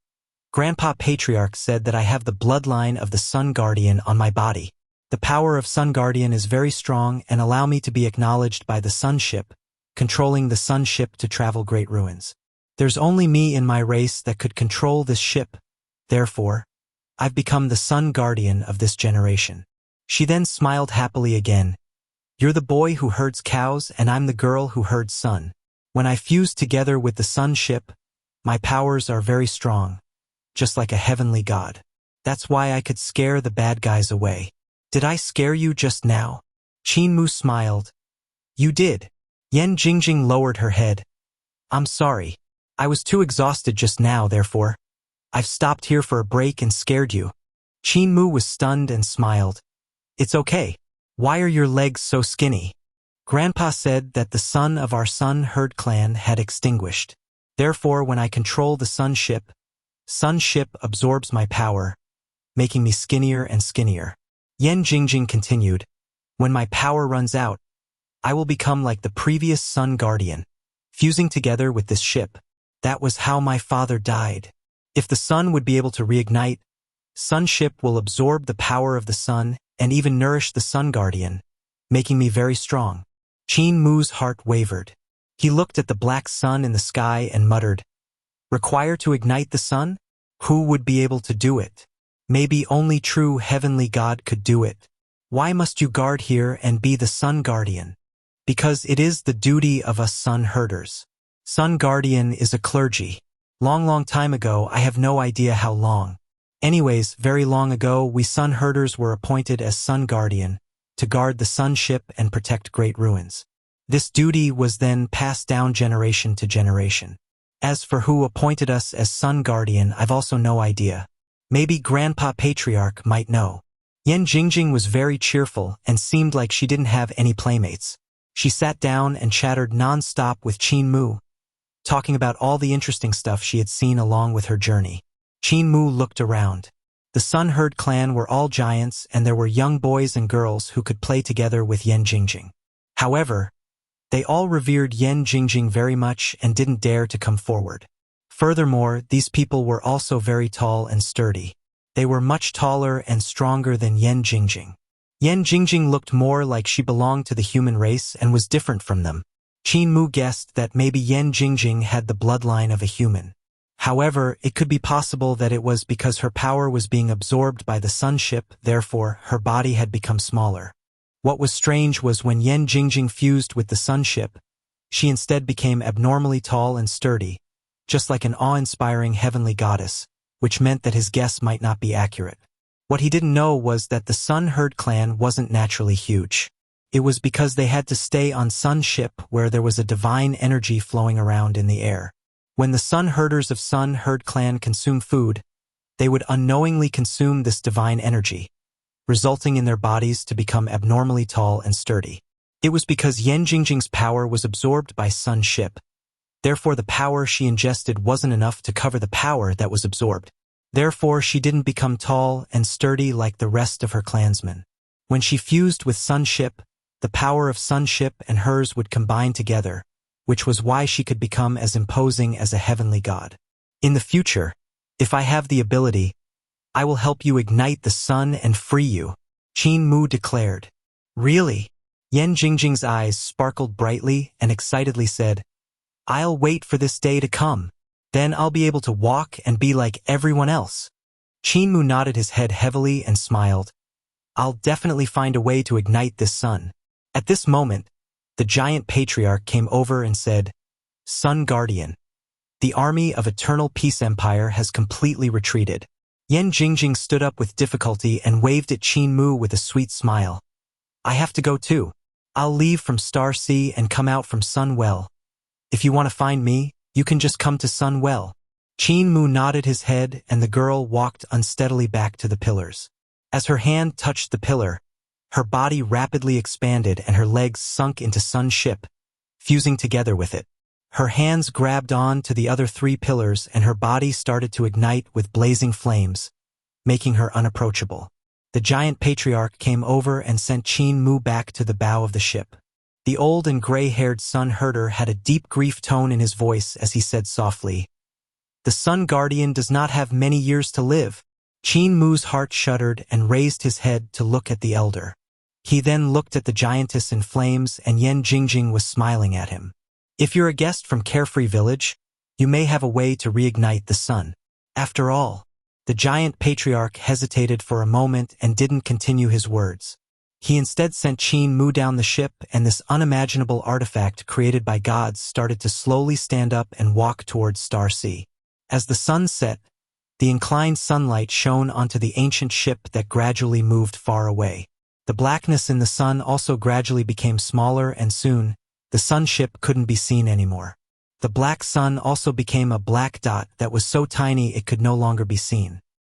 Grandpa Patriarch said that I have the bloodline of the Sun Guardian on my body. The power of Sun Guardian is very strong and allow me to be acknowledged by the Sun Ship, controlling the Sun Ship to travel Great Ruins. There's only me in my race that could control this ship. Therefore, I've become the Sun Guardian of this generation. She then smiled happily again. You're the boy who herds cows and I'm the girl who herds sun. When I fuse together with the Sun Ship, my powers are very strong, just like a heavenly god. That's why I could scare the bad guys away. Did I scare you just now? Qin Mu smiled. You did. Yen Jingjing lowered her head. I'm sorry. I was too exhausted just now, therefore. I've stopped here for a break and scared you. Qin Mu was stunned and smiled. It's okay. Why are your legs so skinny? Grandpa said that the sun of our sun-herd clan had extinguished. Therefore, when I control the sun ship absorbs my power, making me skinnier and skinnier. Yan Jingjing continued, when my power runs out, I will become like the previous sun guardian, fusing together with this ship. That was how my father died. If the sun would be able to reignite, sunship will absorb the power of the sun and even nourish the sun guardian, making me very strong. Qin Mu's heart wavered. He looked at the black sun in the sky and muttered, require to ignite the sun? Who would be able to do it? Maybe only true heavenly God could do it. Why must you guard here and be the sun guardian? Because it is the duty of us sun herders. Sun guardian is a clergy. Long time ago, I have no idea how long. Anyways, very long ago, we sun herders were appointed as sun guardian to guard the sun ship and protect great ruins. This duty was then passed down generation to generation. As for who appointed us as sun guardian, I've also no idea. Maybe Grandpa Patriarch might know. Yan Jingjing was very cheerful and seemed like she didn't have any playmates. She sat down and chattered non-stop with Qin Mu, talking about all the interesting stuff she had seen along with her journey. Qin Mu looked around. The Sun Herd clan were all giants and there were young boys and girls who could play together with Yan Jingjing. However, they all revered Yan Jingjing very much and didn't dare to come forward. Furthermore, these people were also very tall and sturdy. They were much taller and stronger than Yan Jingjing. Yan Jingjing looked more like she belonged to the human race and was different from them. Qin Mu guessed that maybe Yan Jingjing had the bloodline of a human. However, it could be possible that it was because her power was being absorbed by the sun ship, therefore her body had become smaller. What was strange was when Yan Jingjing fused with the sun ship, she instead became abnormally tall and sturdy, just like an awe-inspiring heavenly goddess, which meant that his guess might not be accurate. What he didn't know was that the Sun Herd clan wasn't naturally huge. It was because they had to stay on sun ship where there was a divine energy flowing around in the air. When the Sun Herders of Sun Herd clan consume food, they would unknowingly consume this divine energy, resulting in their bodies to become abnormally tall and sturdy. It was because Yan Jingjing's power was absorbed by sun ship. Therefore, the power she ingested wasn't enough to cover the power that was absorbed. Therefore, she didn't become tall and sturdy like the rest of her clansmen. When she fused with sun ship, the power of sun ship and hers would combine together, which was why she could become as imposing as a heavenly god. In the future, if I have the ability, I will help you ignite the sun and free you, Qin Mu declared. Really? Yan Jingjing's eyes sparkled brightly and excitedly said, I'll wait for this day to come. Then I'll be able to walk and be like everyone else. Qin Mu nodded his head heavily and smiled. I'll definitely find a way to ignite this sun. At this moment, the giant patriarch came over and said, Sun Guardian, the army of Eternal Peace Empire has completely retreated. Yan Jingjing stood up with difficulty and waved at Qin Mu with a sweet smile. I have to go too. I'll leave from Star Sea and come out from Sun Well. If you want to find me, you can just come to Sun Well. Qin Mu nodded his head and the girl walked unsteadily back to the pillars. As her hand touched the pillar, her body rapidly expanded and her legs sunk into sun ship, fusing together with it. Her hands grabbed on to the other 3 pillars and her body started to ignite with blazing flames, making her unapproachable. The giant patriarch came over and sent Qin Mu back to the bow of the ship. The old and gray-haired sun herder had a deep grief tone in his voice as he said softly, The Sun Guardian does not have many years to live. Qin Mu's heart shuddered and raised his head to look at the elder. He then looked at the giantess in flames and Yan Jingjing was smiling at him. If you're a guest from Carefree Village, you may have a way to reignite the sun. After all, the giant patriarch hesitated for a moment and didn't continue his words. He instead sent Qin Mu down the ship and this unimaginable artifact created by gods started to slowly stand up and walk towards Star Sea. As the sun set, the inclined sunlight shone onto the ancient ship that gradually moved far away. The blackness in the sun also gradually became smaller and soon, the sun ship couldn't be seen anymore. The black sun also became a black dot that was so tiny it could no longer be seen.